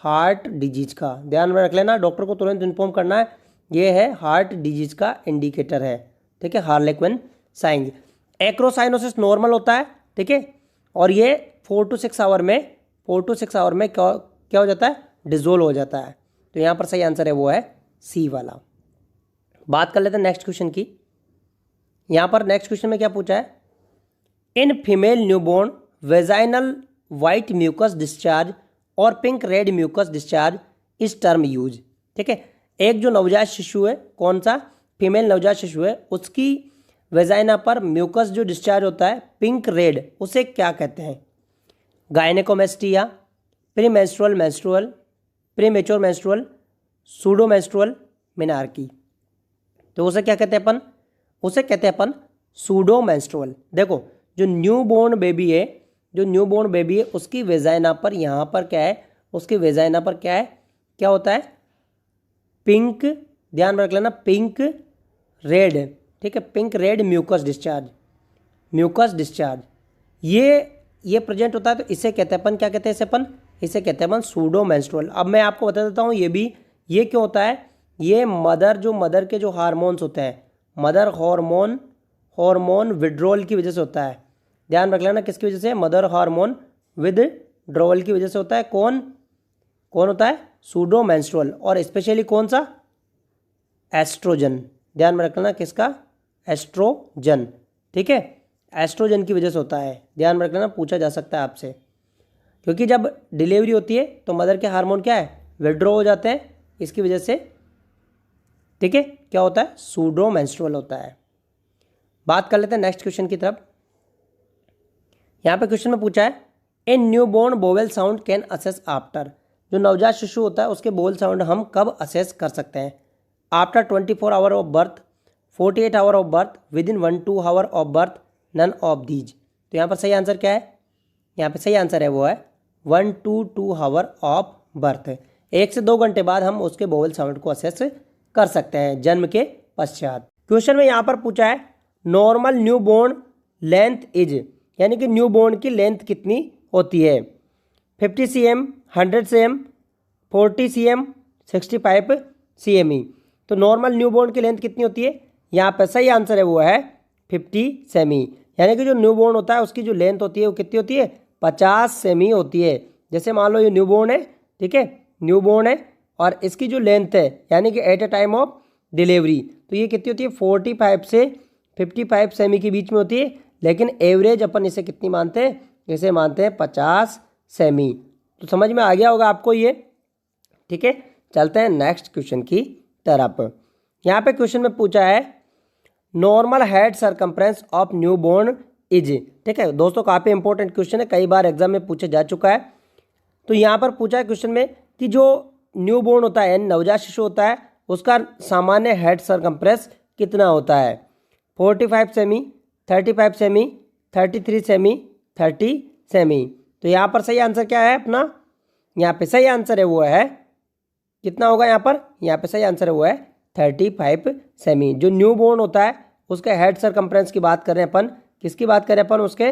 हार्ट डिजीज का। ध्यान में रख लेना, डॉक्टर को तुरंत इन्फॉर्म करना है, ये है हार्ट डिजीज का इंडिकेटर है। ठीक है, हार्लेक्विन साइन। एक्रोसाइनोसिस नॉर्मल होता है, ठीक है, और ये 4 to 6 आवर में क्या हो जाता है, डिजोल्व हो जाता है। तो यहाँ पर सही आंसर है वो है सी वाला। बात कर लेते हैं नेक्स्ट क्वेश्चन की। यहाँ पर नेक्स्ट क्वेश्चन में क्या पूछा है, in female newborn vaginal white mucus discharge और pink red mucus discharge is term use. ठीक है, एक जो नवजात शिशु है, कौन सा, फीमेल नवजात शिशु है, उसकी वेजाइना पर म्यूकस जो डिस्चार्ज होता है पिंक रेड, उसे क्या कहते हैं, gynaecomastia, premenstrual menstrual, premature menstrual, pseudomenstrual, menarche. तो उसे क्या कहते हैं अपन, उसे कहते हैं अपन सूडो मेंस्ट्रुअल। देखो जो न्यूबॉर्न बेबी है, उसकी वेजाइना पर यहाँ पर क्या है, उसकी वेजाइना पर क्या है, क्या होता है, पिंक, ध्यान रख लेना, पिंक रेड, ठीक है, पिंक रेड म्यूकस डिस्चार्ज ये प्रेजेंट होता है। तो इसे कहते हैं अपन, क्या कहते हैं इसे कहते हैं अपन सूडो मेंस्ट्रुअल। अब मैं आपको बता देता हूँ ये क्यों होता है। ये मदर के जो हार्मोन्स होते हैं, मदर हार्मोन विड्रॉल की वजह से होता है। ध्यान रख लेना, किसकी वजह से, मदर हार्मोन विड्रॉल की वजह से होता है। कौन होता है, सूडो मेंस्ट्रुअल। और स्पेशली कौन सा, एस्ट्रोजन, ध्यान में रखना, किसका, एस्ट्रोजन, ठीक है, एस्ट्रोजन की वजह से होता है। ध्यान में रखना, पूछा जा सकता है आपसे, क्योंकि जब डिलीवरी होती है तो मदर के हार्मोन क्या है, विड्रॉ हो जाते हैं, इसकी वजह से, ठीक है, क्या होता है, सूडो मेंस्ट्रुअल होता है। बात कर लेते हैं नेक्स्ट क्वेश्चन की तरफ। यहाँ पे क्वेश्चन में पूछा है, a newborn bowel sound can assess after, जो नवजात शिशु होता है उसके बोल साउंड हम कब असेस कर सकते हैं, after 24 hour of birth, 48 hour of birth, within 1-2 hour of birth, none of these. तो यहाँ पर सही आंसर क्या है, यहाँ पे सही आंसर है वो है 1-2 आवर ऑफ बर्थ। 1 से 2 घंटे बाद हम उसके बोवल साउंड को असेस कर सकते हैं जन्म के पश्चात। क्वेश्चन में यहाँ पर पूछा है, नॉर्मल न्यूबॉर्न लेंथ इज, यानी कि न्यूबॉर्न की लेंथ कितनी होती है, 50 cm, 100 cm, 40 cm, 65 cm। तो नॉर्मल न्यूबॉर्न की लेंथ कितनी होती है, यहाँ पर सही आंसर है वो है 50 सेमी। यानी कि जो न्यूबॉर्न होता है उसकी जो लेंथ होती है वो कितनी होती है, 50 सेमी होती है। जैसे मान लो ये न्यूबॉर्न है, ठीक है, न्यूबॉर्न है, और इसकी जो लेंथ है यानी कि at a time of delivery, तो ये कितनी होती है, 45 से 55 सेमी के बीच में होती है। लेकिन एवरेज अपन इसे कितनी मानते हैं, इसे मानते हैं 50 सेमी। तो समझ में आ गया होगा आपको ये, ठीक है। चलते हैं नेक्स्ट क्वेश्चन की तरफ। यहाँ पे क्वेश्चन में पूछा है, normal head circumference of newborn is, ठीक है दोस्तों, काफ़ी इंपॉर्टेंट क्वेश्चन है, कई बार एग्जाम में पूछा जा चुका है। तो यहाँ पर पूछा है क्वेश्चन में कि जो न्यूबॉर्न होता है, नवजात शिशु होता है, उसका सामान्य हेड सरकमफ्रेंस कितना होता है, 45 सेमी, 35 सेमी, 33 सेमी, 30 सेमी। तो यहाँ पर सही आंसर क्या है अपना, यहाँ पे सही आंसर है वो है, कितना होगा यहाँ पे सही आंसर है वो है 35 सेमी। जो न्यूबॉर्न होता है उसके हेड सरकमफ्रेंस की बात कर रहे हैं अपन, किसकी बात कर रहे हैं अपन, उसके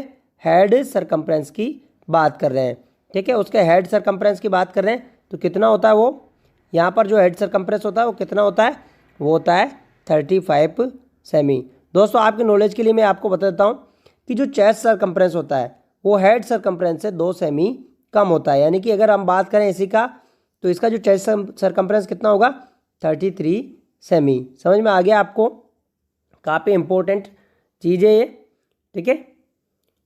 हेड सरकमफ्रेंस की बात कर रहे हैं, ठीक है, उसके हेड सरकमफ्रेंस की बात कर रहे हैं। तो कितना होता है वो, यहाँ पर जो हेड सरकमफ्रेंस होता है वो कितना होता है, वो होता है 35 सेमी। दोस्तों आपकी नॉलेज के लिए मैं आपको बता देता हूँ कि जो चेस्ट सरकमफ्रेंस होता है वो हेड सरकमफ्रेंस से 2 सेमी कम होता है। यानी कि अगर हम बात करें इसी का, तो इसका जो चेस्ट सरकमफ्रेंस कितना होगा, 33 सेमी। समझ में आ गया आपको, काफ़ी इंपॉर्टेंट चीज़ है ये, ठीक है।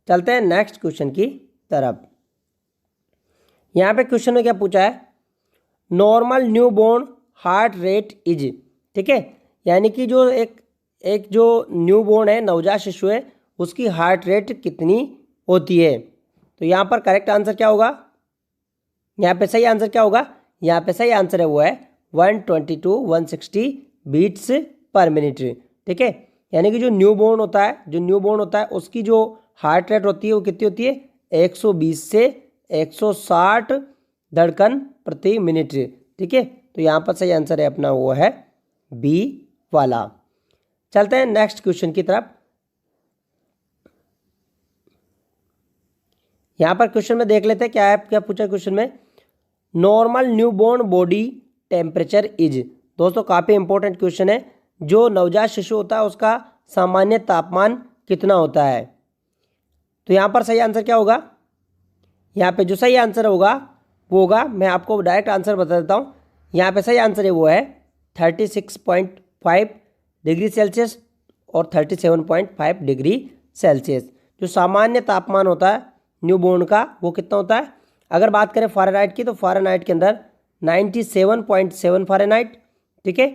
चलते हैं नेक्स्ट क्वेश्चन की तरफ। यहाँ पे क्वेश्चन में क्या पूछा है, normal newborn heart rate is, ठीक है, यानी कि जो एक जो न्यूबॉर्न है, नवजात शिशु है, उसकी हार्ट रेट कितनी होती है। तो यहाँ पर करेक्ट आंसर क्या होगा, यहाँ पे सही आंसर क्या होगा, यहाँ पे सही आंसर है वो है 120-160 बीट्स पर मिनट, ठीक है। यानी कि जो न्यूबॉर्न होता है उसकी जो हार्ट रेट होती है वो कितनी होती है, 120 से 160 धड़कन प्रति मिनट, ठीक है। तो यहाँ पर सही आंसर है अपना वो है बी वाला। चलते हैं नेक्स्ट क्वेश्चन की तरफ। यहाँ पर क्वेश्चन में देख लेते हैं क्या है, क्या पूछा क्वेश्चन में, normal newborn body temperature is. दोस्तों काफ़ी इंपॉर्टेंट क्वेश्चन है, जो नवजात शिशु होता है उसका सामान्य तापमान कितना होता है। तो यहाँ पर सही आंसर क्या होगा, यहाँ पे जो सही आंसर होगा वो होगा, मैं आपको डायरेक्ट आंसर बता देता हूँ, यहाँ पे सही आंसर है वो है 36.5 डिग्री सेल्सियस और 37.5 डिग्री सेल्सियस। जो सामान्य तापमान होता है न्यूबॉर्न का वो कितना होता है, अगर बात करें फ़ारेनहाइट की, तो फ़ारेनहाइट के अंदर 97.7 फ़ारेनहाइट, ठीक है,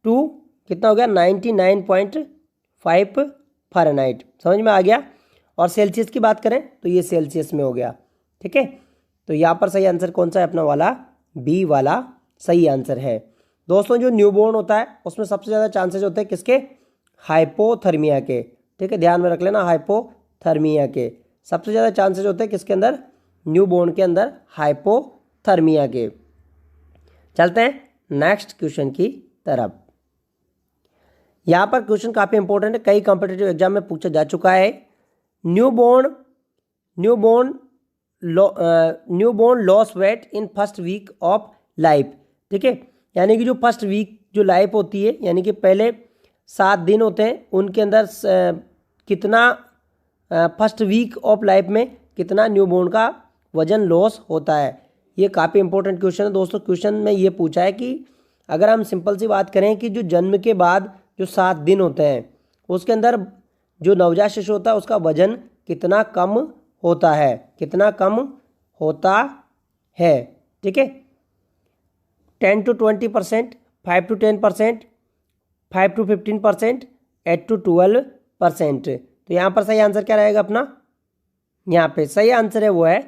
टू कितना हो गया 99.5 फ़ारेनहाइट। समझ में आ गया। और सेल्सियस की बात करें तो ये सेल्सियस में हो गया, ठीक है। तो यहाँ पर सही आंसर कौन सा है अपना वाला, बी वाला सही आंसर है। दोस्तों जो न्यूबॉर्न होता है उसमें सबसे ज़्यादा चांसेस होते हैं किसके, हाइपोथर्मिया के, ठीक है, ध्यान में रख लेना, हाइपोथर्मिया के। सबसे ज़्यादा चांसेस होते हैं किसके अंदर, न्यूबॉर्न के अंदर हाइपोथर्मिया के। चलते हैं नेक्स्ट क्वेश्चन की तरफ। यहाँ पर क्वेश्चन काफ़ी इंपॉर्टेंट है, कई कॉम्पिटिटिव एग्जाम में पूछा जा चुका है। Newborn loss weight in first week of life, ठीक है, यानी कि जो फर्स्ट वीक जो लाइफ होती है, यानी कि पहले 7 दिन होते हैं, उनके अंदर कितना फर्स्ट वीक ऑफ लाइफ में कितना न्यूबॉर्न का वजन लॉस होता है। ये काफ़ी इंपॉर्टेंट क्वेश्चन है दोस्तों। क्वेश्चन में ये पूछा है कि अगर हम सिंपल सी बात करें कि जो जन्म के बाद जो 7 दिन होते हैं उसके अंदर जो नवजात शिशु होता है उसका वजन कितना कम होता है, कितना कम होता है, ठीक है, 10 to 20%, 5 to 10%, 5 to 15%, 8 to 12%। तो यहाँ पर सही आंसर क्या रहेगा अपना, यहाँ पे सही आंसर है वो है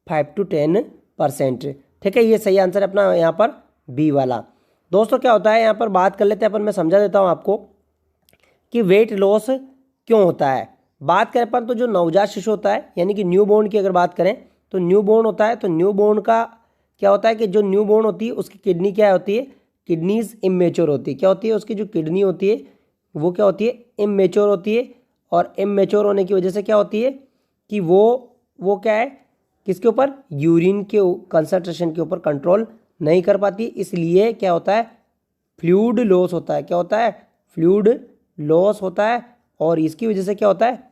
5 to 10%, ठीक है, ये सही आंसर है अपना यहाँ पर बी वाला। दोस्तों क्या होता है, यहाँ पर बात कर लेते हैं अपन, मैं समझा देता हूँ आपको कि वेट लॉस क्यों होता है। बात करें अपन तो जो नवजात शिशु होता है, यानी कि न्यूबॉर्न की अगर बात करें तो न्यूबॉर्न होता है, तो न्यूबॉर्न का क्या होता है कि जो न्यूबॉर्न होती है उसकी किडनी क्या होती है, किडनीज इमेच्योर होती है। क्या होती है, उसकी जो किडनी होती है वो क्या होती है, इमेच्योर होती है। और इमेच्योर होने की वजह से क्या होती है कि वो क्या है, किसके ऊपर, यूरिन के कंसंट्रेशन के ऊपर कंट्रोल नहीं कर पाती, इसलिए क्या होता है, फ्लूइड लॉस होता है। क्या होता है, फ्लूइड लॉस होता है, और इसकी वजह से क्या होता है,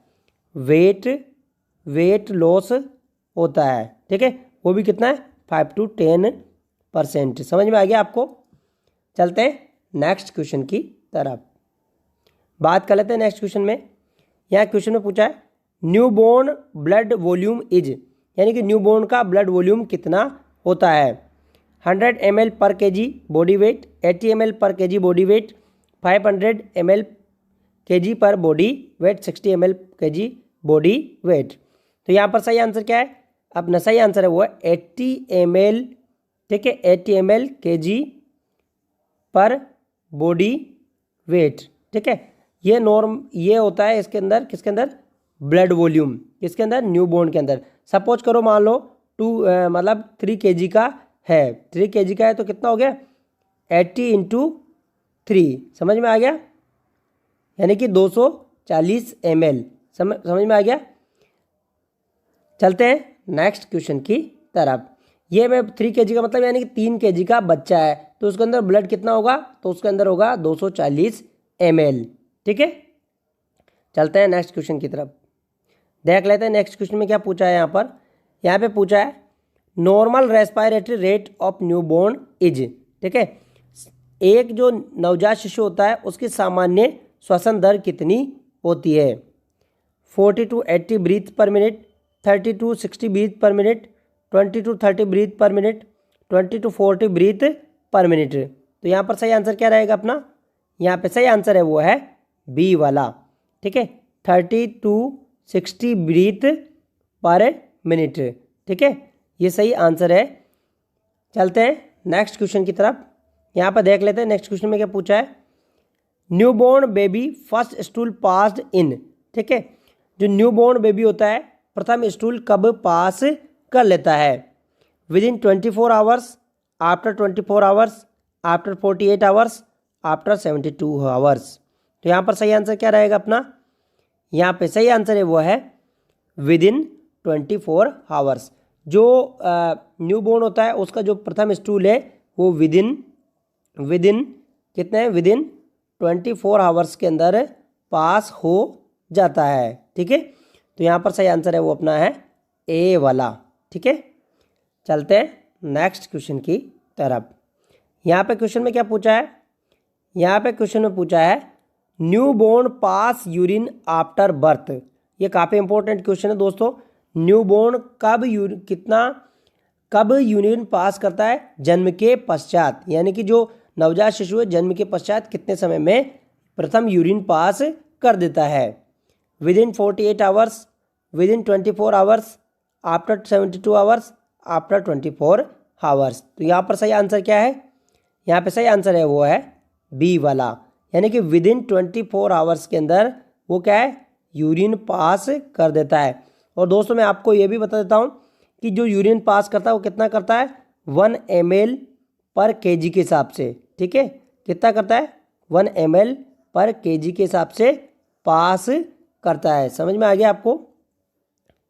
वेट लॉस होता है, ठीक है, वो भी कितना है, 5 to 10%। समझ में आ गया आपको। चलते हैं नेक्स्ट क्वेश्चन की तरफ, बात कर लेते हैं नेक्स्ट क्वेश्चन में। यहाँ क्वेश्चन में पूछा है न्यूबॉर्न ब्लड वॉल्यूम इज, यानी कि न्यूबॉर्न का ब्लड वॉल्यूम कितना होता है। 100 ml पर kg बॉडी वेट, 80 ml पर kg body weight, 500 ml kg पर body weight, 60 ml kg body weight. तो यहाँ पर सही आंसर क्या है, अपना सही आंसर है वो है 80 ml, ठीक है, 80 ml kg पर बॉडी वेट, ठीक है। ये नॉर्म ये होता है इसके अंदर, किसके अंदर, ब्लड वॉल्यूम, किसके अंदर, न्यूबॉर्न के अंदर। सपोज करो मान लो मतलब 3 kg का है, 3 kg का है तो कितना हो गया, 80 × 3, समझ में आ गया, यानी कि 240 ml। समझ में आ गया। चलते हैं नेक्स्ट क्वेश्चन की तरफ। ये मैं 3 kg का मतलब यानी कि 3 kg का बच्चा है, तो उसके अंदर ब्लड कितना होगा, तो उसके अंदर होगा 240 ml, ठीक है। चलते हैं नेक्स्ट क्वेश्चन की तरफ, देख लेते हैं नेक्स्ट क्वेश्चन में क्या पूछा है। यहाँ पे पूछा है normal respiratory rate of newborn is, ठीक है, एक जो नवजात शिशु होता है उसकी सामान्य श्वसन दर कितनी होती है। 40 to 80 breath per minute, 30 to 60 breath per minute, 20 to 30 breath per minute, 20 to 40 breath per minute. तो यहाँ पर सही आंसर क्या रहेगा अपना, यहाँ पे सही आंसर है वो है बी वाला, ठीक है, 30 to 60 ब्रीथ पर मिनट, ठीक है, ये सही आंसर है। चलते हैं नेक्स्ट क्वेश्चन की तरफ, यहाँ पर देख लेते हैं नेक्स्ट क्वेश्चन में क्या पूछा है। Newborn baby first stool passed in, ठीक है, जो न्यूबॉर्न बेबी होता है प्रथम स्टूल कब पास कर लेता है। Within 24 hours, after 24 hours, after 48 hours, after 72 hours. तो यहाँ पर सही आंसर क्या रहेगा अपना, यहाँ पे सही आंसर है वो है विदिन 24 आवर्स। जो न्यूबॉर्न होता है उसका जो प्रथम स्टूल है वो विदिन कितने हैं, विदिन 24 आवर्स के अंदर पास हो जाता है, ठीक है। तो यहाँ पर सही आंसर है वो अपना है ए वाला, ठीक है। चलते हैं नेक्स्ट क्वेश्चन की तरफ। यहाँ पे क्वेश्चन में क्या पूछा है, यहाँ पे क्वेश्चन में पूछा है न्यूबॉर्न पास यूरिन आफ्टर बर्थ। ये काफ़ी इंपॉर्टेंट क्वेश्चन है दोस्तों। न्यूबॉर्न कब यूरिन पास करता है, जन्म के पश्चात, यानी कि जो नवजात शिशु है जन्म के पश्चात कितने समय में प्रथम यूरिन पास कर देता है। Within 48 hours, within 24 hours, after 72 hours, after 24 hours. तो यहाँ पर सही आंसर क्या है, यहाँ पे सही आंसर है वो है बी वाला, यानी कि विदिन 24 आवर्स के अंदर वो क्या है, यूरिन पास कर देता है। और दोस्तों मैं आपको ये भी बता देता हूँ कि जो यूरिन पास करता है वो कितना करता है, 1 ml पर kg के हिसाब से, ठीक है, कितना करता है, 1 ml पर kg के हिसाब से पास करता है। समझ में आ गया आपको,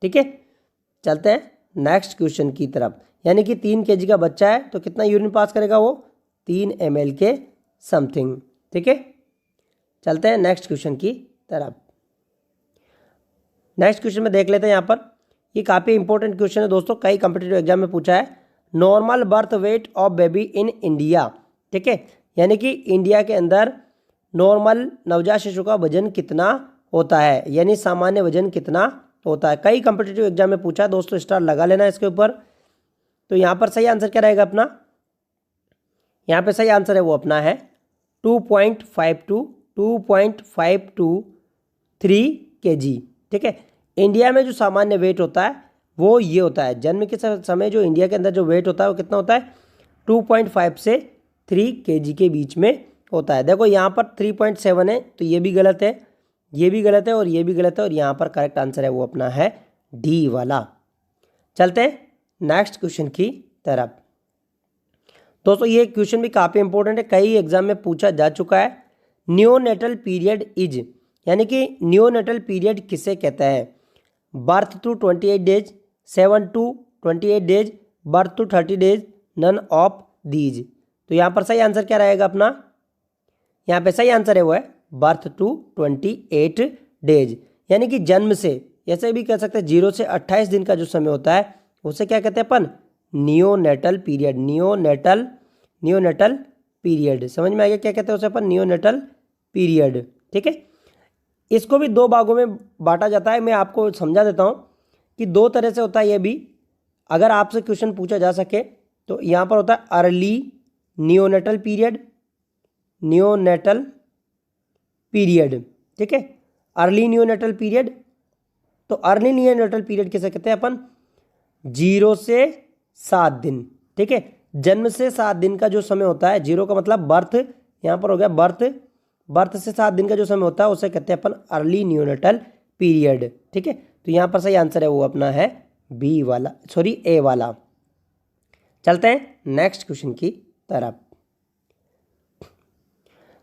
ठीक है। चलते हैं नेक्स्ट क्वेश्चन की तरफ। यानी कि 3 kg का बच्चा है तो कितना यूरिन पास करेगा वो, 3 ml के समथिंग, ठीक है। चलते हैं नेक्स्ट क्वेश्चन की तरफ। नेक्स्ट क्वेश्चन में देख लेते हैं। यहाँ पर ये काफ़ी इंपॉर्टेंट क्वेश्चन है दोस्तों, कई कॉम्पिटिटिव एग्जाम में पूछा है। Normal birth weight of baby in India, ठीक है, यानी कि इंडिया के अंदर नॉर्मल नवजात शिशु का वजन कितना होता है, यानी सामान्य वजन कितना होता है। कई कॉम्पिटिटिव एग्जाम में पूछा है दोस्तों, स्टार लगा लेना इसके ऊपर। तो यहाँ पर सही आंसर क्या रहेगा अपना, यहाँ पे सही आंसर है वो अपना है 2.523 kg, ठीक है। इंडिया में जो सामान्य वेट होता है वो ये होता है, जन्म के समय जो इंडिया के अंदर जो वेट होता है वो कितना होता है, 2.5 से 3 kg के बीच में होता है। देखो यहाँ पर 3.7 है तो ये भी गलत है, ये भी गलत है और ये भी गलत है, और यहाँ पर करेक्ट आंसर है वो अपना है डी वाला। चलते हैं नेक्स्ट क्वेश्चन की तरफ। दोस्तों ये क्वेश्चन भी काफ़ी इंपॉर्टेंट है, कई एग्जाम में पूछा जा चुका है। नियोनेटल पीरियड इज, यानी कि नियोनेटल पीरियड किसे कहता है, birth to 28 days, 7 to 28 days, birth to 30 days, none of these. तो यहाँ पर सही आंसर क्या रहेगा अपना, यहाँ पे सही आंसर है वो है बर्थ टू 28 डेज, यानी कि जन्म से, ऐसे भी कह सकते हैं 0 से 28 दिन का जो समय होता है उसे क्या कहते हैं अपन, नियोनेटल पीरियड। नियोनेटल पीरियड समझ में आ गया क्या कहते हैं उसे अपन, नियोनेटल पीरियड, ठीक है। इसको भी 2 भागों में बांटा जाता है, मैं आपको समझा देता हूँ कि 2 तरह से होता है ये भी, अगर आपसे क्वेश्चन पूछा जा सके तो। यहाँ पर होता है अर्ली नियोनेटल पीरियड, ठीक है, अर्ली नियोनेटल पीरियड। तो अर्ली नियोनेटल पीरियड किसे कहते हैं अपन, 0 से 7 दिन, ठीक है, जन्म से 7 दिन का जो समय होता है, 0 का मतलब बर्थ, यहाँ पर हो गया बर्थ से 7 दिन का जो समय होता है उसे कहते हैं अपन अर्ली नियोनेटल पीरियड, ठीक है। तो यहाँ पर सही आंसर है वो अपना है बी वाला, सॉरी ए वाला। चलते हैं नेक्स्ट क्वेश्चन की तरफ।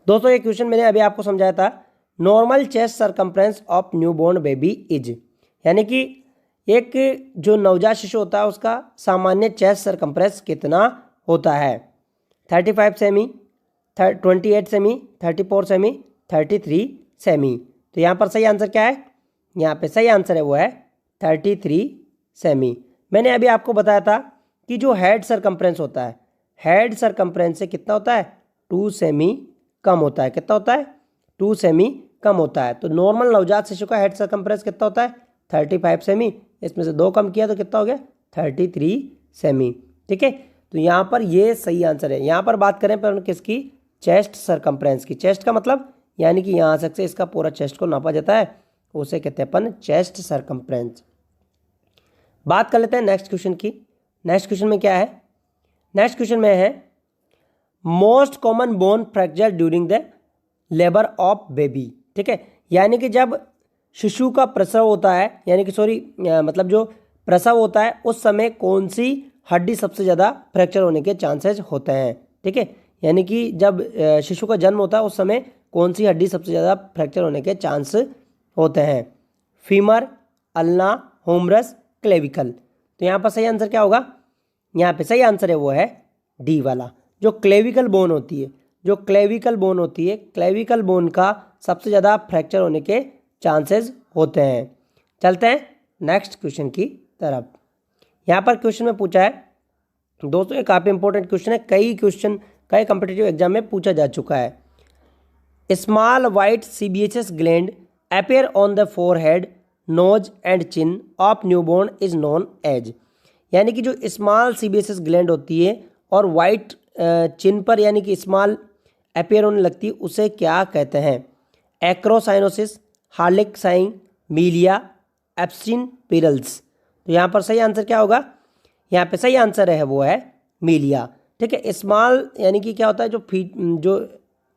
दोस्तों ये क्वेश्चन मैंने अभी आपको समझाया था, normal chest circumference of newborn baby is, यानी कि एक जो नवजात शिशु होता है उसका सामान्य चेस्ट सरकमफ्रेंस कितना होता है, 35 सेमी, 28 सेमी, 34 सेमी, 33 सेमी। तो यहाँ पर सही आंसर क्या है, यहाँ पे सही आंसर है वो है 33 सेमी। मैंने अभी आपको बताया था कि जो हेड सरकमफ्रेंस होता है, हेड सरकमफ्रेंस से कितना होता है, 2 सेमी कम होता है। कितना होता है, 2 सेमी कम होता है। तो नॉर्मल नवजात शिशु का हेड सरकमफ्रेंस कितना होता है, 35 सेमी, इसमें से 2 कम किया तो कितना हो गया, 33 सेमी, ठीक है। तो यहाँ पर ये सही आंसर है। यहाँ पर बात करें पर किसकी, चेस्ट सरकमफ्रेंस की। चेस्ट का मतलब यानी कि यहाँ से इसका पूरा चेस्ट को नापा जाता है, उसे कहते हैं अपन चेस्ट सरकमफ्रेंस। बात कर लेते हैं नेक्स्ट क्वेश्चन की। नेक्स्ट क्वेश्चन में क्या है, नेक्स्ट क्वेश्चन में है most common bone fracture during the labour of baby, ठीक है, यानी कि जब शिशु का प्रसव होता है, यानी कि मतलब जो प्रसव होता है उस समय कौन सी हड्डी सबसे ज़्यादा फ्रैक्चर होने के चांसेस होते हैं, ठीक है, यानी कि जब शिशु का जन्म होता है उस समय कौन सी हड्डी सबसे ज़्यादा फ्रैक्चर होने के चांस होते हैं, फीमर, अल्ना, होमरस, क्लेविकल। तो यहाँ पर सही आंसर क्या होगा, यहाँ पे सही आंसर है वो है डी वाला, जो क्लेविकल बोन होती है, जो क्लेविकल बोन होती है, क्लेविकल बोन का सबसे ज़्यादा फ्रैक्चर होने के चांसेस होते हैं। चलते हैं नेक्स्ट क्वेश्चन की तरफ। यहाँ पर क्वेश्चन में पूछा है दोस्तों, ये काफ़ी इंपॉर्टेंट क्वेश्चन है, कई कॉम्पिटिटिव एग्जाम में पूछा जा चुका है। Small white sebaceous gland appear on the forehead, nose and chin of newborn is known as, यानी कि जो स्मॉल सीबीएचएस ग्लैंड होती है और वाइट चिन पर यानी कि स्मॉल अपेयर होने लगती है उसे क्या कहते हैं, एक्रोसाइनोसिस, हार्लिक साइन, मीलिया, एप्सिन पिरल्स। तो यहाँ पर सही आंसर क्या होगा, यहाँ पे सही आंसर है वो है मीलिया, ठीक है। स्मॉल यानी कि क्या होता है, जो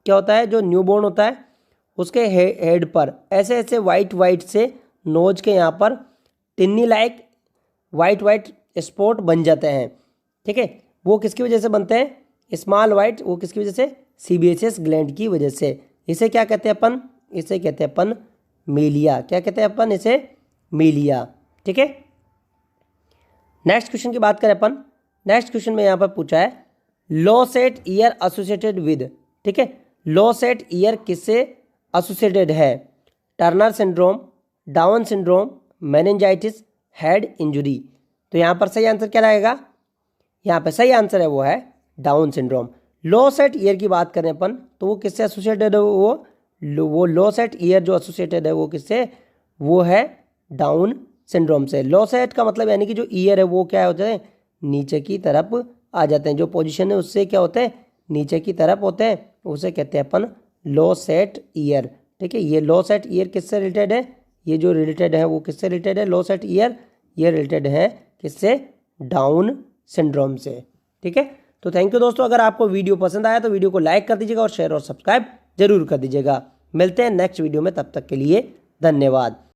क्या होता है, जो न्यूबॉर्न होता है उसके हेड पर ऐसे ऐसे वाइट से नोज के यहाँ पर टिन्नी लाइक वाइट स्पॉट बन जाते हैं। ठीक है, वो किसकी वजह से बनते हैं, स्मॉल वाइट, वो किसकी वजह से, सीबेसियस ग्लैंड की वजह से। इसे क्या कहते हैं अपन, इसे कहते हैं अपन मीलिया। क्या कहते हैं अपन इसे, मीलिया। ठीक है, नेक्स्ट क्वेश्चन की बात करें अपन। नेक्स्ट क्वेश्चन में यहाँ पर पूछा है लो सेट ईयर एसोसिएटेड विद। ठीक है, लो सेट ईयर किससे एसोसिएटेड है, Turner syndrome, down syndrome, meningitis, head injury. तो यहाँ पर सही आंसर क्या रहेगा, यहाँ पर सही आंसर है वो है डाउन सिंड्रोम। लो सेट ईयर की बात करें अपन तो वो किससे एसोसिएटेड है, वो लो सेट ईयर जो एसोसिएटेड है वो किससे, वो है डाउन सिंड्रोम से। लो सेट का मतलब यानी कि जो ईयर है वो क्या होता है, नीचे की तरफ आ जाते हैं, जो पोजीशन है उससे क्या होते हैं, नीचे की तरफ होते हैं, उसे कहते हैं अपन लो सेट ईयर। ठीक है, ये लो सेट ईयर किससे रिलेटेड है, ये जो रिलेटेड है वो किससे रिलेटेड है, लो सेट ईयर ये रिलेटेड है किससे, डाउन सिंड्रोम से। ठीक है, तो थैंक यू दोस्तों, अगर आपको वीडियो पसंद आया तो वीडियो को लाइक कर दीजिएगा और शेयर और सब्सक्राइब जरूर कर दीजिएगा। मिलते हैं नेक्स्ट वीडियो में, तब तक के लिए धन्यवाद।